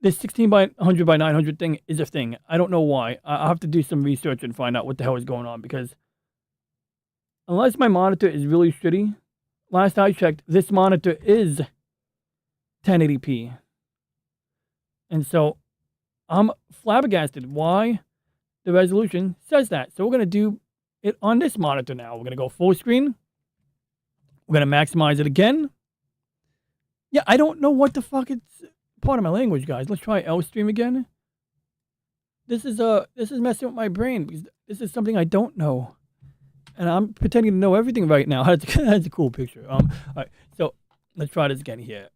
This 16 by 100 by 900 thing is a thing. I don't know why. I'll have to do some research and find out what the hell is going on, because unless my monitor is really shitty, last I checked, this monitor is 1080p. And so I'm flabbergasted why the resolution says that. So we're going to do it on this monitor now. We're going to go full screen. We're going to maximize it again. Yeah, I don't know what the fuck it's... Pardon my language, guys. Let's try LStream again. This is messing with my brain because this is something I don't know. And I'm pretending to know everything right now. That's a cool picture. All right, so let's try this again here.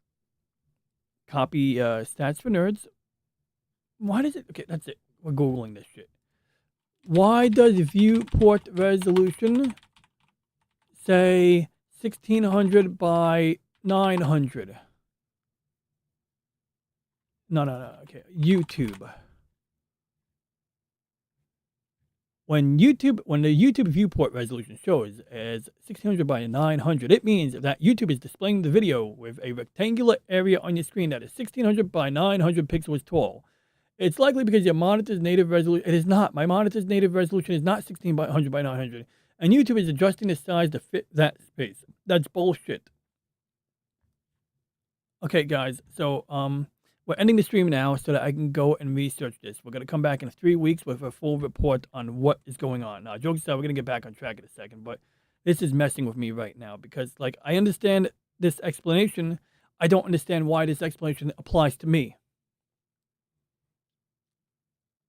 Copy Stats for Nerds. Why does it... Okay, that's it. We're Googling this shit. Why does viewport resolution say 1600 by 900? No. Okay, YouTube. When the YouTube viewport resolution shows as 1600 by 900, it means that YouTube is displaying the video with a rectangular area on your screen that is 1600 by 900 pixels tall. It's likely because your monitor's native resolution... It is not. My monitor's native resolution is not 1600 by 900. And YouTube is adjusting the size to fit that space. That's bullshit. Okay, guys. So, we're ending the stream now so that I can go and research this. We're going to come back in 3 weeks with a full report on what is going on. Now, jokes aside, we're going to get back on track in a second, but this is messing with me right now because, like, I understand this explanation. I don't understand why this explanation applies to me.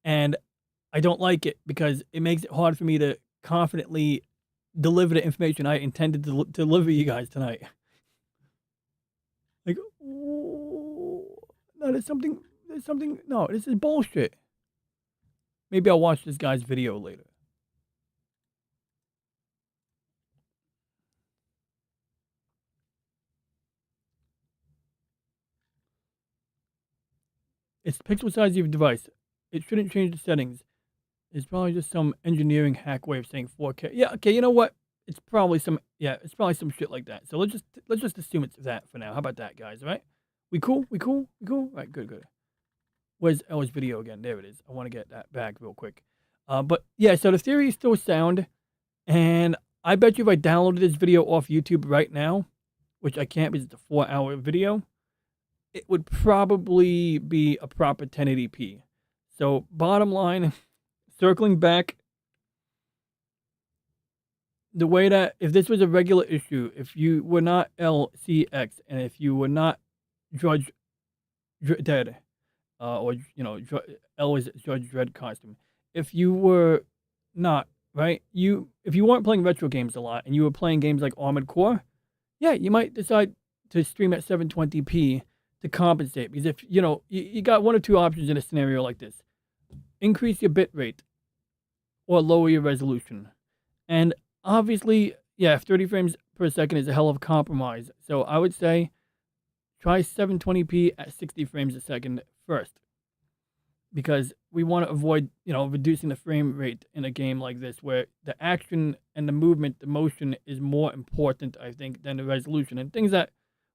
And I don't like it because it makes it hard for me to confidently deliver the information I intended to deliver you guys tonight. Like, no, there's something, no, this is bullshit. Maybe I'll watch this guy's video later. It's the pixel size of your device. It shouldn't change the settings. It's probably just some engineering hack way of saying 4K. Yeah, okay, you know what? It's probably some shit like that. So let's just assume it's that for now. How about that, guys? All right? We cool? All right, good. Where's Ella's video again? There it is. I want to get that back real quick. But yeah, so the theory is still sound, and I bet you if I downloaded this video off YouTube right now, which I can't because it's a 4-hour video, it would probably be a proper 1080p. So bottom line, circling back, the way that if this was a regular issue, if you were not LCX and if you were not Judge Dredd, or L is Judge Dredd costume, if you were not right, if you weren't playing retro games a lot and you were playing games like Armored Core, yeah, you might decide to stream at 720p to compensate because if you got one or two options in a scenario like this: increase your bit rate or lower your resolution. And obviously, yeah, 30 frames per second is a hell of a compromise. So I would say try 720p at 60 frames a second first, because we want to avoid, reducing the frame rate in a game like this where the action and the movement, the motion is more important, I think, than the resolution. And things that,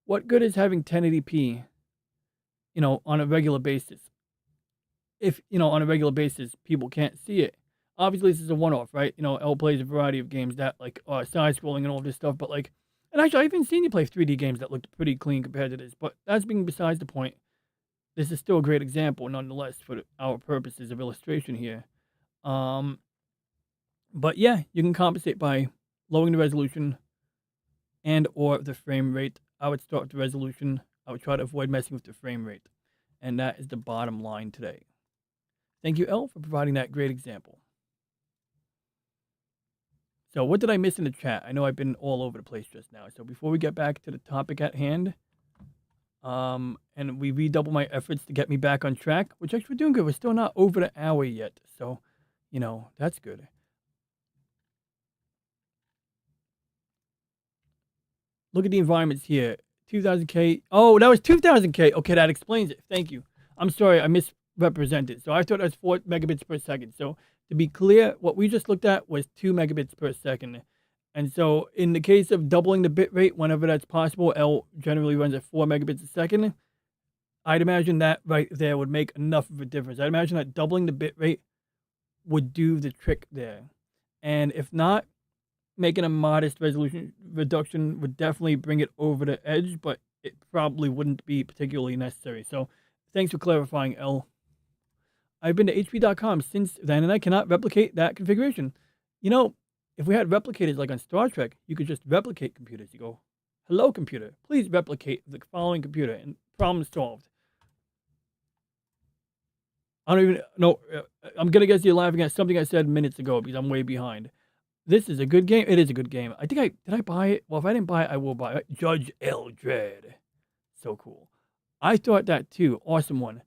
what good is having 1080p, on a regular basis? If, on a regular basis, people can't see it. Obviously, this is a one-off, right? L plays a variety of games that, like, side-scrolling and all this stuff, but, like, and actually, I've even seen you play 3D games that looked pretty clean compared to this, but that's being besides the point. This is still a great example, nonetheless, for our purposes of illustration here. But yeah, you can compensate by lowering the resolution and or the frame rate. I would start with the resolution. I would try to avoid messing with the frame rate. And that is the bottom line today. Thank you, Elle, for providing that great example. So what did I miss in the chat? I know I've been all over the place just now. So before we get back to the topic at hand, and we redouble my efforts to get me back on track, which actually we're doing good. We're still not over the hour yet. So, that's good. Look at the environments here. 2000K. Oh, that was 2000K. Okay, that explains it. Thank you. I'm sorry, I misrepresented. So I thought that was 4 megabits per second. So to be clear, what we just looked at was 2 megabits per second. And so in the case of doubling the bit rate, whenever that's possible, L generally runs at 4 megabits a second. I'd imagine that right there would make enough of a difference. I'd imagine that doubling the bit rate would do the trick there. And if not, making a modest resolution reduction would definitely bring it over the edge, but it probably wouldn't be particularly necessary. So thanks for clarifying, L. I've been to HP.com since then, and I cannot replicate that configuration. You know, if we had replicators like on Star Trek, you could just replicate computers. You go, hello, computer, please replicate the following computer, and problem solved. I don't even know. I'm going to guess you're laughing at something I said minutes ago because I'm way behind. This is a good game. It is a good game. I think did I buy it? Well, if I didn't buy it, I will buy it. Judge Eldred. So cool. I thought that too. Awesome one.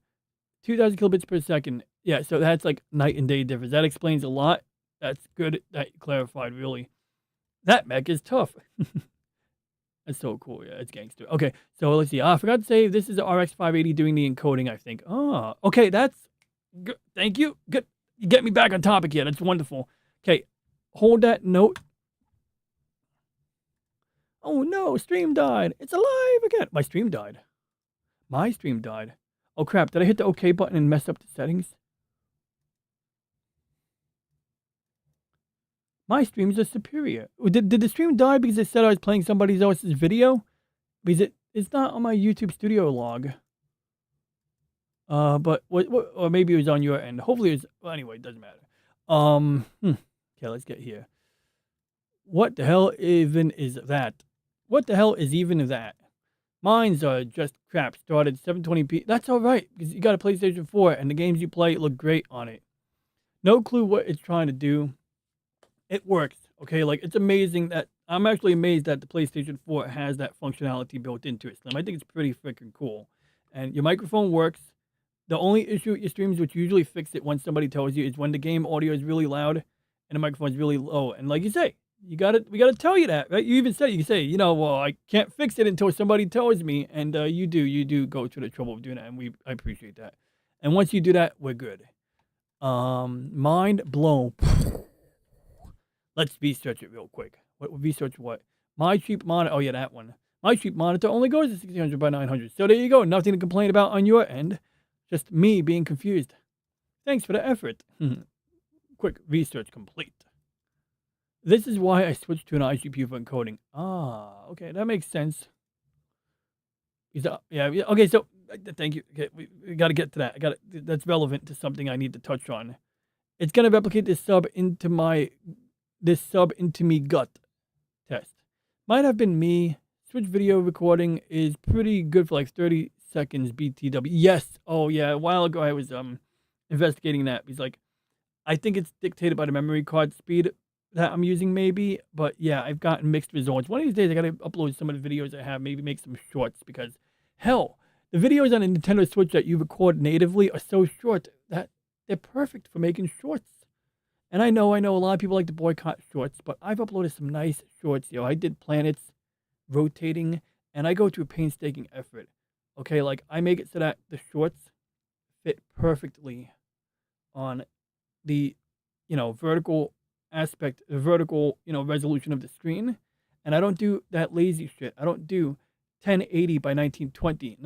2,000 kilobits per second. Yeah, so that's like night and day difference. That explains a lot. That's good that you clarified, really. That mech is tough. That's so cool. Yeah, it's gangster. Okay, so let's see. I forgot to say this is the RX 580 doing the encoding, I think. Oh, okay, that's good. Thank you. Good. You get me back on topic here. That's wonderful. Okay, hold that note. Oh no, stream died. It's alive again. My stream died. My stream died. Oh crap, did I hit the OK button and mess up the settings? My streams are superior. Did the stream die because it said I was playing somebody else's video? Because it's not on my YouTube studio log. But or maybe it was on your end. Hopefully it was, well, anyway, it doesn't matter. Okay, let's get here. What the hell even is that? What the hell is even that? Mine's are just crap. Started 720p. That's all right, because you got a PlayStation 4, and the games you play look great on it. No clue what it's trying to do. It works, okay? Like, it's amazing that... I'm actually amazed that the PlayStation 4 has that functionality built into it, Slim. I think it's pretty freaking cool. And your microphone works. The only issue with your streams, which usually fix it when somebody tells you, is when the game audio is really loud and the microphone is really low. And like you say, we gotta tell you that, right? You even said it. You say, you know, well, I can't fix it until somebody tells me, and you do go to the trouble of doing that, and I appreciate that. And once you do that, we're good. Mind blown. Let's research it real quick. What research? What? My cheap monitor. Oh yeah, that one. My cheap monitor only goes to 1600 by 900. So there you go. Nothing to complain about on your end. Just me being confused. Thanks for the effort. Quick research complete. This is why I switched to an iGPU for encoding. Ah, okay, that makes sense. Yeah, okay, so, thank you. Okay, we got to get to that. That's relevant to something I need to touch on. It's going to replicate this sub into me gut test. Might have been me. Switch video recording is pretty good for like 30 seconds BTW. Yes. Oh, yeah, a while ago I was investigating that. Because, like, I think it's dictated by the memory card speed that I'm using, maybe, but yeah, I've gotten mixed results. One of these days, I gotta upload some of the videos I have, maybe make some shorts, because hell, the videos on a Nintendo Switch that you record natively are so short that they're perfect for making shorts. And I know a lot of people like to boycott shorts, but I've uploaded some nice shorts. You know, I did planets rotating, and I go to a painstaking effort. Okay, like I make it so that the shorts fit perfectly on the, vertical aspect, the vertical, resolution of the screen. And I don't do that lazy shit. I don't do 1080 by 1920.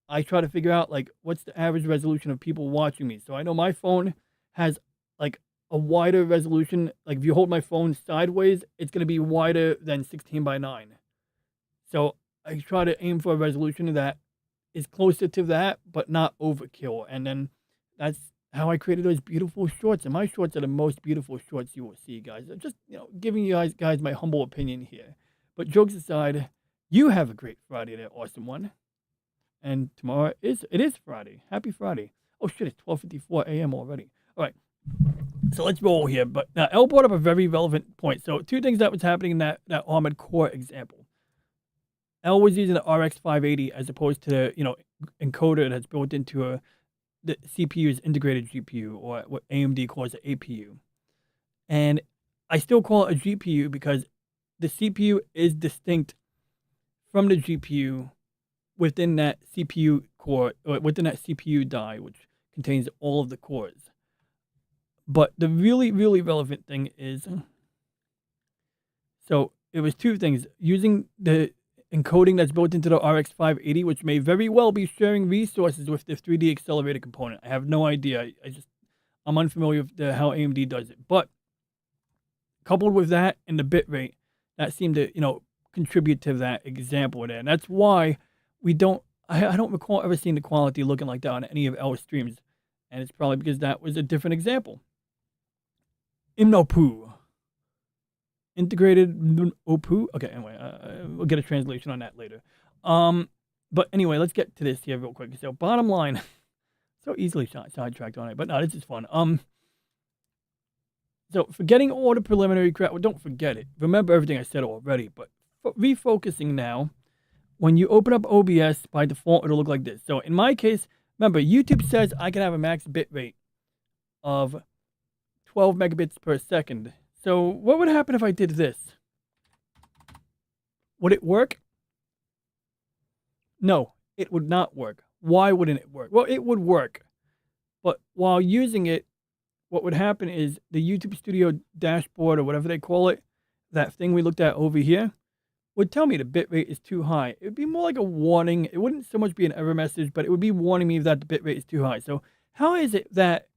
I try to figure out, like, what's the average resolution of people watching me. So I know my phone has, like, a wider resolution. Like, if you hold my phone sideways, it's going to be wider than 16 by 9. So I try to aim for a resolution that is closer to that, but not overkill. And then that's how I created those beautiful shorts. And my shorts are the most beautiful shorts you will see, guys. I'm just, giving you guys my humble opinion here. But jokes aside, you have a great Friday there, awesome one. And tomorrow it is Friday. Happy Friday. Oh shit, it's 12:54 a.m. already. All right. So let's roll here. But now Elle brought up a very relevant point. So two things that was happening in that Armored Core example. Elle was using the RX 580 as opposed to the, encoder that's built into the CPU's integrated GPU, or what AMD calls an APU. And I still call it a GPU because the CPU is distinct from the GPU within that CPU core, or within that CPU die, which contains all of the cores. But the really, really relevant thing is, so it was two things. Using the encoding that's built into the RX 580, which may very well be sharing resources with the 3D accelerator component. I have no idea. I'm unfamiliar with how AMD does it. But coupled with that and the bit rate, that seemed to, contribute to that example there. And that's why I don't recall ever seeing the quality looking like that on any of our streams. And it's probably because that was a different example. Imnopu. Integrated Opu. Okay, anyway, we'll get a translation on that later. But anyway, let's get to this here real quick. So bottom line, so easily sidetracked on it, but no, this is fun. So forgetting all the preliminary crap, well, don't forget it. Remember everything I said already, but refocusing now, when you open up OBS, by default, it'll look like this. So in my case, remember, YouTube says I can have a max bit rate of 12 megabits per second. So what would happen if I did this? Would it work? No, it would not work. Why wouldn't it work? Well, it would work. But while using it, what would happen is the YouTube Studio dashboard, or whatever they call it, that thing we looked at over here, would tell me the bitrate is too high. It would be more like a warning. It wouldn't so much be an error message, but it would be warning me that the bitrate is too high. So how is it that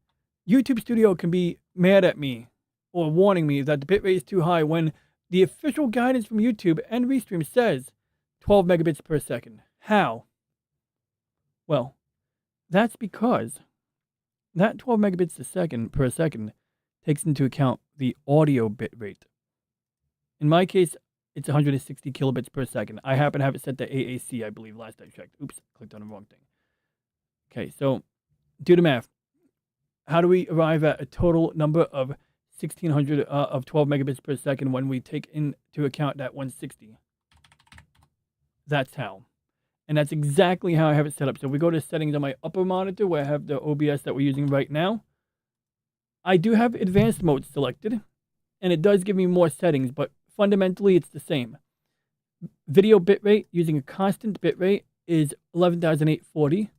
YouTube Studio can be mad at me or warning me that the bitrate is too high when the official guidance from YouTube and Restream says 12 megabits per second? How? Well, that's because that 12 megabits per second takes into account the audio bitrate. In my case, it's 160 kilobits per second. I happen to have it set to AAC, I believe, last I checked. Oops, clicked on the wrong thing. Okay, so do the math. How do we arrive at a total number of 1600 of 12 megabits per second when we take into account that 160? That's how. And that's exactly how I have it set up. So if we go to settings on my upper monitor where I have the OBS that we're using right now, I do have advanced mode selected, and it does give me more settings, but fundamentally it's the same. Video bitrate using a constant bitrate is 11,840.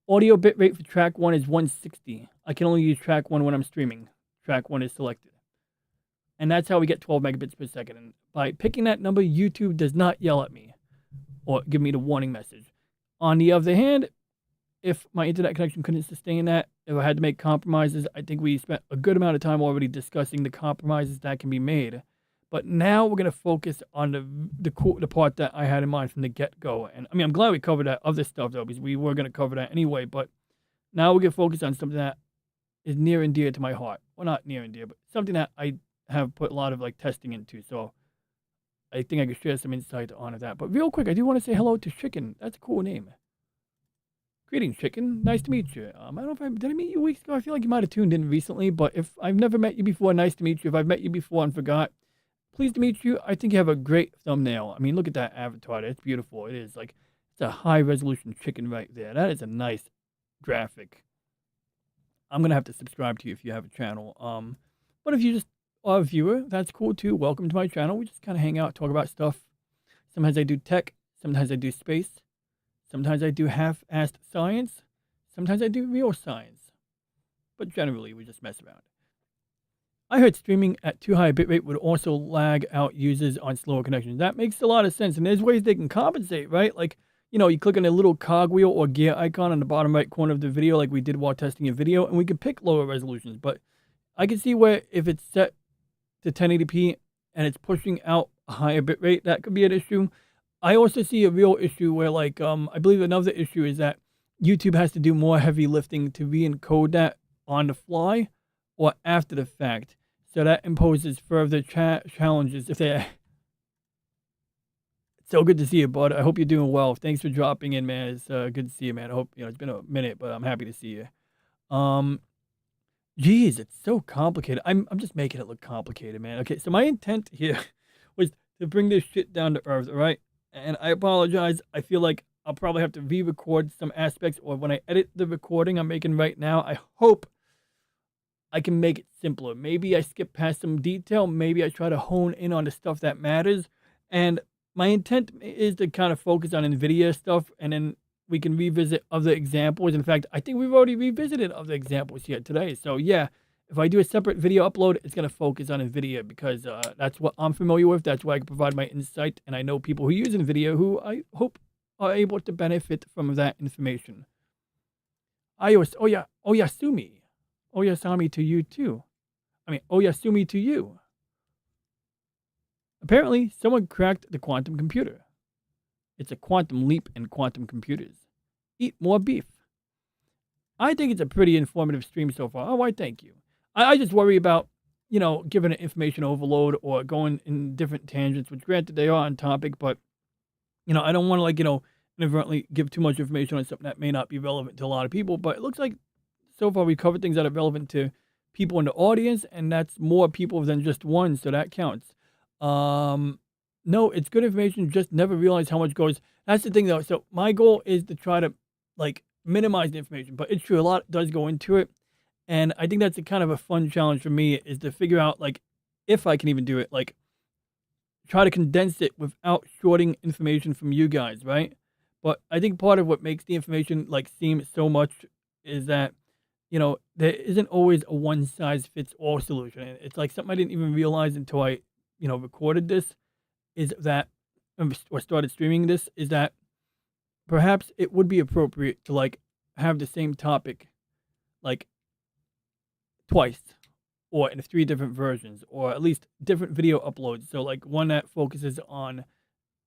Audio bitrate for track 1 is 160. I can only use track 1 when I'm streaming. Track 1 is selected. And that's how we get 12 megabits per second. And by picking that number, YouTube does not yell at me or give me the warning message. On the other hand, if my internet connection couldn't sustain that, if I had to make compromises, I think we spent a good amount of time already discussing the compromises that can be made. But now we're going to focus on the part that I had in mind from the get-go. And I mean, I'm glad we covered that other stuff, though, because we were going to cover that anyway. But now we're going to focus on something that is near and dear to my heart. Well, not near and dear, but something that I have put a lot of testing into. So I think I could share some insight on that. But real quick, I do want to say hello to Chicken. That's a cool name. Greetings, Chicken. Nice to meet you. I don't know if did I meet you weeks ago? I feel like you might have tuned in recently, but if I've never met you before, nice to meet you. If I've met you before and forgot, pleased to meet you. I think you have a great thumbnail. I mean, look at that avatar. It's beautiful. It is it's a high resolution chicken right there. That is a nice graphic. I'm going to have to subscribe to you if you have a channel. But if you just are a viewer, that's cool too. Welcome to my channel. We just kind of hang out, talk about stuff. Sometimes I do tech. Sometimes I do space. Sometimes I do half-assed science. Sometimes I do real science. But generally, we just mess around. I heard streaming at too high a bitrate would also lag out users on slower connections. That makes a lot of sense. And there's ways they can compensate, right? Like, you click on a little cogwheel or gear icon on the bottom right corner of the video like we did while testing a video, and we can pick lower resolutions. But I can see where if it's set to 1080p and it's pushing out a higher bitrate, that could be an issue. I also see a real issue where, I believe another issue is that YouTube has to do more heavy lifting to re-encode that on the fly or after the fact. So that imposes further challenges if they... It's so good to see you, bud. I hope you're doing well. Thanks for dropping in, man. It's good to see you, man. I hope, it's been a minute, but I'm happy to see you. Geez, it's so complicated. I'm just making it look complicated, man. Okay, so my intent here was to bring this shit down to earth, all right? And I apologize. I feel like I'll probably have to re-record some aspects, or when I edit the recording I'm making right now, I hope I can make it simpler. Maybe I skip past some detail. Maybe I try to hone in on the stuff that matters. And my intent is to kind of focus on NVIDIA stuff, and then we can revisit other examples. In fact, I think we've already revisited other examples here today. So yeah, if I do a separate video upload, it's going to focus on NVIDIA because that's what I'm familiar with. That's where I can provide my insight. And I know people who use NVIDIA who I hope are able to benefit from that information. Oyasumi. Oyasami to you too. Oyasumi to you. Apparently, someone cracked the quantum computer. It's a quantum leap in quantum computers. Eat more beef. I think it's a pretty informative stream so far. Oh, why, thank you. I just worry about, giving an information overload or going in different tangents, which granted they are on topic, but, I don't want to, inadvertently give too much information on something that may not be relevant to a lot of people. But it looks like so far we covered things that are relevant to people in the audience, and that's more people than just one, so that counts. No, it's good information, just never realize how much goes. That's the thing, though. So my goal is to try to, minimize the information, but it's true, a lot does go into it. And I think that's a kind of a fun challenge for me, is to figure out, if I can even do it, try to condense it without shorting information from you guys, right? But I think part of what makes the information, seem so much is that, there isn't always a one-size-fits-all solution. And it's something I didn't even realize until I, recorded this, is that, or started streaming this, is that perhaps it would be appropriate to, have the same topic, twice, or in 3 different versions, or at least different video uploads. So, one that focuses on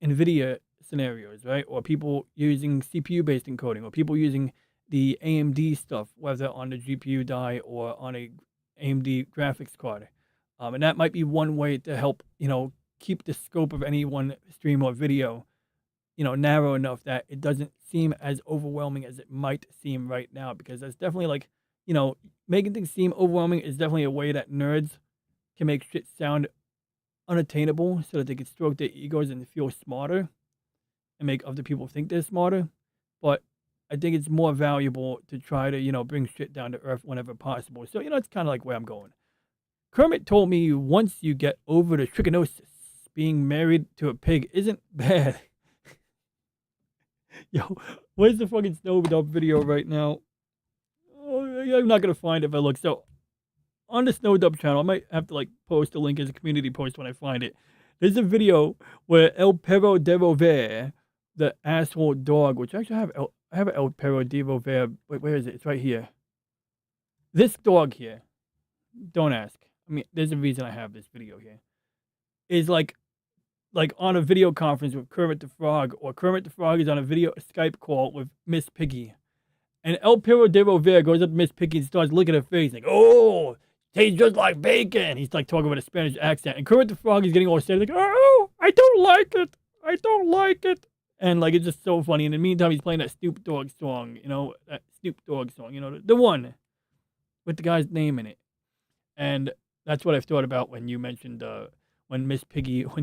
NVIDIA scenarios, right? Or people using CPU-based encoding, or people using the AMD stuff, whether on the GPU die or on a AMD graphics card. And that might be one way to help, keep the scope of any one stream or video, narrow enough that it doesn't seem as overwhelming as it might seem right now. Because that's definitely making things seem overwhelming is definitely a way that nerds can make shit sound unattainable so that they can stroke their egos and feel smarter and make other people think they're smarter. But I think it's more valuable to try to, bring shit down to earth whenever possible. So, it's kind of where I'm going. Kermit told me once you get over the trichinosis, being married to a pig isn't bad. Yo, where's the fucking snowed up video right now? Oh, I'm not going to find it if I look. So, on the Snowed Up channel, I might have to post a link as a community post when I find it. There's a video where El Perro de Rover, the asshole dog, which actually I have El Perro de Rover. Wait, where is it? It's right here. This dog here, don't ask. There's a reason I have this video here. Is on a video conference with Kermit the Frog, or Kermit the Frog is on a video Skype call with Miss Piggy. And El Perro de Rover goes up to Miss Piggy and starts looking at her face, oh, tastes just like bacon. He's talking with a Spanish accent. And Kermit the Frog is getting all sad, oh, I don't like it. I don't like it. And it's just so funny. In the meantime, he's playing that Snoop Dogg song, that Snoop Dogg song, the one with the guy's name in it. And that's what I've thought about when you mentioned when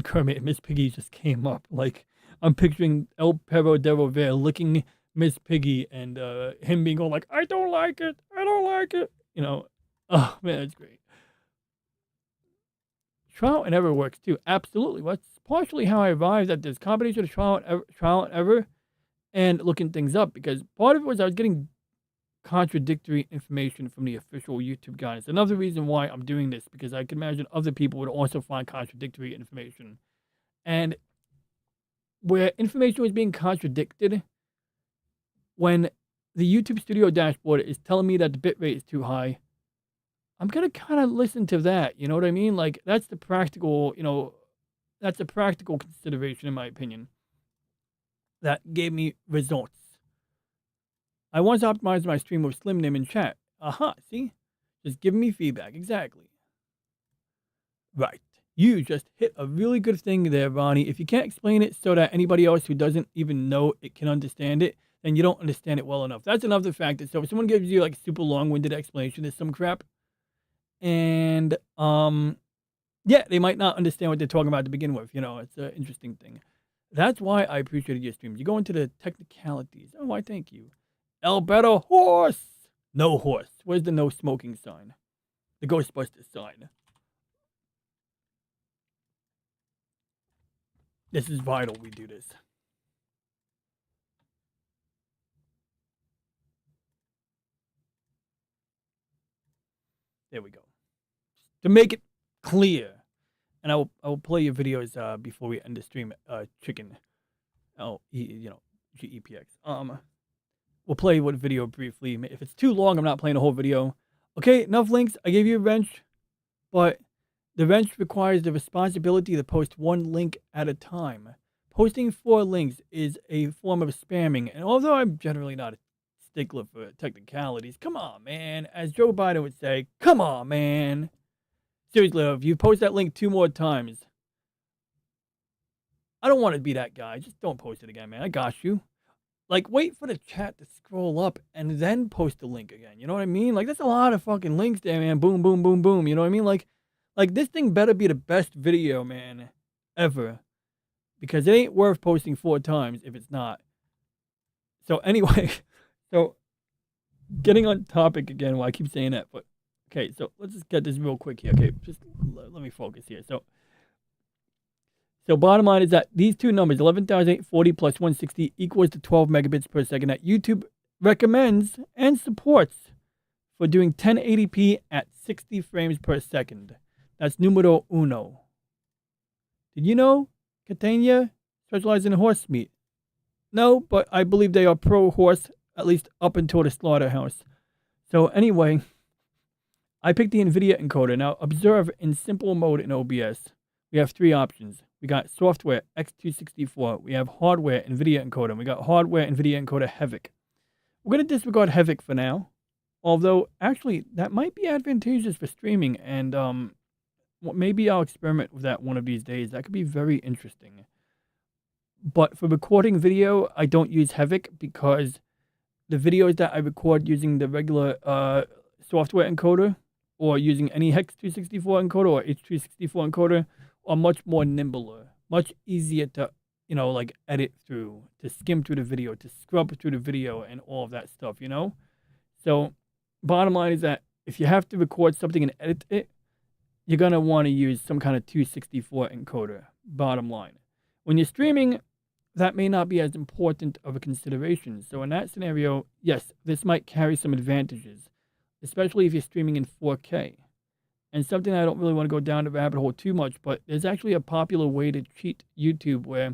Kermit and Miss Piggy just came up. I'm picturing El Perro de Rover licking Miss Piggy and him being all I don't like it. I don't like it. Oh, man, that's great. Trial and error works too. Absolutely. That's partially how I arrived at this combination of trial and error and looking things up, because part of it was I was getting contradictory information from the official YouTube guys. Another reason why I'm doing this, because I can imagine other people would also find contradictory information. And where information was being contradicted, when the YouTube Studio dashboard is telling me that the bitrate is too high, I'm going to kind of listen to that. You know what I mean? That's the practical, that's a practical consideration, in my opinion, that gave me results. I once optimized my stream with Slim Nim in chat. See? Just giving me feedback. Exactly. Right. You just hit a really good thing there, Ronnie. If you can't explain it so that anybody else who doesn't even know it can understand it, then you don't understand it well enough. That's another factor. So if someone gives you super long-winded explanation of some crap, and yeah, they might not understand what they're talking about to begin with. It's an interesting thing. That's why I appreciated your streams. You go into the technicalities. Oh, I thank you. Alberto horse. No horse. Where's the no smoking sign? the Ghostbusters sign. This is vital we do this. There we go. To make it clear, and I will play your videos before we end the stream. Chicken, GEPX. We'll play one video briefly. If it's too long, I'm not playing the whole video. Okay, enough links. I gave you a wrench, but the wrench requires the responsibility to post one link at a time. Posting 4 links is a form of spamming, and although I'm generally not a stickler for technicalities, come on, man. As Joe Biden would say, come on, man. Seriously, if you post that link 2 more times, I don't want to be that guy. Just don't post it again, man. I got you. Like, wait for the chat to scroll up and then post the link again. You know what I mean? Like, that's a lot of fucking links there, man. Boom, boom, boom, boom. You know what I mean? Like this thing better be the best video, man, ever. Because it ain't worth posting 4 times if it's not. So anyway, so getting on topic again, well, I keep saying that, but okay, so let's just get this real quick here. Okay, just let me focus here. So bottom line is that these two numbers, 11,840 plus 160 equals to 12 megabits per second that YouTube recommends and supports for doing 1080p at 60 frames per second. That's numero uno. Did you know Catania specializes in horse meat? No, but I believe they are pro-horse, at least up until the slaughterhouse. So anyway, I picked the NVIDIA encoder. Now observe in simple mode in OBS. We have 3 options. We got software X264. We have hardware NVIDIA encoder. And we got hardware NVIDIA encoder Havoc. We're going to disregard Havoc for now. Although, actually, that might be advantageous for streaming. And maybe I'll experiment with that one of these days. That could be very interesting. But for recording video, I don't use Havoc because the videos that I record using the regular software encoder or using any X264 encoder or H264 encoder are much more nimbler, much easier to, like edit through, to skim through the video, to scrub through the video and all of that stuff, So bottom line is that if you have to record something and edit it, you're going to want to use some kind of 264 encoder, bottom line. When you're streaming, that may not be as important of a consideration. So in that scenario, yes, this might carry some advantages, especially if you're streaming in 4K. And something I don't really want to go down the rabbit hole too much, but there's actually a popular way to cheat YouTube where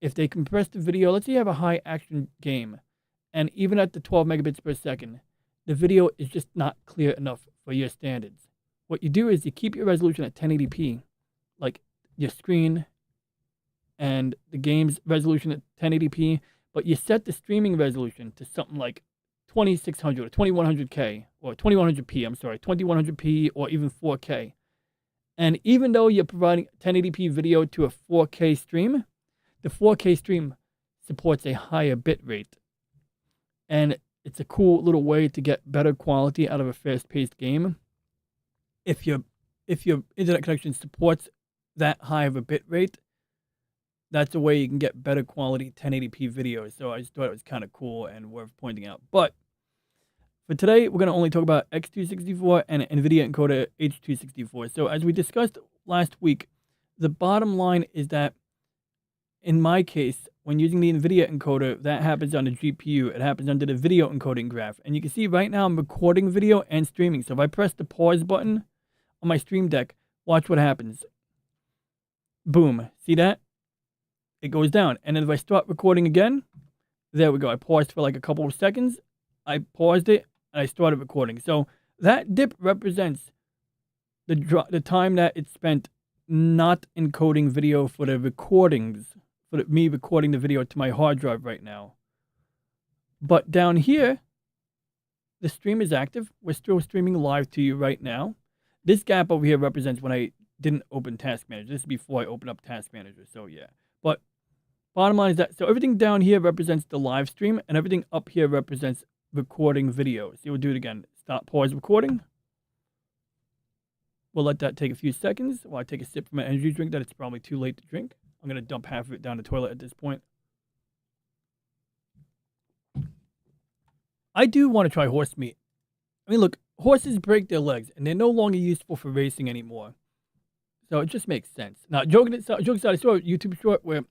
if they compress the video, let's say you have a high action game, and even at the 12 megabits per second, the video is just not clear enough for your standards. What you do is you keep your resolution at 1080p, like your screen and the game's resolution at 1080p, but you set the streaming resolution to something like 2600 or 2100K or 2100p, 2100p or even 4K. And even though you're providing 1080p video to a 4K stream, the 4K stream supports a higher bit rate. And it's a cool little way to get better quality out of a fast-paced game. If your internet connection supports that high of a bit rate, that's a way you can get better quality 1080p videos. So I just thought it was kind of cool and worth pointing out. But for today, we're going to only talk about X264 and NVIDIA encoder H264. So as we discussed last week, the bottom line is that in my case, when using the NVIDIA encoder, that happens on the GPU. It happens under the video encoding graph. And you can see right now I'm recording video and streaming. So if I press the pause button on my Stream Deck, watch what happens. Boom. See that? It goes down. And then if I start recording again, there we go. I paused for like a couple of seconds. I paused it and I started recording. So that dip represents the time that it spent not encoding video for the recordings, for me recording the video to my hard drive right now. But down here, the stream is active. We're still streaming live to you right now. This gap over here represents when I didn't open Task Manager. This is before I opened up Task Manager. So yeah. But bottom line is that, so everything down here represents the live stream, and everything up here represents recording video. So we'll do it again. Stop, pause recording. We'll let that take a few seconds while I take a sip from an energy drink that it's probably too late to drink. I'm going to dump half of it down the toilet at this point. I do want to try horse meat. I mean, look, horses break their legs and they're no longer useful for racing anymore. So it just makes sense. Now, joking aside, I saw a YouTube short where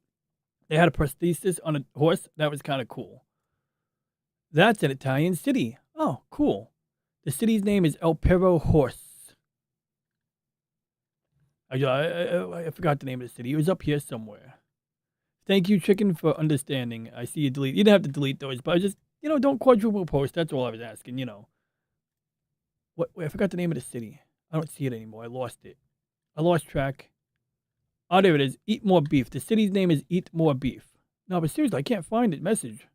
they had a prosthesis on a horse. That was kind of cool. That's an Italian city. Oh, cool. The city's name is El Perro Horse. I forgot the name of the city. It was up here somewhere. Thank you, Chicken, for understanding. I see you delete. You didn't have to delete those, but I just, don't quadruple post. That's all I was asking, Wait, I forgot the name of the city. I don't see it anymore. I lost it. I lost track. Oh, there it is. Eat More Beef. The city's name is Eat More Beef. No, but seriously, I can't find it. Message.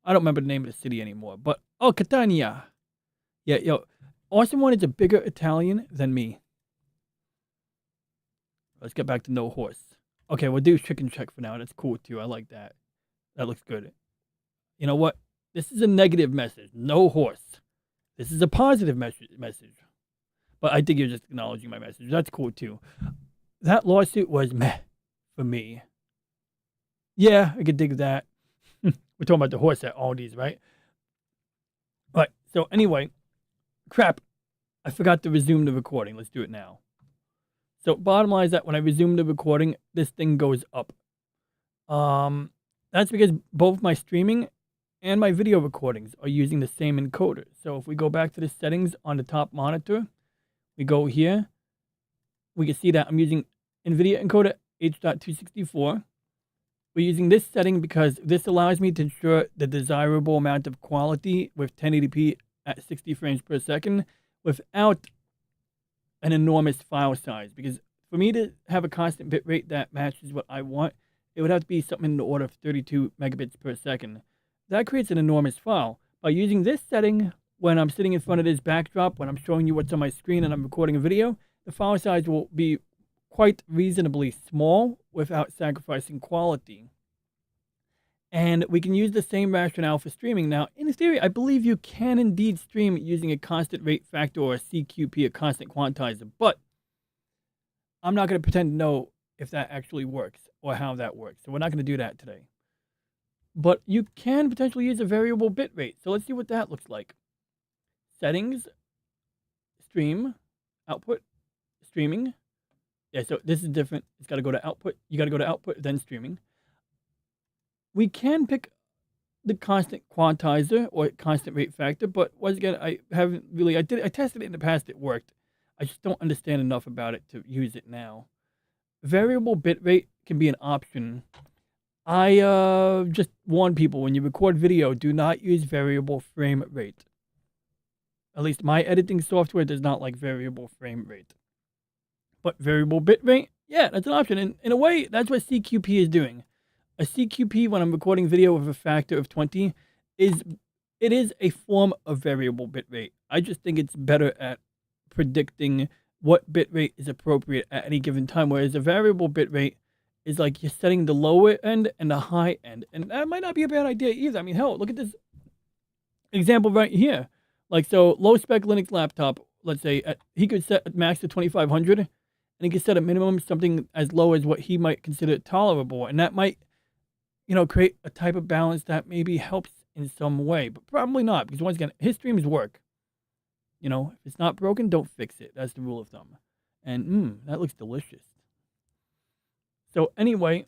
I don't remember the name of the city anymore. But, Catania. Yeah, Austin wanted a bigger Italian than me. Let's get back to no horse. Okay, we'll do chicken check for now. That's cool, too. I like that. That looks good. You know what? This is a negative message. No horse. This is a positive message. But I think you're just acknowledging my message. That's cool, too. That lawsuit was meh for me. Yeah, I could dig that. We're talking about the horse at Aldi's, right? All right, so anyway, crap. I forgot to resume the recording. Let's do it now. So bottom line is that when I resume the recording, this thing goes up. That's because both my streaming and my video recordings are using the same encoder. So if we go back to the settings on the top monitor, we go here, we can see that I'm using NVIDIA encoder H.264. We're using this setting because this allows me to ensure the desirable amount of quality with 1080p at 60 frames per second without an enormous file size. Because for me to have a constant bitrate that matches what I want, it would have to be something in the order of 32 megabits per second. That creates an enormous file. By using this setting, when I'm sitting in front of this backdrop, when I'm showing you what's on my screen and I'm recording a video, the file size will be quite reasonably small without sacrificing quality. And we can use the same rationale for streaming. Now, in theory, I believe you can indeed stream using a constant rate factor or a CQP, a constant quantizer, but I'm not going to pretend to know if that actually works or how that works. So we're not going to do that today. But you can potentially use a variable bit rate. So let's see what that looks like. Settings, stream, output, streaming. Yeah, so this is different. It's got to go to output. You got to go to output, then streaming. We can pick the constant quantizer or constant rate factor, but once again, I haven't really, I tested it in the past, it worked. I just don't understand enough about it to use it now. Variable bit rate can be an option. I just warn people, when you record video, do not use variable frame rate. At least my editing software does not like variable frame rate. But variable bit rate, yeah, that's an option. And in a way, that's what CQP is doing. A CQP, when I'm recording video with a factor of 20, is a form of variable bit rate. I just think it's better at predicting what bit rate is appropriate at any given time, whereas a variable bit rate is like you're setting the lower end and the high end. And that might not be a bad idea either. I mean, hell, look at this example right here. Like, so low spec Linux laptop, let's say, he could set a max to 2500, and he could set a minimum something as low as what he might consider tolerable. And that might, create a type of balance that maybe helps in some way, but probably not, because once again, his streams work. If it's not broken, don't fix it. That's the rule of thumb. And that looks delicious. So anyway,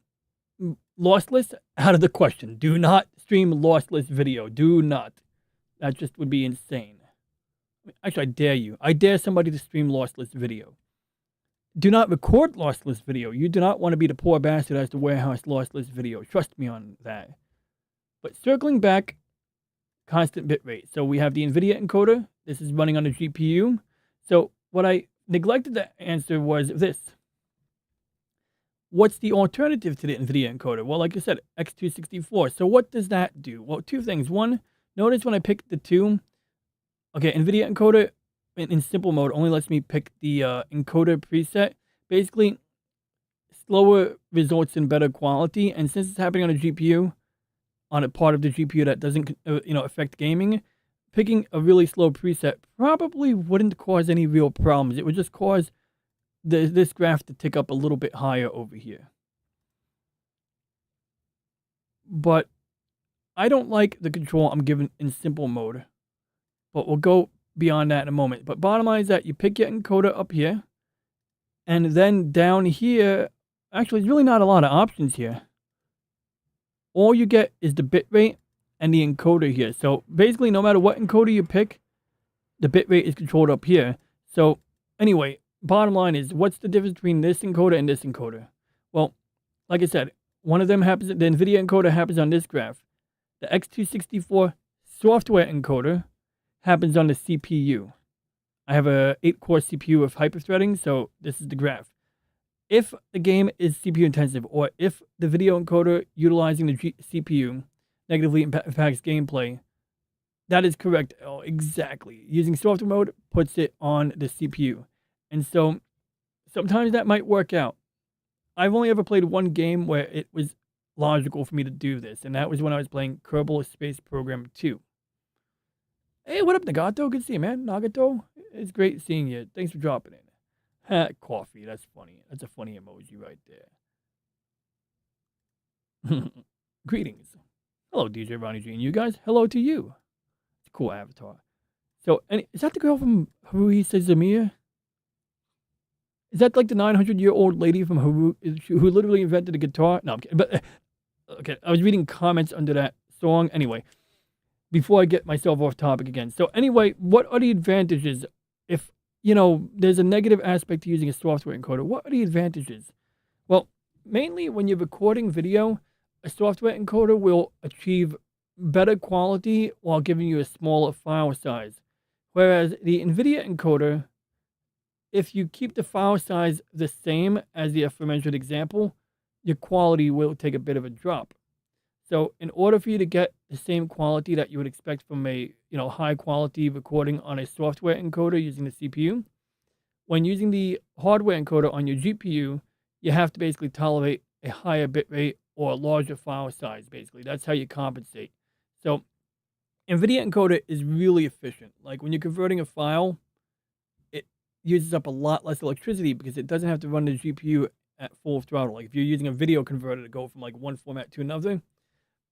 lossless, out of the question. Do not stream lossless video. Do not. That just would be insane. Actually, I dare you. I dare somebody to stream lossless video. Do not record lossless video. You do not want to be the poor bastard who has to warehouse lossless video. Trust me on that. But circling back, constant bitrate. So we have the NVIDIA encoder. This is running on a GPU. So what I neglected to answer was this. What's the alternative to the NVIDIA encoder? Well, like I said, X264. So what does that do? Well, two things. One, notice when I pick the two, okay, NVIDIA encoder in simple mode only lets me pick the encoder preset. Basically, slower results in better quality. And since it's happening on a GPU, on a part of the GPU that doesn't, affect gaming, picking a really slow preset probably wouldn't cause any real problems. It would just cause this graph to tick up a little bit higher over here. But I don't like the control I'm given in simple mode. but we'll go beyond that in a moment. But bottom line is that you pick your encoder up here, and then down here, actually, there's really not a lot of options here. All you get is the bitrate and the encoder here. So basically, no matter what encoder you pick, the bitrate is controlled up here. So anyway, bottom line is, what's the difference between this encoder and this encoder? Well, like I said, one of them happens, the NVIDIA encoder happens on this graph. The X264 software encoder happens on the CPU. I have a 8-core CPU with hyperthreading, so this is the graph. If the game is CPU intensive, or if the video encoder utilizing the CPU negatively impacts gameplay, that is correct. Oh, exactly. Using software mode puts it on the CPU. And so sometimes that might work out. I've only ever played one game where it was logical for me to do this, and that was when I was playing Kerbal Space Program 2. Hey, what up, Nagato? Good to see you, man. Nagato, it's great seeing you. Thanks for dropping in. Coffee, that's funny. That's a funny emoji right there. Greetings. Hello, DJ Ronnie G. And you guys, hello to you. It's a cool avatar. So, is that the girl from Haruhi Suzumiya? Is that like the 900-year-old lady from Haru who literally invented the guitar? No, I'm kidding. But, okay, I was reading comments under that song. Anyway, before I get myself off topic again. So anyway, what are the advantages if, there's a negative aspect to using a software encoder? What are the advantages? Well, mainly when you're recording video, a software encoder will achieve better quality while giving you a smaller file size. Whereas the NVIDIA encoder, if you keep the file size the same as the aforementioned example, your quality will take a bit of a drop. So in order for you to get the same quality that you would expect from a high quality recording on a software encoder using the CPU, when using the hardware encoder on your GPU, you have to basically tolerate a higher bitrate or a larger file size, basically. That's how you compensate. So NVIDIA encoder is really efficient. Like when you're converting a file, it uses up a lot less electricity because it doesn't have to run the GPU at full throttle. Like if you're using a video converter to go from like one format to another,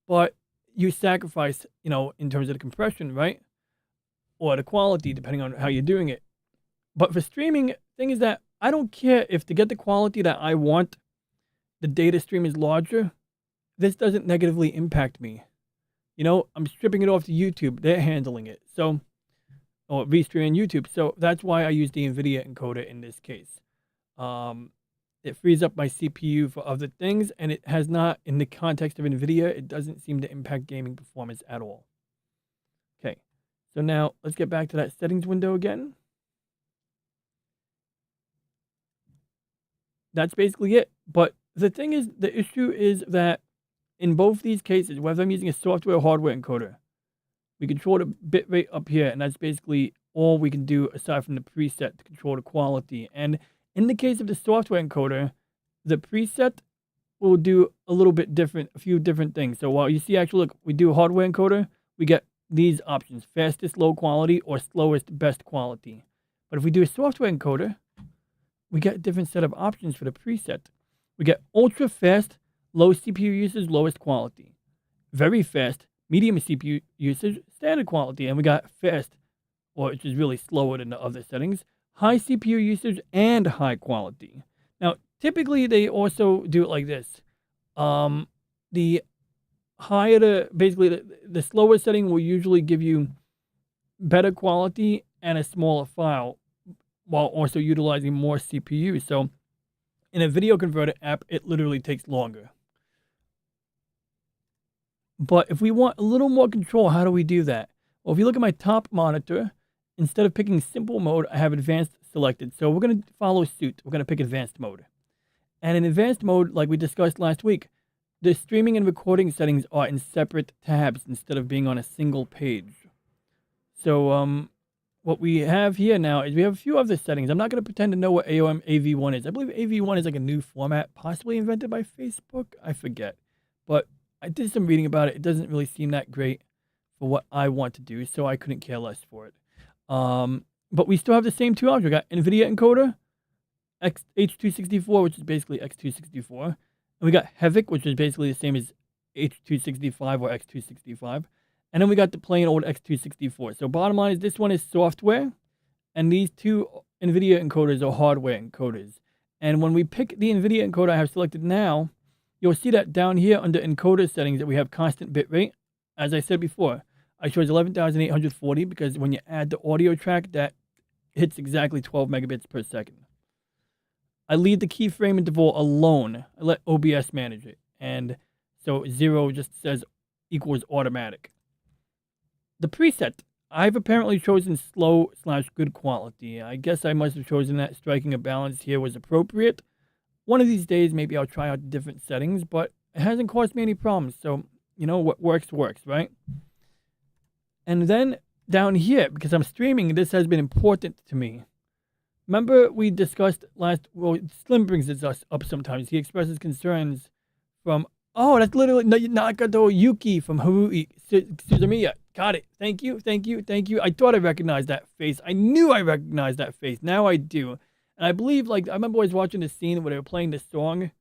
but you sacrifice, in terms of the compression, right? Or the quality, depending on how you're doing it. But for streaming, thing is that I don't care if to get the quality that I want, the data stream is larger. This doesn't negatively impact me. I'm stripping it off to YouTube. They're handling it. So, or LIVESTREAM on YouTube. So that's why I use the NVIDIA encoder in this case. It frees up my CPU for other things, and it has not, in the context of NVIDIA, it doesn't seem to impact gaming performance at all. Okay, so now let's get back to that settings window again. That's basically it. But the thing is, the issue is that in both these cases, whether I'm using a software or hardware encoder, we control the bitrate up here, and that's basically all we can do aside from the preset to control the quality. And in the case of the software encoder, the preset will do a little bit different, a few different things. So while you see, actually, look, we do hardware encoder, we get these options: fastest, low quality, or slowest, best quality. But if we do a software encoder, we get a different set of options for the preset. We get ultra fast, low CPU usage, lowest quality. Very fast, medium CPU usage, standard quality. And we got fast, which is really slower than the other settings. High CPU usage and high quality. Now, typically they also do it like this. The higher basically the slower setting will usually give you better quality and a smaller file while also utilizing more CPU. So in a video converter app, it literally takes longer. But if we want a little more control, how do we do that? Well, if you look at my top monitor, instead of picking simple mode, I have advanced selected. So we're going to follow suit. We're going to pick advanced mode. And in advanced mode, like we discussed last week, the streaming and recording settings are in separate tabs instead of being on a single page. So what we have here now is we have a few other settings. I'm not going to pretend to know what AOM AV1 is. I believe AV1 is like a new format, possibly invented by Facebook. I forget. But I did some reading about it. It doesn't really seem that great for what I want to do, so I couldn't care less for it. But we still have the same two options. We got NVIDIA encoder, H264, which is basically X264. And we got Havoc, which is basically the same as H265 or X265. And then we got the plain old X264. So bottom line is this one is software, and these two NVIDIA encoders are hardware encoders. And when we pick the NVIDIA encoder I have selected now, you'll see that down here under encoder settings that we have constant bit rate. As I said before, I chose 11,840 because when you add the audio track, that hits exactly 12 megabits per second. I leave the keyframe interval alone. I let OBS manage it. And so 0 just says equals automatic. The preset, I've apparently chosen slow/good quality. I guess I must have chosen that. Striking a balance here was appropriate. One of these days, maybe I'll try out different settings, but it hasn't caused me any problems. So, you know, what works, right? And then down here, because I'm streaming, this has been important to me. Remember we discussed well, Slim brings this up sometimes. He expresses concerns from, oh, that's literally Nakato Yuki from Haruhi Suzumiya. Got it. Thank you. I thought I recognized that face. I knew I recognized that face. Now I do. And I believe, like, I remember I was watching the scene where they were playing this song.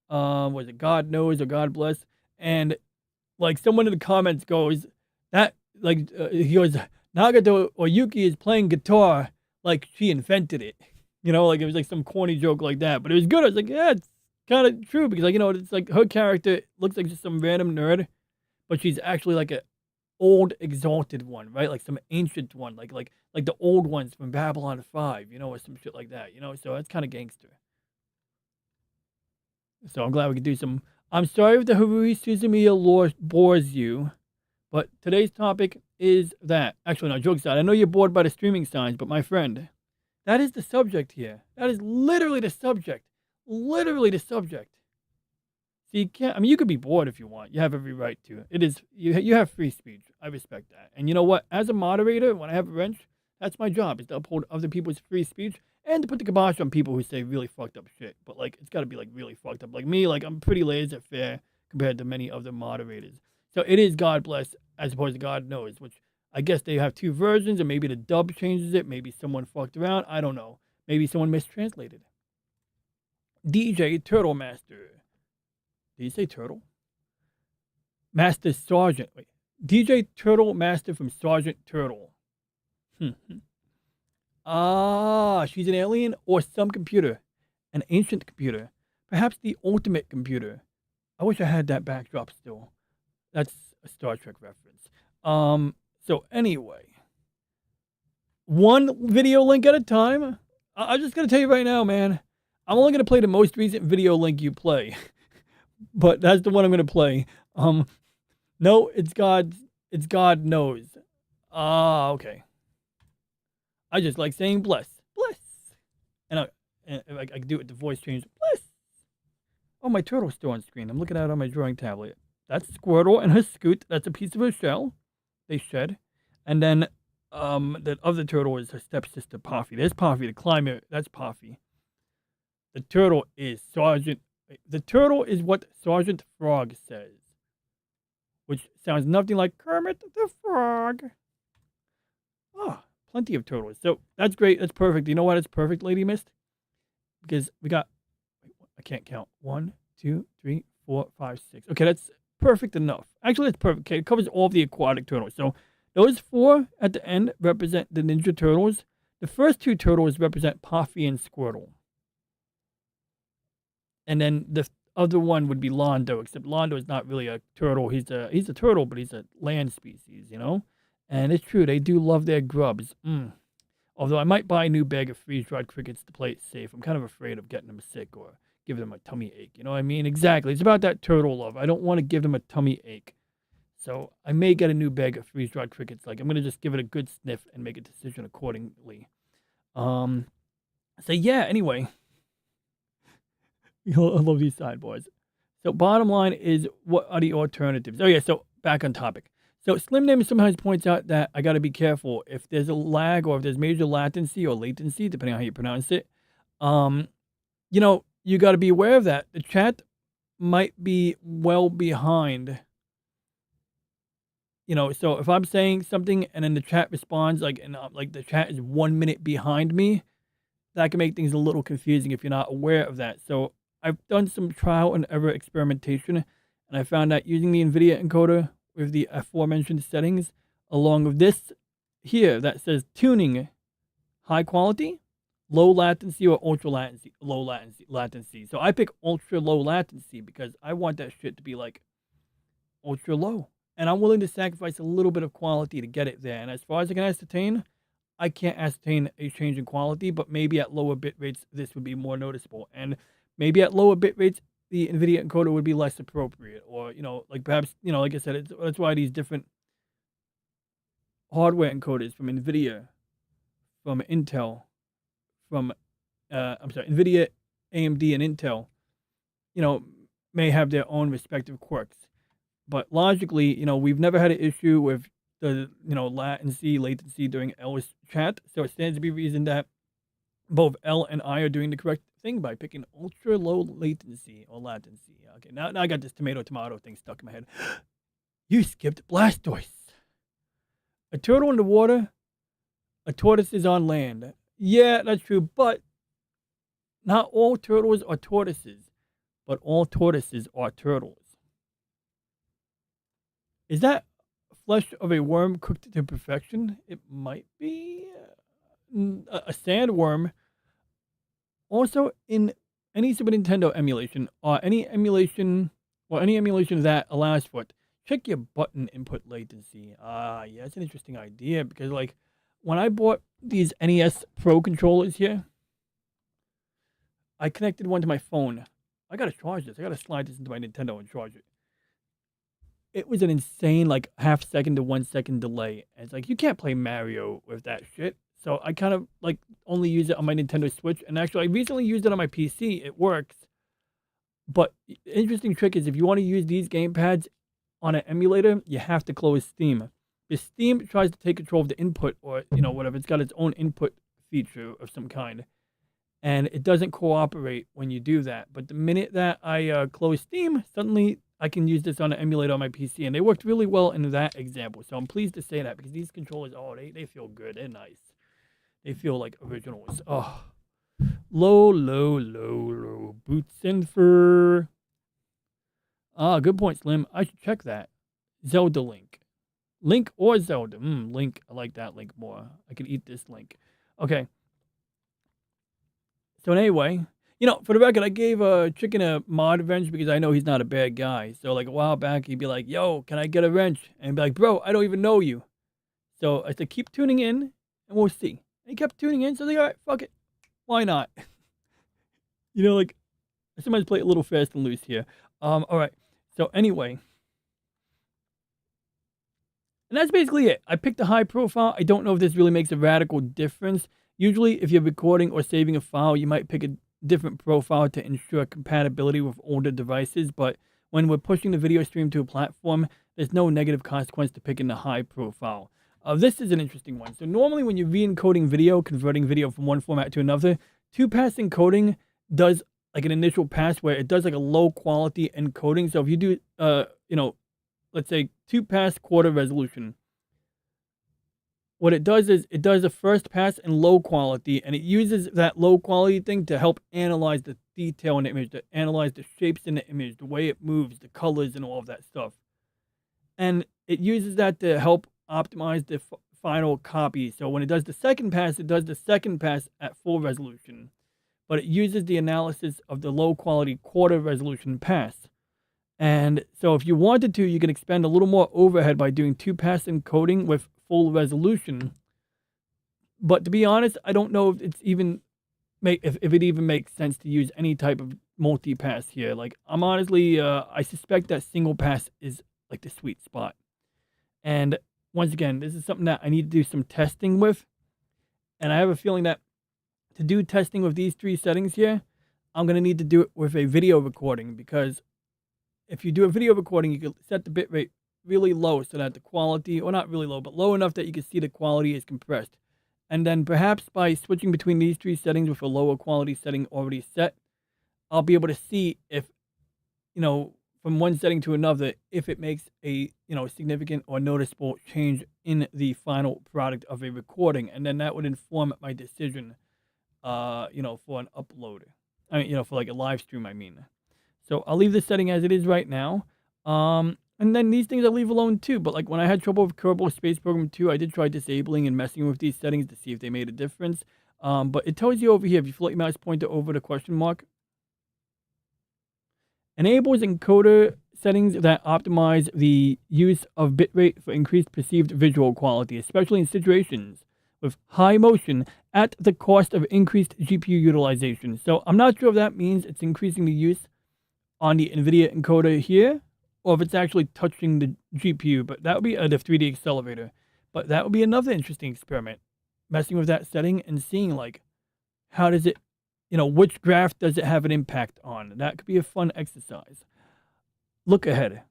Was it God Knows or God Bless? And, like, someone in the comments goes, he goes, Nagato or Yuki is playing guitar like she invented it. You know, like it was like some corny joke like that. But it was good. I was like, yeah, it's kind of true because, like, you know, it's like her character looks like just some random nerd, but she's actually like a old exalted one, right? Like some ancient one, like the old ones from Babylon 5, you know, or some shit like that, you know? So that's kind of gangster. So I'm glad we could do some. I'm sorry if the Haruhi Suzumiya lore bores you, but today's topic is that. Actually, no, jokes aside, I know you're bored by the streaming signs, but my friend, that is the subject here. That is literally the subject. Literally the subject. So you can't, I mean, you could be bored if you want. You have every right to. It is, you have free speech. I respect that. And you know what? As a moderator, when I have a wrench, that's my job, is to uphold other people's free speech and to put the kibosh on people who say really fucked up shit. But, like, it's got to be, like, really fucked up. Like me, like, I'm pretty laissez-faire compared to many other moderators. So it is God Bless as opposed to God Knows, which I guess they have two versions, and maybe the dub changes it. Maybe someone fucked around. I don't know. Maybe someone mistranslated. DJ Turtle Master. Did you say Turtle? Master Sergeant. Wait. DJ Turtle Master from Sergeant Turtle. She's an alien or some computer. An ancient computer. Perhaps the ultimate computer. I wish I had that backdrop still. That's a Star Trek reference. So anyway. One video link at a time. I'm just going to tell you right now, man. I'm only going to play the most recent video link you play. But that's the one I'm going to play. No, it's God Knows. Okay. I just like saying bless. Bless. And I can do it with the voice change. Bless. Oh, my turtle's still on screen. I'm looking at it on my drawing tablet. That's Squirtle and her scoot. That's a piece of her shell. They shed. And then the other turtle is her stepsister, Poffy. There's Poffy, the climber. That's Poffy. The turtle is Sergeant. The turtle is what Sergeant Frog says, which sounds nothing like Kermit the Frog. Oh, plenty of turtles. So that's great. That's perfect. You know what? It's perfect, Lady Mist, because we got, I can't count. 1, 2, 3, 4, 5, 6. Okay, that's perfect enough. Actually, that's perfect. Okay, it covers all of the aquatic turtles. So those 4 at the end represent the Ninja Turtles. The first 2 turtles represent Poffy and Squirtle. And then the other one would be Londo, except Londo is not really a turtle. He's a turtle, but he's a land species, you know? And it's true, they do love their grubs. Although I might buy a new bag of freeze-dried crickets to play it safe. I'm kind of afraid of getting them sick or giving them a tummy ache. You know what I mean? Exactly. It's about that turtle love. I don't want to give them a tummy ache. So I may get a new bag of freeze-dried crickets. Like, I'm going to just give it a good sniff and make a decision accordingly. So yeah, anyway. I love these sideboards. So bottom line is, what are the alternatives? Oh yeah, so back on topic. So Slim Name sometimes points out that I got to be careful if there's a lag or if there's major latency, depending on how you pronounce it. You know, you got to be aware of that. The chat might be well behind. You know, so if I'm saying something and then the chat responds like the chat is 1 minute behind me, that can make things a little confusing if you're not aware of that. So I've done some trial and error experimentation, and I found that using the NVIDIA encoder with the aforementioned settings, along with this here that says tuning high quality, low latency, or ultra latency, low latency. So I pick ultra low latency because I want that shit to be like ultra low. And I'm willing to sacrifice a little bit of quality to get it there. And as far as I can ascertain, I can't ascertain a change in quality, but maybe at lower bit rates, this would be more noticeable. And maybe at lower bit rates, the NVIDIA encoder would be less appropriate. Or, like perhaps, like I said, that's why these different hardware encoders from NVIDIA, from Intel, from, NVIDIA, AMD, and Intel, may have their own respective quirks. But logically, we've never had an issue with the, latency during L's chat. So it stands to be reasoned that both L and I are doing the correct thing by picking ultra low latency or latency. Okay, now I got this tomato thing stuck in my head. You skipped Blastoise. A turtle in the water, a tortoise is on land. Yeah, that's true, but not all turtles are tortoises, but all tortoises are turtles. Is that flesh of a worm cooked to perfection? It might be a sandworm. Also, in any Super Nintendo emulation, or any emulation that allows for it, check your button input latency. Yeah, it's an interesting idea because, like, when I bought these NES Pro controllers here, I connected one to my phone. I gotta charge this. I gotta slide this into my Nintendo and charge it. It was an insane, like, half second to 1 second delay. And it's like, you can't play Mario with that shit. So I kind of, like, only use it on my Nintendo Switch. And actually, I recently used it on my PC. It works. But the interesting trick is if you want to use these gamepads on an emulator, you have to close Steam. If Steam tries to take control of the input or, whatever, it's got its own input feature of some kind. And it doesn't cooperate when you do that. But the minute that I close Steam, suddenly I can use this on an emulator on my PC. And they worked really well in that example. So I'm pleased to say that because these controllers, they feel good. They're nice. They feel like originals. Oh, low. Boots and fur. Good point, Slim. I should check that. Zelda Link. Link or Zelda? Link. I like that Link more. I could eat this Link. Okay. So anyway, for the record, I gave Chicken a mod wrench because I know he's not a bad guy. So like a while back, he'd be like, yo, can I get a wrench? And I'd be like, bro, I don't even know you. So I said, keep tuning in and we'll see. And he kept tuning in. So I was like, all right, fuck it. Why not? Like, I sometimes play a little fast and loose here. All right. So anyway. And that's basically it. I picked a high profile. I don't know if this really makes a radical difference. Usually, if you're recording or saving a file, you might pick a different profile to ensure compatibility with older devices. But when we're pushing the video stream to a platform, there's no negative consequence to picking the high profile. This is an interesting one. So normally when you're re-encoding video, converting video from one format to another, 2-pass encoding does like an initial pass where it does like a low quality encoding. So if you do, let's say 2-pass quarter resolution, what it does is it does a first pass in low quality, and it uses that low quality thing to help analyze the detail in the image, to analyze the shapes in the image, the way it moves, the colors, and all of that stuff. And it uses that to help optimize the final copy. So when it does the second pass, it does the second pass at full resolution. But it uses the analysis of the low quality quarter resolution pass. And so if you wanted to, you can expend a little more overhead by doing 2-pass encoding with full resolution. But to be honest, I don't know if it's even if it even makes sense to use any type of multi-pass here. Like, I'm honestly, I suspect that single pass is like the sweet spot. And once again, this is something that I need to do some testing with. And I have a feeling that to do testing with these 3 settings here, I'm going to need to do it with a video recording, because if you do a video recording, you can set the bitrate really low so that the quality, or not really low, but low enough that you can see the quality is compressed. And then perhaps by switching between these 3 settings with a lower quality setting already set, I'll be able to see if, from one setting to another, if it makes a, significant or noticeable change in the final product of a recording. And then that would inform my decision, for an upload. For like a live stream, I mean. So I'll leave this setting as it is right now. And then these things I leave alone too. But like when I had trouble with Kerbal Space Program 2, I did try disabling and messing with these settings to see if they made a difference. But it tells you over here, if you float your mouse pointer over the question mark, enables encoder settings that optimize the use of bitrate for increased perceived visual quality, especially in situations with high motion at the cost of increased GPU utilization. So I'm not sure if that means it's increasing the use on the NVIDIA encoder here, or if it's actually touching the GPU, but that would be the 3D accelerator. But that would be another interesting experiment, messing with that setting and seeing like, how does it, which graph does it have an impact on? That could be a fun exercise. Look ahead.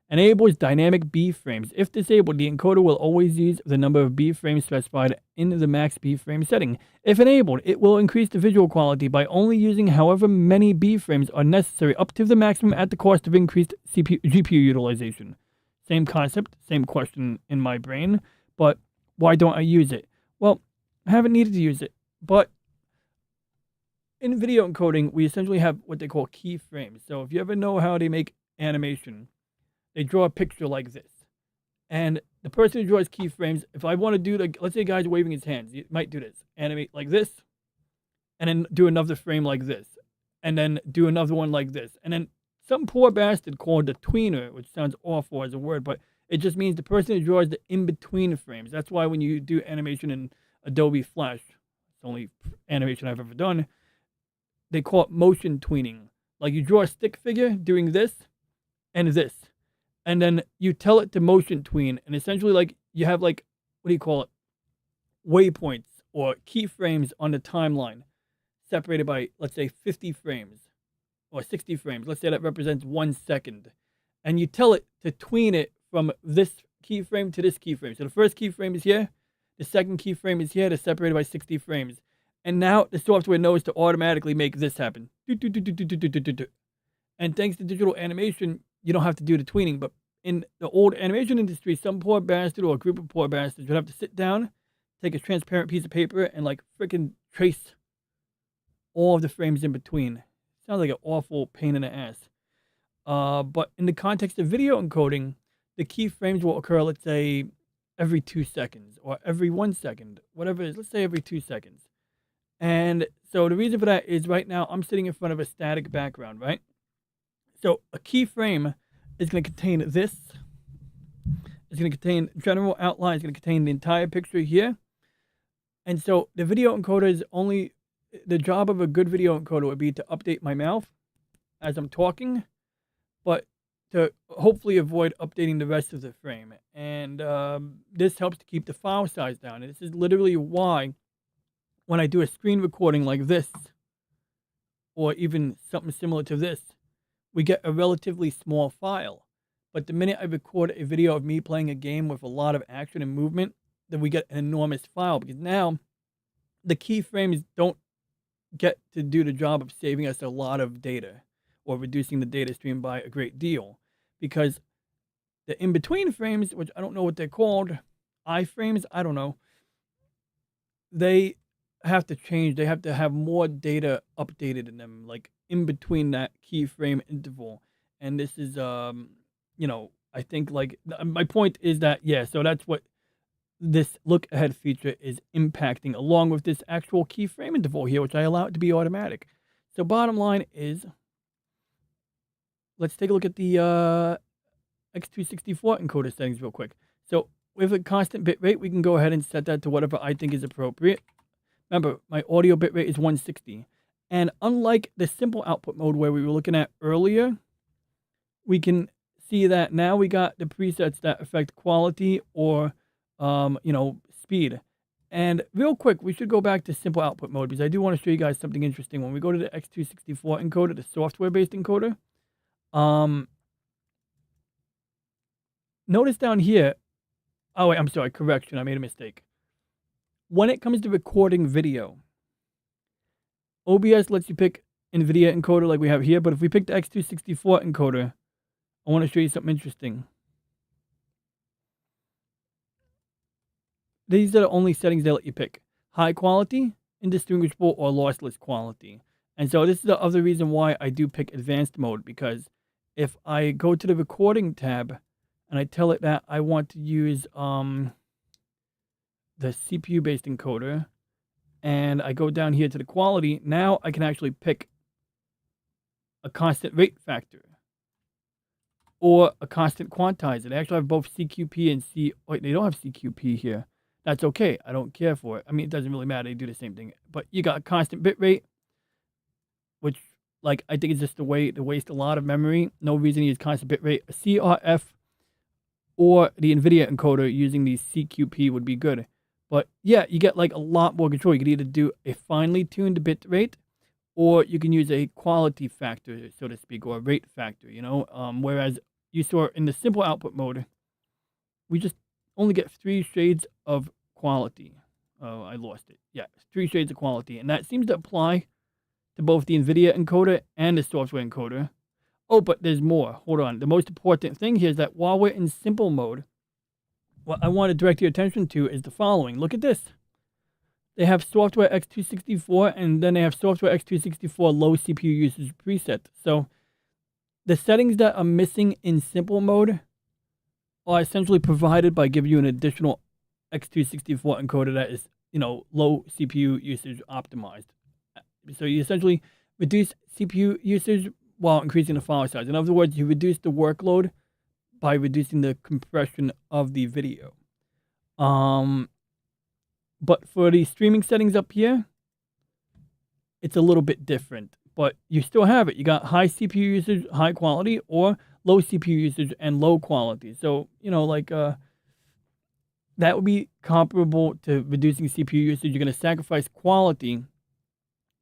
Enables dynamic B frames. If disabled, the encoder will always use the number of B frames specified in the max B frame setting. If enabled, it will increase the visual quality by only using however many B frames are necessary up to the maximum at the cost of increased GPU utilization. Same concept, same question in my brain, but why don't I use it? Well, I haven't needed to use it, but in video encoding, we essentially have what they call keyframes. So if you ever know how they make animation, they draw a picture like this. And the person who draws keyframes, if I want to do, let's say a guy's waving his hands, you might do this. Animate like this, and then do another frame like this, and then do another one like this. And then some poor bastard called the tweener, which sounds awful as a word, but it just means the person who draws the in-between frames. That's why when you do animation in Adobe Flash, it's the only animation I've ever done, they call it motion tweening. Like you draw a stick figure doing this and this. And then you tell it to motion tween, and essentially like you have like, what do you call it? Waypoints or keyframes on the timeline separated by, let's say, 50 frames or 60 frames. Let's say that represents 1 second. And you tell it to tween it from this keyframe to this keyframe. So the first keyframe is here. The second keyframe is here. They're separated by 60 frames. And now the software knows to automatically make this happen. And thanks to digital animation, you don't have to do the tweening. But in the old animation industry, some poor bastard or a group of poor bastards would have to sit down, take a transparent piece of paper, and like freaking trace all of the frames in between. Sounds like an awful pain in the ass. But in the context of video encoding, the keyframes will occur, let's say, every 2 seconds or every 1 second, whatever it is. Let's say every 2 seconds. And so the reason for that is right now I'm sitting in front of a static background, right? So a keyframe is going to contain this. It's going to contain general outline. It's going to contain the entire picture here. And so the video encoder is only, the job of a good video encoder would be to update my mouth as I'm talking, but to hopefully avoid updating the rest of the frame. And this helps to keep the file size down. And this is literally why when I do a screen recording like this, or even something similar to this, we get a relatively small file. But the minute I record a video of me playing a game with a lot of action and movement, then we get an enormous file, because now the keyframes don't get to do the job of saving us a lot of data or reducing the data stream by a great deal, because the in-between frames, which I don't know what they're called, iframes, I don't know, they have to change. They have to have more data updated in them, like in between that keyframe interval. And this is, I think like my point is that, yeah, so that's what this look ahead feature is impacting, along with this actual keyframe interval here, which I allow it to be automatic. So bottom line is, let's take a look at the X264 encoder settings real quick. So with a constant bit rate, we can go ahead and set that to whatever I think is appropriate. Remember, my audio bitrate is 160. And unlike the simple output mode where we were looking at earlier, we can see that now we got the presets that affect quality or, speed. And real quick, we should go back to simple output mode, because I do want to show you guys something interesting. When we go to the X264 encoder, the software-based encoder, notice down here, oh wait, I'm sorry, correction, I made a mistake. When it comes to recording video, OBS lets you pick NVIDIA encoder like we have here, but if we pick the X264 encoder, I want to show you something interesting. These are the only settings they let you pick: high quality, indistinguishable, or lossless quality. And so this is the other reason why I do pick advanced mode, because if I go to the recording tab and I tell it that I want to use the CPU based encoder, and I go down here to the quality, now I can actually pick a constant rate factor or a constant quantizer. They actually have both CQP and wait, they don't have CQP here. That's okay. I don't care for it. I mean, it doesn't really matter. They do the same thing. But you got a constant bit rate, which, like, I think is just a way to waste a lot of memory. No reason to use constant bit rate. A CRF or the NVIDIA encoder using the CQP would be good. But yeah, you get like a lot more control. You could either do a finely tuned bit rate, or you can use a quality factor, so to speak, or a rate factor, you know? Whereas you saw in the simple output mode, we just only get 3 shades of quality. Oh, I lost it. Yeah, 3 shades of quality. And that seems to apply to both the NVIDIA encoder and the software encoder. Oh, but there's more. Hold on. The most important thing here is that while we're in simple mode, what I want to direct your attention to is the following. Look at this. They have software X264, and then they have software X264 low CPU usage preset. So the settings that are missing in simple mode are essentially provided by giving you an additional X264 encoder that is, you know, low CPU usage optimized. So you essentially reduce CPU usage while increasing the file size. In other words, you reduce the workload by reducing the compression of the video. But for the streaming settings up here, it's a little bit different. But you still have it. You got high CPU usage, high quality, or low CPU usage and low quality. So, you know, like that would be comparable to reducing CPU usage. You're going to sacrifice quality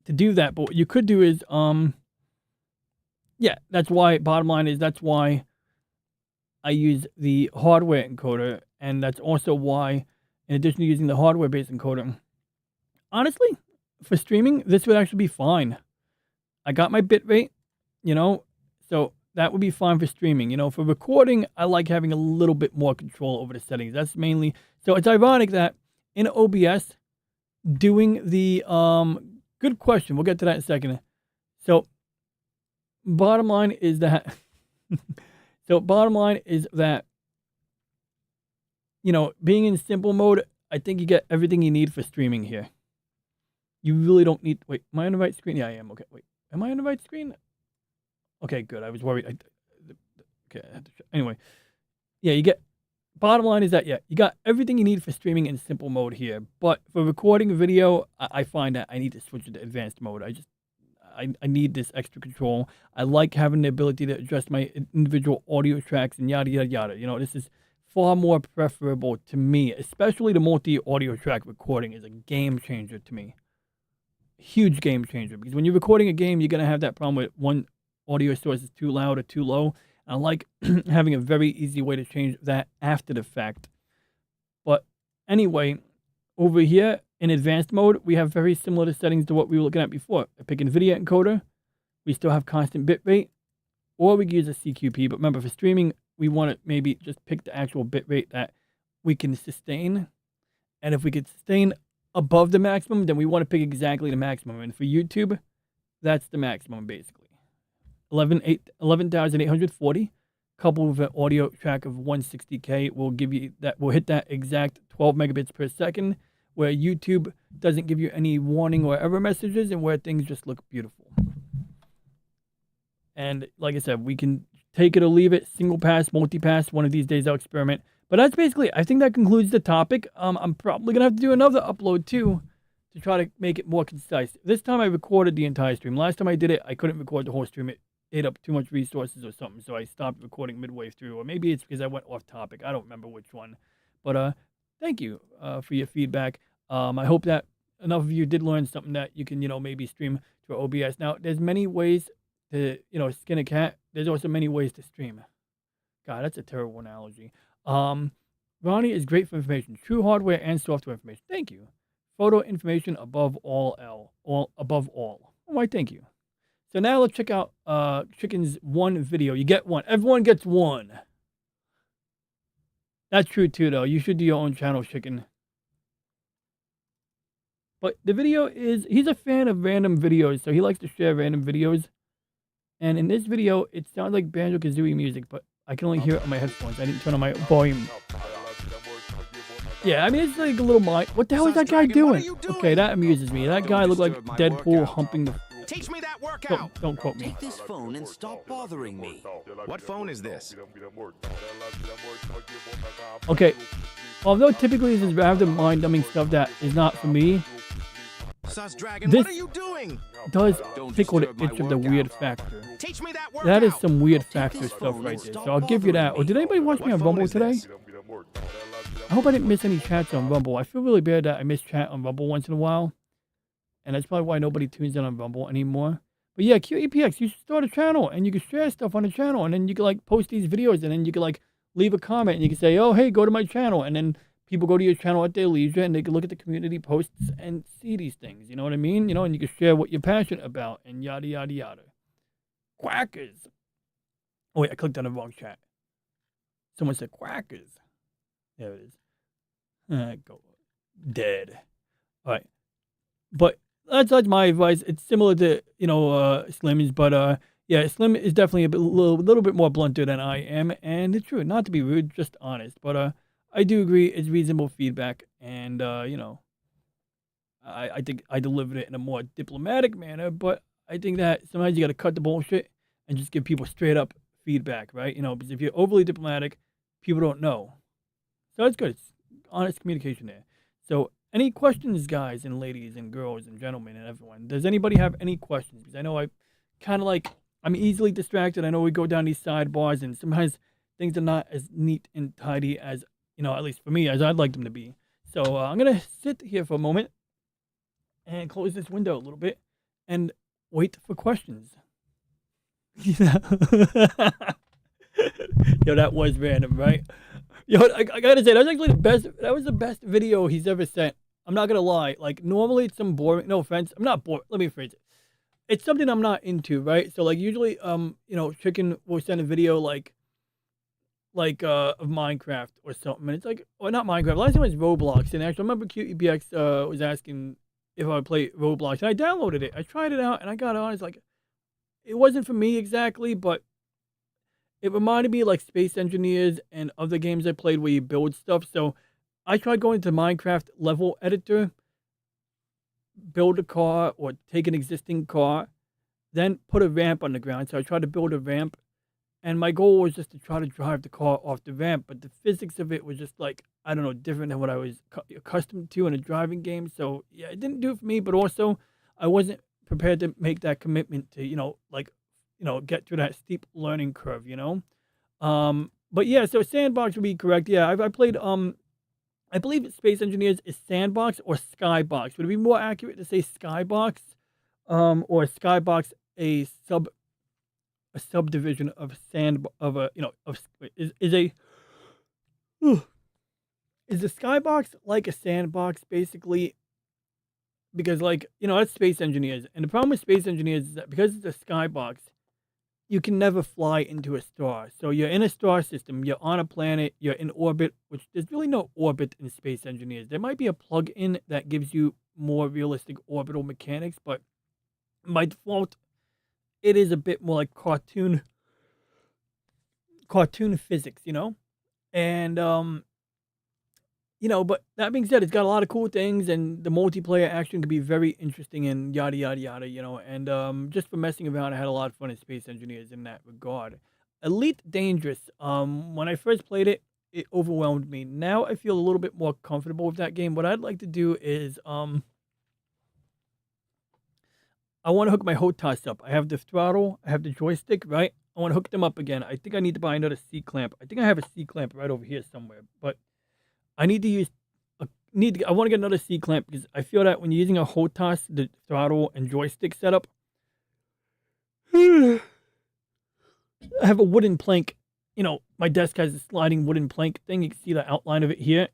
to do that. But what you could do is, yeah, that's why, bottom line is, that's why I use the hardware encoder. And that's also why, in addition to using the hardware-based encoder, honestly, for streaming, this would actually be fine. I got my bit rate, you know, so that would be fine for streaming. You know, for recording, I like having a little bit more control over the settings. That's mainly, so it's ironic that in OBS, doing the, good question, we'll get to that in a second. So, bottom line is that, you know, being in simple mode, I think you get everything you need for streaming here. You really don't need, wait, am I on the right screen? Yeah, I am. Okay, wait, am I on the right screen? Okay, good. I was worried. Okay, anyway, yeah, you get, bottom line is that, yeah, you got everything you need for streaming in simple mode here. But for recording a video, I find that I need to switch to advanced mode. I need this extra control. I like having the ability to adjust my individual audio tracks and yada, yada, yada. You know, this is far more preferable to me, especially the multi-audio track recording is a game changer to me. Huge game changer, because when you're recording a game, you're going to have that problem with one audio source is too loud or too low. And I like having a very easy way to change that after the fact. But anyway, over here in advanced mode, we have very similar settings to what we were looking at before. I pick NVIDIA encoder. We still have constant bit rate, or we can use a CQP. But remember, for streaming, we want to maybe just pick the actual bit rate that we can sustain. And if we could sustain above the maximum, then we want to pick exactly the maximum. And for YouTube, that's the maximum, basically. 11,840 coupled with an audio track of 160K will give you that, will hit that exact 12 megabits per second, where YouTube doesn't give you any warning or error messages, and where things just look beautiful. And like I said, we can take it or leave it, single pass, multi-pass. One of these days I'll experiment. But that's basically, I think that concludes the topic. I'm probably going to have to do another upload too to try to make it more concise. This time I recorded the entire stream. Last time I did it, I couldn't record the whole stream. It ate up too much resources or something, so I stopped recording midway through. Or maybe it's because I went off topic. I don't remember which one. But thank you for your feedback. I hope that enough of you did learn something that you can, you know, maybe stream to OBS. Now, there's many ways to, you know, skin a cat. There's also many ways to stream. God, that's a terrible analogy. Ronnie is great for information, true hardware and software information. Thank you. Photo information above all, above all. Why, thank you. So now let's check out Chicken's one video. You get one. Everyone gets one. That's true too, though. You should do your own channel, Chicken. But the video is, he's a fan of random videos, so he likes to share random videos. And in this video, it sounds like Banjo-Kazooie music, but I can only hear it on my headphones. I didn't turn on my volume. Yeah, I mean, it's like a little what the hell is that guy doing? Okay, that amuses me. That guy looked like Deadpool humping the... Teach me that workout. Don't quote me. Take this phone and stop bothering me. What phone is this? Okay, although typically this is rather mind-numbing stuff that is not for me, Sus Dragon, this what are you doing? does Don't tickle the disturb my itch of the workout. weird factor. Teach me that workout. That is some weird Take factor this stuff phone right and there. stop So I'll give you that. bothering Or did anybody watch me What on phone Rumble is today? this? I hope I didn't miss any chats on Rumble. I feel really bad that I miss chat on Rumble once in a while. And that's probably why nobody tunes in on Rumble anymore. But yeah, QEPX, you should start a channel and you can share stuff on the channel. And then you can like post these videos and then you can like leave a comment and you can say, oh, hey, go to my channel. And then people go to your channel at their leisure and they can look at the community posts and see these things. You know what I mean? You know, and you can share what you're passionate about and yada, yada, yada. Quackers. Oh, wait, I clicked on the wrong chat. Someone said quackers. There it is. Go. Dead. All right. But that's my advice. It's similar to, you know, Slim's, but yeah, Slim is definitely a little bit more blunter than I am, and it's true. Not to be rude, just honest. But I do agree it's reasonable feedback, and you know, I think I delivered it in a more diplomatic manner. But I think that sometimes you got to cut the bullshit and just give people straight up feedback, right? You know, because if you're overly diplomatic, people don't know. So it's good. It's honest communication there. So any questions, guys and ladies and girls and gentlemen and everyone? Does anybody have any questions? Because I know I kind of like, I'm easily distracted. I know we go down these sidebars and sometimes things are not as neat and tidy as, you know, at least for me, as I'd like them to be. So I'm going to sit here for a moment and close this window a little bit and wait for questions. Yo, that was random, right? Yo, I gotta say, that was actually the best. That was the best video he's ever sent. I'm not gonna lie. Like, normally it's some boring. No offense, I'm not bored. Let me phrase it. It's something I'm not into, right? So, like, usually, you know, Chicken will send a video like of Minecraft or something, and it's like, or not Minecraft. Last time it was Roblox, and actually, I remember QEPX was asking if I would play Roblox, and I downloaded it. I tried it out, and I got on. It's like, it wasn't for me exactly, but it reminded me of like Space Engineers and other games I played where you build stuff. So I tried going to Minecraft level editor, build a car or take an existing car, then put a ramp on the ground. So I tried to build a ramp, and my goal was just to try to drive the car off the ramp. But the physics of it was just like, I don't know, different than what I was accustomed to in a driving game. So yeah, it didn't do it for me, but also I wasn't prepared to make that commitment to, you know, like, you know, get through that steep learning curve, you know? But yeah, so Sandbox would be correct. Yeah, I played, I believe Space Engineers is Sandbox or Skybox. Would it be more accurate to say Skybox? Or Skybox a subdivision of is a Skybox like a sandbox, basically? Because, like, you know, that's Space Engineers. And the problem with Space Engineers is that because it's a skybox, you can never fly into a star. So you're in a star system, you're on a planet, you're in orbit, which there's really no orbit in Space Engineers. There might be a plug-in that gives you more realistic orbital mechanics, but by default, it is a bit more like cartoon physics, you know? And, you know, but that being said, it's got a lot of cool things, and the multiplayer action can be very interesting and yada, yada, yada, you know. And just for messing around, I had a lot of fun in Space Engineers in that regard. Elite Dangerous, when I first played it, it overwhelmed me. Now I feel a little bit more comfortable with that game. What I'd like to do is, I want to hook my HOTAS up. I have the throttle, I have the joystick, right? I want to hook them up again. I think I need to buy another C-clamp. I think I have a C-clamp right over here somewhere, but I need to use I want to get another C-clamp because I feel that when you're using a HOTAS, the throttle and joystick setup, I have a wooden plank. You know, my desk has a sliding wooden plank thing. You can see the outline of it here.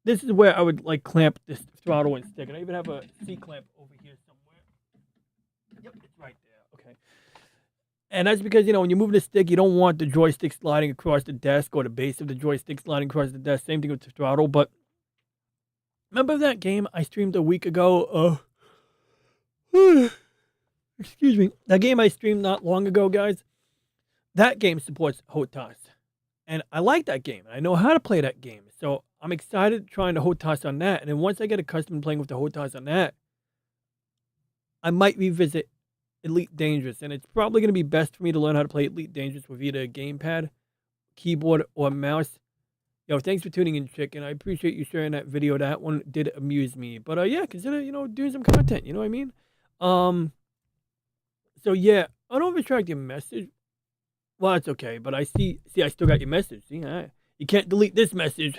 This is where I would like clamp this throttle and stick. And I even have a C-clamp over here somewhere. Yep, it's right there. Okay. And that's because, you know, when you move the stick, you don't want the joystick sliding across the desk or the base of the joystick sliding across the desk. Same thing with the throttle. But remember that game I streamed a week ago? excuse me, that game I streamed not long ago, guys, that game supports HOTAS. And I like that game. I know how to play that game. So I'm excited trying to HOTAS on that. And then once I get accustomed to playing with the HOTAS on that, I might revisit Elite Dangerous. And it's probably going to be best for me to learn how to play Elite Dangerous with either a gamepad, keyboard, or mouse. Yo, thanks for tuning in, Chicken. I appreciate you sharing that video. That one did amuse me. But yeah, consider, doing some content. You know what I mean? So yeah, I don't extract your message. Well, that's okay. But I see, I still got your message. See, you can't delete this message.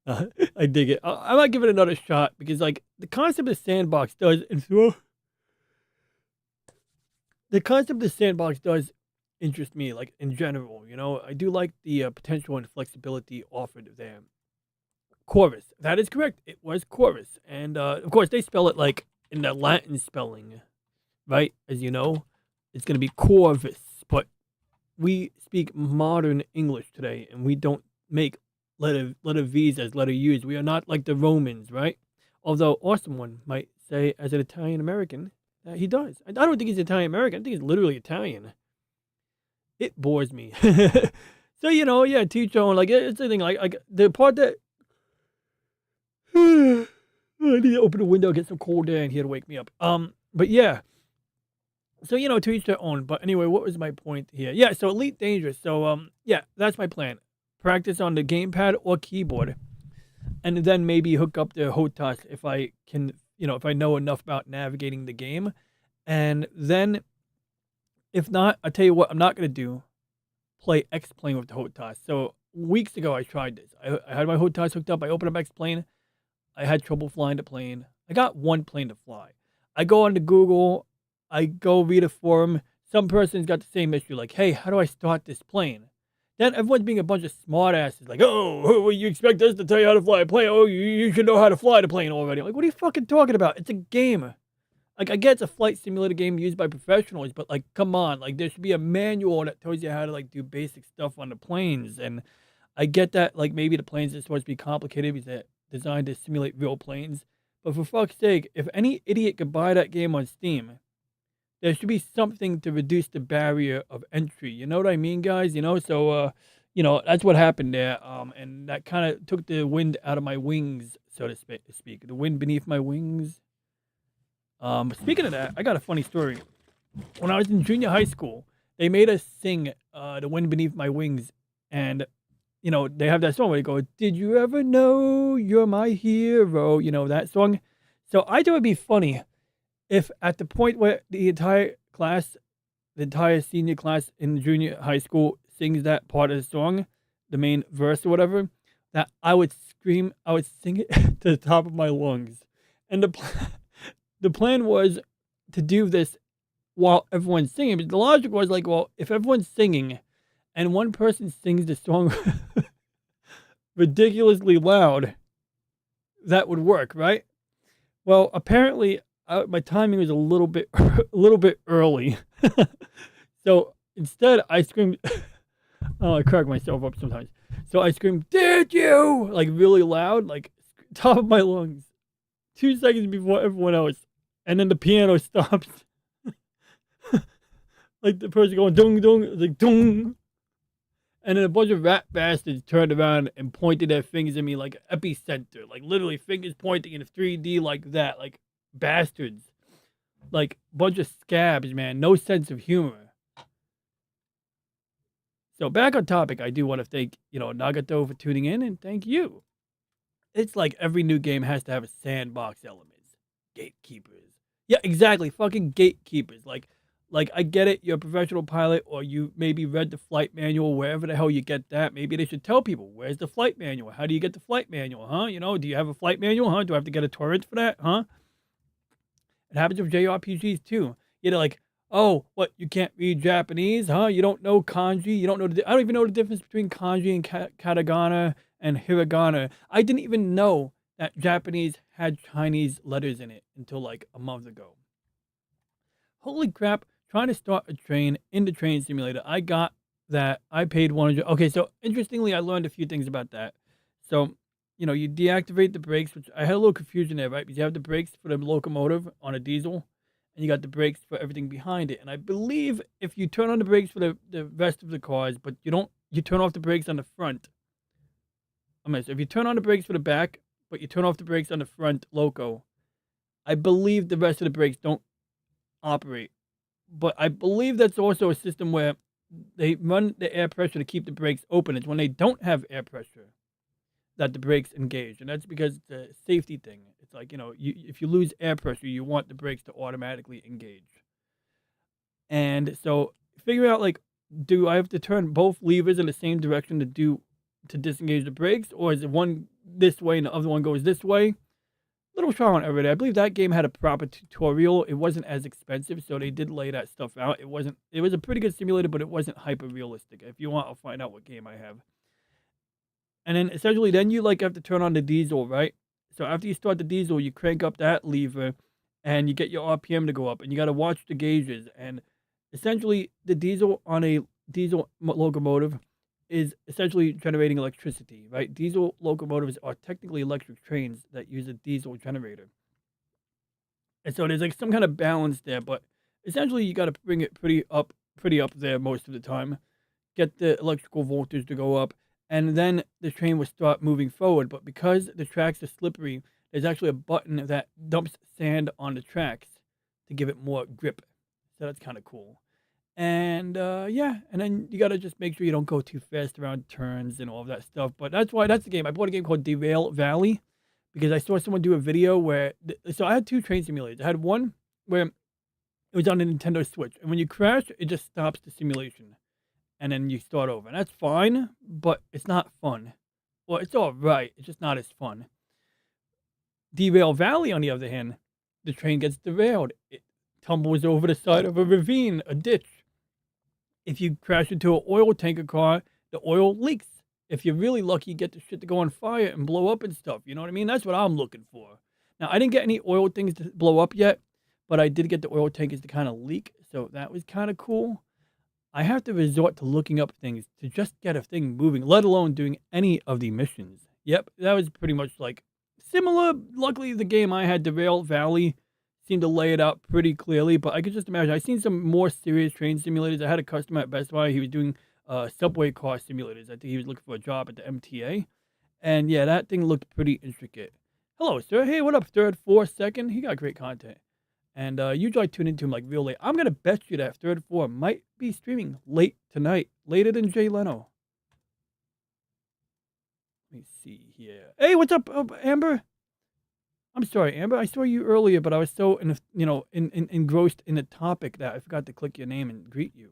I dig it. I might give it another shot because, like, the concept of sandbox does interest me, like, in general. I do like the potential and flexibility offered there. Chorus. That is correct. It was chorus, and of course they spell it like in the Latin spelling, right? As you know, it's gonna be corvus, but we speak modern English today, and we don't make letter V's as letter U's. We are not like the Romans, right? Although awesome one might say, as an Italian American, that he does. I don't think he's Italian American. I think he's literally Italian. It bores me. So yeah, teach your own. Like, it's the thing. Like the part that I need to open the window, get some cold air in here to wake me up. But yeah. So, to each their own. But anyway, what was my point here? Yeah, so Elite Dangerous. So, yeah, that's my plan. Practice on the gamepad or keyboard. And then maybe hook up the HOTAS if I can, if I know enough about navigating the game. And then, if not, I'll tell you what I'm not going to do. Play X-Plane with the HOTAS. So, weeks ago, I tried this. I had my HOTAS hooked up. I opened up X-Plane. I had trouble flying the plane. I got one plane to fly. I go onto Google. I go read a forum. Some person's got the same issue. Like, hey, how do I start this plane? Then everyone's being a bunch of smart asses. Like, oh, you expect us to tell you how to fly a plane? Oh, you should know how to fly the plane already. I'm like, what are you fucking talking about? It's a game. Like, I get it's a flight simulator game used by professionals, but, like, come on. Like, there should be a manual that tells you how to, like, do basic stuff on the planes. And I get that, like, maybe the planes are supposed to be complicated because they're designed to simulate real planes. But for fuck's sake, if any idiot could buy that game on Steam, there should be something to reduce the barrier of entry. You know what I mean, guys? So, that's what happened there. And that kind of took the wind out of my wings, so to speak. The wind beneath my wings. Speaking of that, I got a funny story. When I was in junior high school, they made us sing The Wind Beneath My Wings. And, they have that song where they go, did you ever know you're my hero? That song. So I thought it'd be funny if at the point where the entire senior class in junior high school sings that part of the song, the main verse or whatever, that I would sing it to the top of my lungs. And the plan was to do this while everyone's singing. But the logic was like, well, if everyone's singing and one person sings the song ridiculously loud, that would work, right? Well, apparently my timing was a little bit early. So instead I screamed, oh, I crack myself up sometimes. So I screamed, did you? Like really loud, like top of my lungs, 2 seconds before everyone else. And then the piano stops. Like the person going dung dung, like dung. And then a bunch of rat bastards turned around and pointed their fingers at me like epicenter, like literally fingers pointing in 3D like that, like bastards, like bunch of scabs, man. No sense of humor. So back on topic, I do want to thank Nagato for tuning in, and thank you. It's like every new game has to have a sandbox elements, gatekeepers. Yeah, exactly, fucking gatekeepers. Like I get it, you're a professional pilot, or you maybe read the flight manual, wherever the hell you get that. Maybe they should tell people, where's the flight manual? How do you get the flight manual, huh? Do you have a flight manual, huh? Do I have to get a torrent for that, huh? It happens with JRPGs too. You're like, oh, what, you can't read Japanese, huh? You don't know kanji? You don't know I don't even know the difference between kanji and katakana and hiragana. I didn't even know that Japanese had Chinese letters in it until like a month ago. Holy crap, trying to start a train in the train simulator. I got that. I paid $100. Okay, so interestingly, I learned a few things about that. So, you know, you deactivate the brakes, which I had a little confusion there, right? Because you have the brakes for the locomotive on a diesel, and you got the brakes for everything behind it. And I believe if you turn on the brakes for the rest of the cars, but you turn off the brakes on the front. I mean, so if you turn on the brakes for the back, but you turn off the brakes on the front loco, I believe the rest of the brakes don't operate. But I believe that's also a system where they run the air pressure to keep the brakes open. It's when they don't have air pressure that the brakes engage, and that's because it's a safety thing. It's like, you know, if you lose air pressure, you want the brakes to automatically engage. And so figure out, like, do I have to turn both levers in the same direction to disengage the brakes, or is it one this way and the other one goes this way? Little trial and error there. I believe that game had a proper tutorial. It wasn't as expensive, so they did lay that stuff out. It was a pretty good simulator, but it wasn't hyper realistic. If you want, I'll find out what game I have. And then essentially, then you like have to turn on the diesel, right? So after you start the diesel, you crank up that lever, and you get your RPM to go up, and you got to watch the gauges. And essentially, the diesel on a diesel locomotive is essentially generating electricity, right? Diesel locomotives are technically electric trains that use a diesel generator. And so there's like some kind of balance there, but essentially you got to bring it pretty up there most of the time, get the electrical voltage to go up, and then the train will start moving forward. But because the tracks are slippery, there's actually a button that dumps sand on the tracks to give it more grip. So that's kind of cool. And yeah, and then you gotta just make sure you don't go too fast around turns and all of that stuff. But that's the game. I bought a game called Derail Valley because I saw someone do a video where so I had two train simulators. I had one where it was on the Nintendo Switch, and when you crash, it just stops the simulation, and then you start over. And that's fine, but it's not fun. Well, it's all right. It's just not as fun. Derail Valley, on the other hand, the train gets derailed. It tumbles over the side of a ravine, a ditch. If you crash into an oil tanker car, the oil leaks. If you're really lucky, you get the shit to go on fire and blow up and stuff. You know what I mean? That's what I'm looking for. Now, I didn't get any oil things to blow up yet, but I did get the oil tankers to kind of leak. So that was kind of cool. I have to resort to looking up things to just get a thing moving, let alone doing any of the missions. Yep, that was pretty much like similar. Luckily, the game I had, Derail Valley, seemed to lay it out pretty clearly, but I could just imagine. I've seen some more serious train simulators. I had a customer at Best Buy. He was doing subway car simulators. I think he was looking for a job at the MTA. And yeah, that thing looked pretty intricate. Hello, sir. Hey, what up, third, fourth, second? He got great content. And usually I tune into him like real late. I'm going to bet you that third, four might be streaming late tonight. Later than Jay Leno. Let me see here. Hey, what's up, Amber? I'm sorry, Amber. I saw you earlier, but I was so engrossed in the topic that I forgot to click your name and greet you.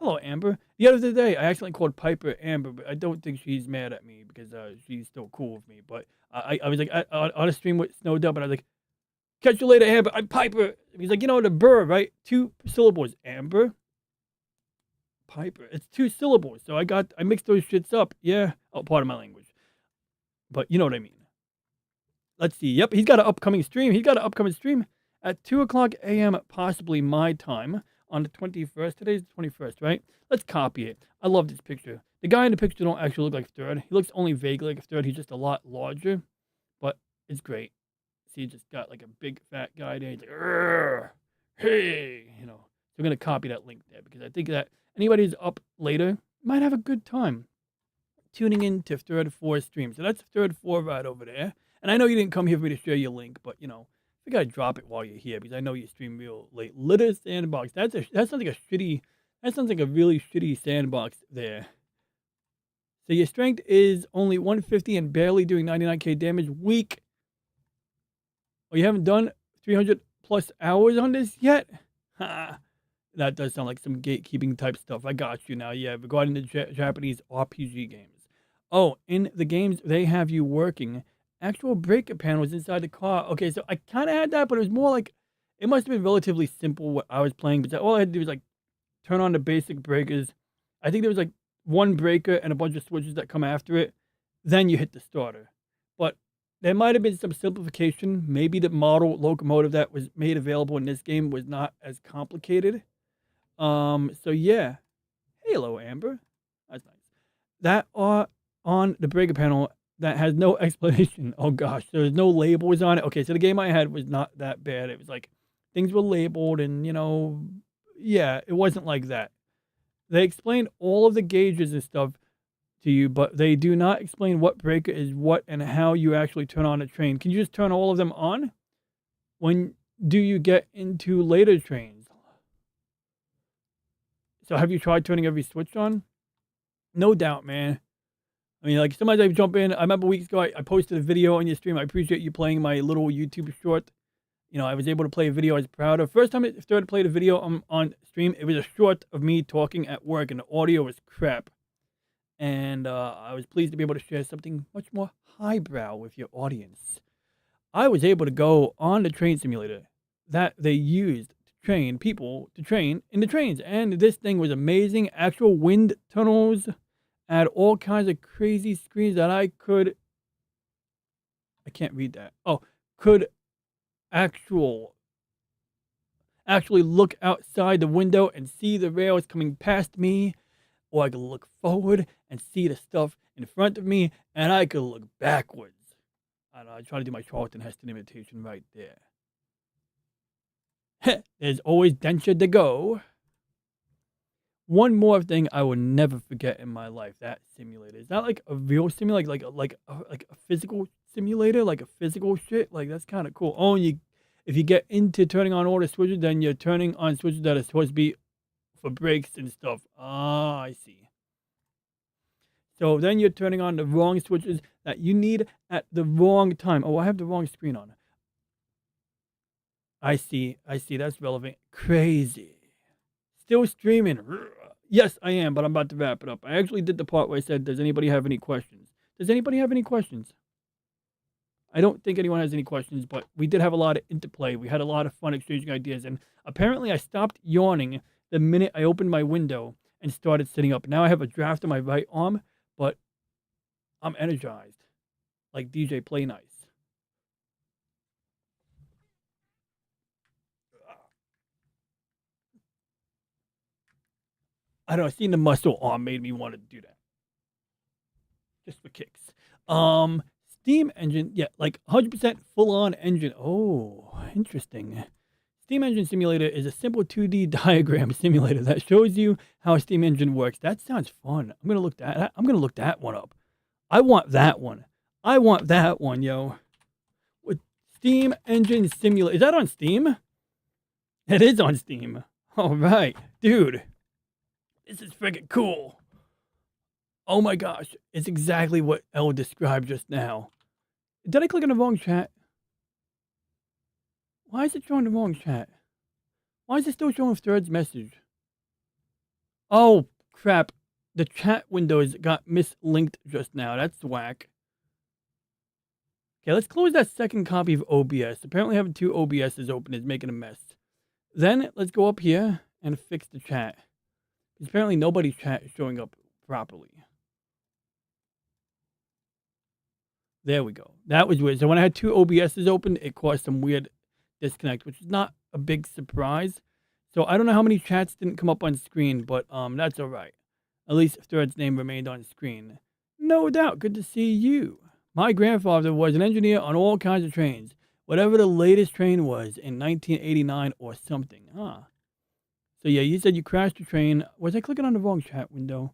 Hello, Amber. The other day, I accidentally called Piper Amber, but I don't think she's mad at me because she's still cool with me. But I was like on a stream with Snow Dub, and I was like, "Catch you later, Amber. I'm Piper." He's like, the burr, right? 2 syllables, Amber. Piper. It's 2 syllables, so I mixed those shits up. Yeah. Oh, pardon my language, but you know what I mean. Let's see. Yep, he's got an upcoming stream. At 2:00 a.m., possibly my time, on the 21st. Today's the 21st, right? Let's copy it. I love this picture. The guy in the picture don't actually look like Third. He looks only vaguely like Third. He's just a lot larger, but it's great. See, he just got like a big fat guy there. He's like, hey, So we're going to copy that link there because I think that anybody who's up later might have a good time tuning in to Third 4 stream. So that's Third 4 right over there. And I know you didn't come here for me to share your link, but we gotta drop it while you're here because I know you stream real late. Litter sandbox. That sounds like a really shitty sandbox there. So your strength is only 150 and barely doing 99k damage. Weak. Oh, you haven't done 300 plus hours on this yet? Ha. That does sound like some gatekeeping type stuff. I got you now. Yeah, regarding the Japanese RPG games. Oh, in the games they have you working actual breaker panels inside the car. Okay, so I kind of had that, but it was more like, it must have been relatively simple what I was playing, but all I had to do was like turn on the basic breakers. I think there was like one breaker and a bunch of switches that come after it. Then you hit the starter. But there might have been some simplification. Maybe the model locomotive that was made available in this game was not as complicated. So yeah. Hello, Amber. That's nice. That are on the breaker panel that has no explanation. Oh gosh, there's no labels on it. Okay, so the game I had was not that bad. It was like things were labeled and, yeah, it wasn't like that. They explain all of the gauges and stuff to you, but they do not explain what breaker is what and how you actually turn on a train. Can you just turn all of them on? When do you get into later trains? So have you tried turning every switch on? No doubt, man. I mean, like, sometimes I jump in. I remember weeks ago, I posted a video on your stream. I appreciate you playing my little YouTube short. I was able to play a video I was proud of. First time I started playing a video on stream, it was a short of me talking at work, and the audio was crap. And I was pleased to be able to share something much more highbrow with your audience. I was able to go on the train simulator that they used to train people to train in the trains. And this thing was amazing. Actual wind tunnels, had all kinds of crazy screens that I can't read that. Oh, could actually look outside the window and see the rails coming past me, or I could look forward and see the stuff in front of me, and I could look backwards. I don't know, I try to do my Charlton Heston imitation right there. There's always denture to go. One more thing I will never forget in my life, that simulator. Is that like a real simulator, like a physical simulator, like a physical shit? Like, that's kind of cool. Oh, and if you get into turning on all the switches, then you're turning on switches that are supposed to be for brakes and stuff. Ah, I see. So then you're turning on the wrong switches that you need at the wrong time. Oh, I have the wrong screen on. I see. That's relevant. Crazy. Still streaming. Yes, I am, but I'm about to wrap it up. I actually did the part where I said, does anybody have any questions? Does anybody have any questions? I don't think anyone has any questions, but we did have a lot of interplay. We had a lot of fun exchanging ideas, and apparently I stopped yawning the minute I opened my window and started sitting up. Now I have a draft on my right arm, but I'm energized, like DJ Play Nice. I don't know, seeing the muscle arm made me want to do that. Just for kicks. Steam engine, yeah, like 100% full-on engine. Oh, interesting. Steam engine simulator is a simple 2D diagram simulator that shows you how a steam engine works. That sounds fun. I'm gonna look that one up. I want that one. Yo. With steam engine simulator. Is that on Steam? It is on Steam. All right, dude. This is freaking cool. Oh my gosh, it's exactly what Elle described just now. Did I click on the wrong chat? Why is it showing the wrong chat? Why is it still showing Thread's message? Oh, crap. The chat windows got mislinked just now. That's whack. Okay, let's close that second copy of OBS. Apparently having two OBSs open is making a mess. Then let's go up here and fix the chat. Because apparently nobody's chat is showing up properly. There we go. That was weird. So when I had two OBSs open, it caused some weird disconnect, which is not a big surprise. So I don't know how many chats didn't come up on screen, but that's all right. At least Thread's name remained on screen. No doubt. Good to see you. My grandfather was an engineer on all kinds of trains. Whatever the latest train was in 1989 or something. Huh. So yeah, you said you crashed a train. Was I clicking on the wrong chat window?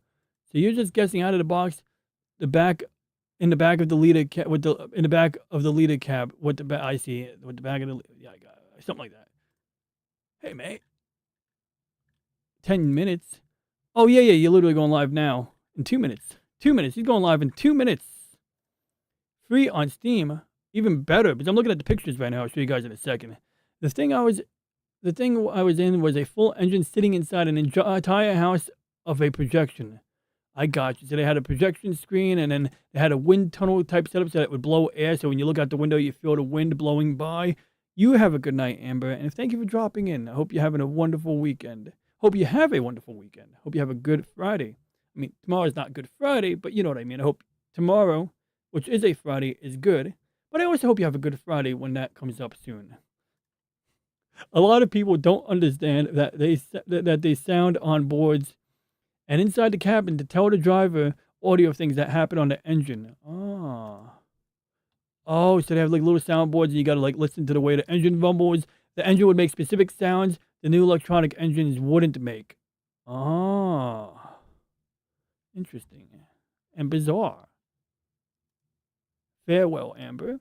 So you're just guessing out of the box, in the back of the leader cab, in the back of the leader cab, I see with the back of the, yeah, I got it. Something like that. Hey, mate. 10 minutes. Oh yeah, you're literally going live now in 2 minutes. 2 minutes. He's going live in 2 minutes. Free on Steam. Even better, because I'm looking at the pictures right now. I'll show you guys in a second. The thing I was in was a full engine sitting inside an entire house of a projection. I got you. So they had a projection screen, and then they had a wind tunnel type setup so that it would blow air. So when you look out the window, you feel the wind blowing by. You have a good night, Amber, and thank you for dropping in. I hope you're having a wonderful weekend. Hope you have a wonderful weekend. Hope you have a good Friday. I mean, tomorrow's not Good Friday, but you know what I mean. I hope tomorrow, which is a Friday, is good. But I also hope you have a good Friday when that comes up soon. A lot of people don't understand that they sound on boards and inside the cabin to tell the driver audio things that happen on the engine. Oh, so they have like little soundboards, and you got to like listen to the way the engine rumbles. The engine would make specific sounds the new electronic engines wouldn't make. Oh, interesting and bizarre. Farewell, Amber.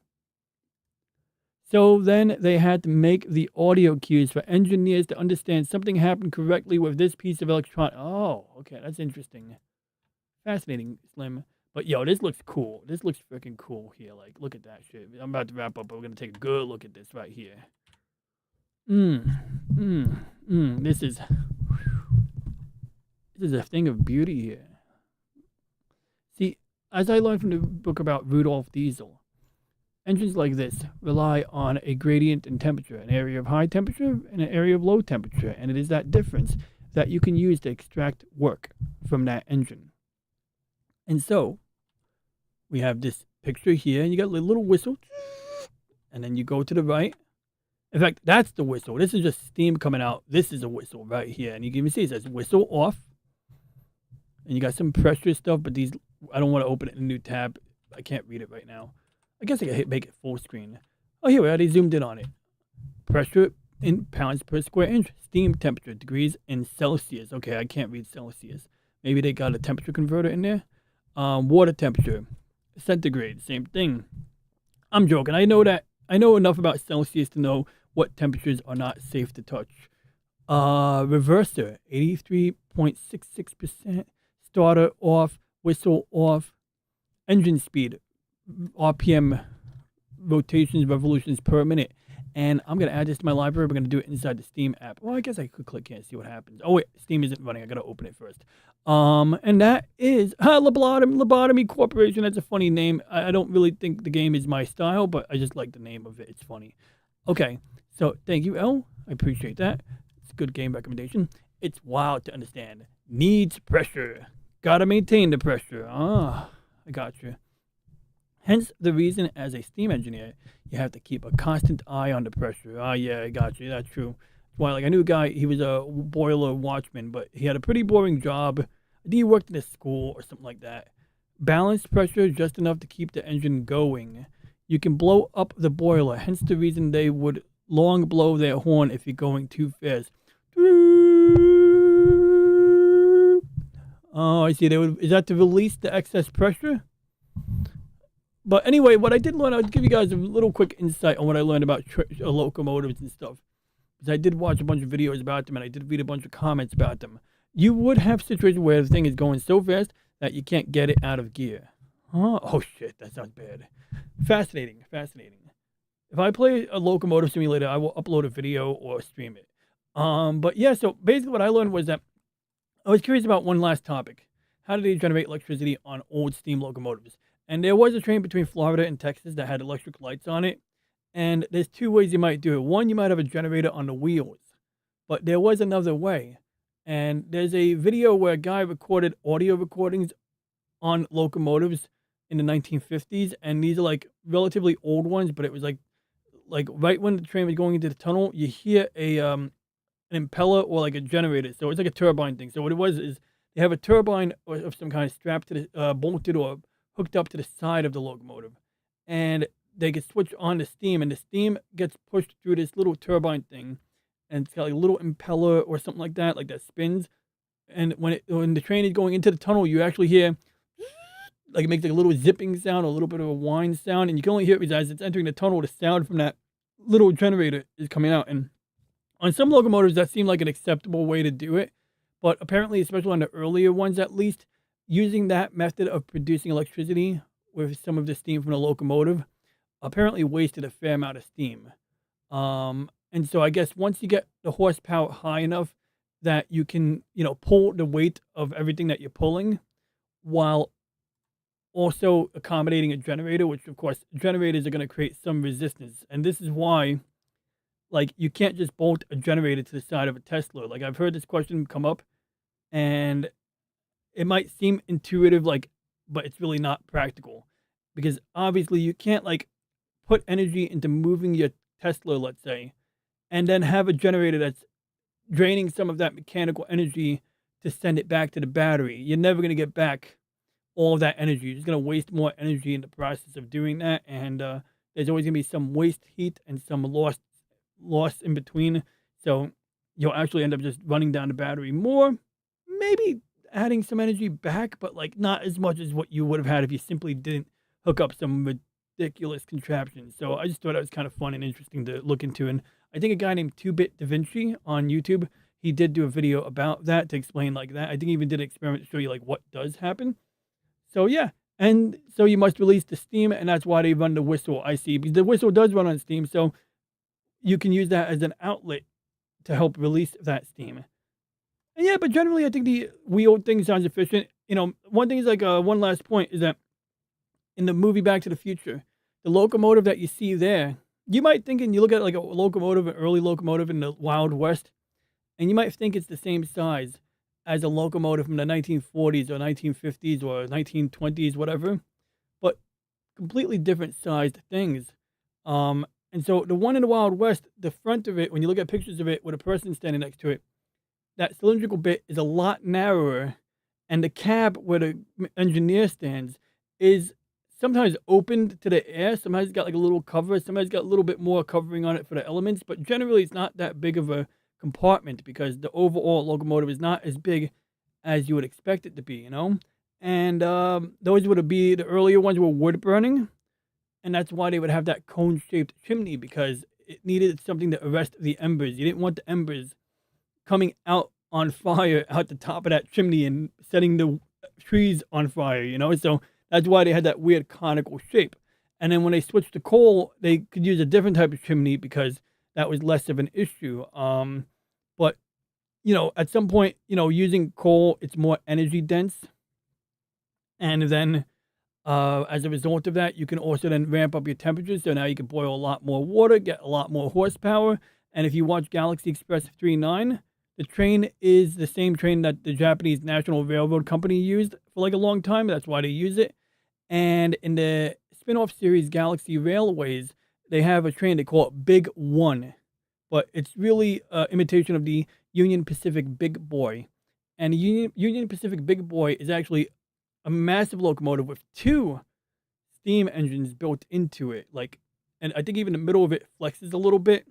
So then they had to make the audio cues for engineers to understand something happened correctly with this piece of electronic. Oh, okay, that's interesting. Fascinating, Slim. But yo, this looks cool. This looks freaking cool here. Like, look at that shit. I'm about to wrap up, but we're gonna take a good look at this right here. This is a thing of beauty here. See, as I learned from the book about Rudolf Diesel, engines like this rely on a gradient in temperature, an area of high temperature and an area of low temperature, and it is that difference that you can use to extract work from that engine. And so, we have this picture here, and you got a little whistle, and then you go to the right. In fact, that's the whistle. This is just steam coming out. This is a whistle right here, and you can even see it says whistle off. And you got some pressure stuff, but these, I don't want to open it in a new tab. I can't read it right now. I guess I can make it full screen. Oh, here we already zoomed in on it. Pressure in pounds per square inch. Steam temperature, degrees in Celsius. Okay, I can't read Celsius. Maybe they got a temperature converter in there. Water temperature, centigrade, same thing. I'm joking. I know enough about Celsius to know what temperatures are not safe to touch. Reverser, 83.66%. Starter off, whistle off. Engine speed, RPM, rotations, revolutions per minute. And I'm going to add this to my library. We're going to do it inside the Steam app. Well, I guess I could click here and see what happens. Oh, wait, Steam isn't running. I got to open it first. And that is Lobotomy Corporation. That's a funny name. I don't really think the game is my style, but I just like the name of it. It's funny. Okay, so thank you, Elle. I appreciate that. It's a good game recommendation. It's wild to understand. Needs pressure. Gotta maintain the pressure. I got you. Hence the reason, as a steam engineer, you have to keep a constant eye on the pressure. Yeah, I got you. That's true. Why, like, I knew a guy, he was a boiler watchman, but he had a pretty boring job. I think he worked in a school or something like that. Balanced pressure just enough to keep the engine going. You can blow up the boiler, hence the reason they would long blow their horn if you're going too fast. Oh, I see. Is that to release the excess pressure? But anyway, what I did learn, I'll give you guys a little quick insight on what I learned about locomotives and stuff. Because I did watch a bunch of videos about them, and I did read a bunch of comments about them. You would have situations where the thing is going so fast that you can't get it out of gear. Oh shit, that sounds bad. Fascinating. If I play a locomotive simulator, I will upload a video or stream it. But yeah, so basically what I learned was that I was curious about one last topic. How do they generate electricity on old steam locomotives? And there was a train between Florida and Texas that had electric lights on it. And there's two ways you might do it. One, you might have a generator on the wheels. But there was another way. And there's a video where a guy recorded audio recordings on locomotives in the 1950s. And these are like relatively old ones, but it was like right when the train was going into the tunnel, you hear an impeller or like a generator. So it's like a turbine thing. So what it was is they have a turbine of some kind strapped to the bolted or hooked up to the side of the locomotive, and they get switched on to steam, and the steam gets pushed through this little turbine thing, and it's got like a little impeller or something like that spins. And when the train is going into the tunnel, you actually hear like it makes like a little zipping sound, a little bit of a whine sound, and you can only hear it as it's entering the tunnel. The sound from that little generator is coming out, and on some locomotives that seemed like an acceptable way to do it, but apparently, especially on the earlier ones at least, using that method of producing electricity with some of the steam from the locomotive apparently wasted a fair amount of steam. And so I guess once you get the horsepower high enough that you can, pull the weight of everything that you're pulling while also accommodating a generator, which of course generators are going to create some resistance. And this is why, like, you can't just bolt a generator to the side of a Tesla. Like, I've heard this question come up, and it might seem intuitive, but it's really not practical, because obviously you can't put energy into moving your Tesla, let's say, and then have a generator that's draining some of that mechanical energy to send it back to the battery. You're never going to get back all that energy. You're just gonna waste more energy in the process of doing that, and there's always gonna be some waste heat and some loss in between. So you'll actually end up just running down the battery more, maybe adding some energy back, but like not as much as what you would have had if you simply didn't hook up some ridiculous contraption. So I just thought it was kind of fun and interesting to look into. And I think a guy named 2-Bit Da Vinci on YouTube, he did do a video about that to explain like that. I think he even did an experiment to show you like what does happen. So yeah, and so you must release the steam, and that's why they run the whistle. I see, because the whistle does run on steam, so you can use that as an outlet to help release that steam. And yeah, but generally, I think the wheel thing sounds efficient. You know, one thing is like one last point is that in the movie Back to the Future, the locomotive that you see there, you might think, and you look at like a locomotive, an early locomotive in the Wild West, and you might think it's the same size as a locomotive from the 1940s or 1950s or 1920s, whatever, but completely different sized things. And so the one in the Wild West, the front of it, when you look at pictures of it with a person standing next to it, that cylindrical bit is a lot narrower, and the cab where the engineer stands is sometimes opened to the air. Sometimes it's got like a little cover. Sometimes it's got a little bit more covering on it for the elements, but generally it's not that big of a compartment because the overall locomotive is not as big as you would expect it to be, you know? And those would be the earlier ones were wood burning, and that's why they would have that cone-shaped chimney, because it needed something to arrest the embers. You didn't want the embers coming out on fire out the top of that chimney and setting the trees on fire, you know? So that's why they had that weird conical shape. And then when they switched to coal, they could use a different type of chimney because that was less of an issue. But, you know, at some point, you know, using coal, it's more energy dense. And then as a result of that, you can also then ramp up your temperatures. So now you can boil a lot more water, get a lot more horsepower. And if you watch Galaxy Express 39, the train is the same train that the Japanese National Railroad Company used for like a long time. That's why they use it. And in the spin-off series Galaxy Railways, they have a train, they call it Big One. But it's really an imitation of the Union Pacific Big Boy. And the Union Pacific Big Boy is actually a massive locomotive with 2 steam engines built into it. Like, and I think even the middle of it flexes a little bit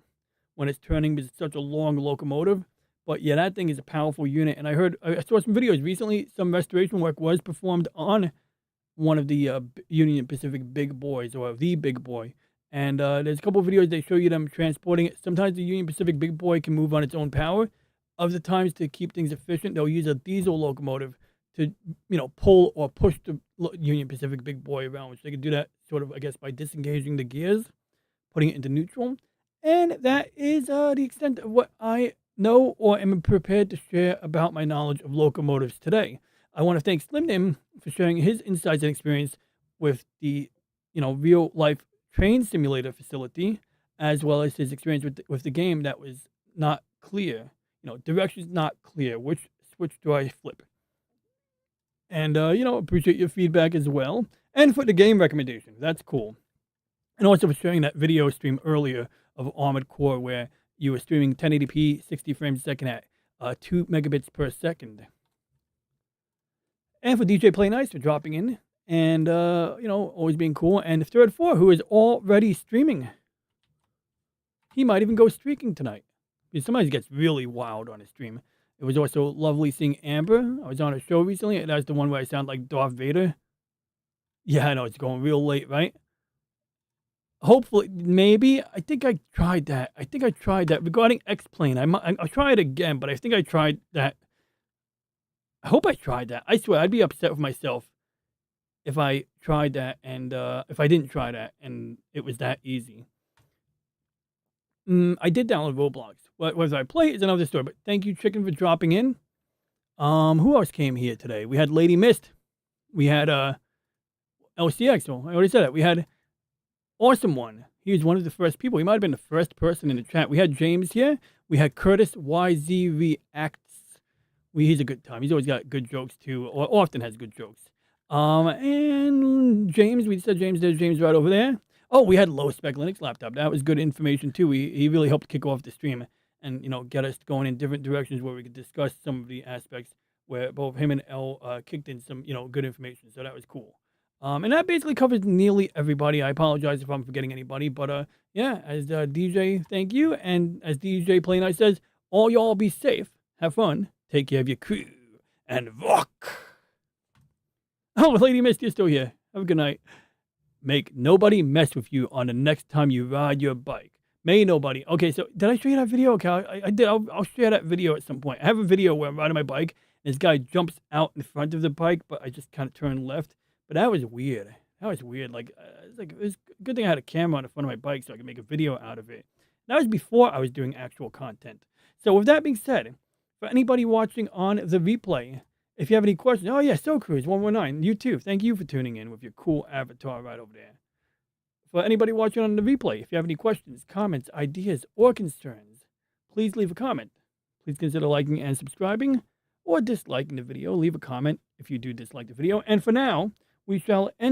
when it's turning because it's such a long locomotive. But yeah, that thing is a powerful unit. And I saw some videos recently, some restoration work was performed on one of the Union Pacific Big Boys, or the Big Boy. And there's a couple of videos they show you them transporting it. Sometimes the Union Pacific Big Boy can move on its own power. Other times, to keep things efficient, they'll use a diesel locomotive to, you know, pull or push the Union Pacific Big Boy around, which they can do that sort of, I guess, by disengaging the gears, putting it into neutral. And that is the extent of what I know or am prepared to share about my knowledge of locomotives today. I want to thank Slimnim for sharing his insights and experience with the, you know, real life train simulator facility, as well as his experience with the game that was not clear. You know, directions not clear. Which switch do I flip? And you know, appreciate your feedback as well, and for the game recommendation. That's cool. And also for sharing that video stream earlier of Armored Core, where you were streaming 1080p 60 frames a second at 2 megabits per second. And for DJ Play Nice for dropping in and, you know, always being cool. And the Third Four, who is already streaming. He might even go streaking tonight, because sometimes he gets really wild on his stream. It was also lovely seeing Amber. I was on a show recently, and that's the one where I sound like Darth Vader. Yeah, I know, it's going real late, right? Hopefully, maybe. I think I tried that. Regarding X-Plane, I'll try it again, but I think I tried that. I hope I tried that. I swear, I'd be upset with myself if I tried that and if I didn't try that and it was that easy. I did download Roblox. Whether I play is another story, but thank you, Chicken, for dropping in. Who else came here today? We had Lady Mist. We had LCX. Well, I already said that. We had Awesome One. He was one of the first people. He might have been the first person in the chat. We had James here. We had Curtis YZ Reacts. He's a good time. He's always got good jokes too, or often has good jokes. And James, we said James, there's James right over there. Oh, we had Low Spec Linux Laptop. That was good information too. He really helped kick off the stream and, you know, get us going in different directions where we could discuss some of the aspects where both him and L kicked in some, good information. So that was cool. And that basically covers nearly everybody. I apologize if I'm forgetting anybody, but yeah, as DJ, thank you. And as DJ Play Nice says, all y'all be safe, have fun, take care of your crew, and rock. Oh, Lady Mist, you're still here. Have a good night. Make nobody mess with you on the next time you ride your bike. May nobody. Okay, so did I show you that video? Okay, I did. I'll share that video at some point. I have a video where I'm riding my bike, and this guy jumps out in front of the bike, but I just kind of turned left. But that was weird. Like, it was a good thing I had a camera on the front of my bike so I could make a video out of it. That was before I was doing actual content. So with that being said, for anybody watching on the replay, if you have any questions, oh yeah, So Cruise 119, you too. Thank you for tuning in with your cool avatar right over there. For anybody watching on the replay, if you have any questions, comments, ideas, or concerns, please leave a comment. Please consider liking and subscribing, or disliking the video. Leave a comment if you do dislike the video. And for now, we shall end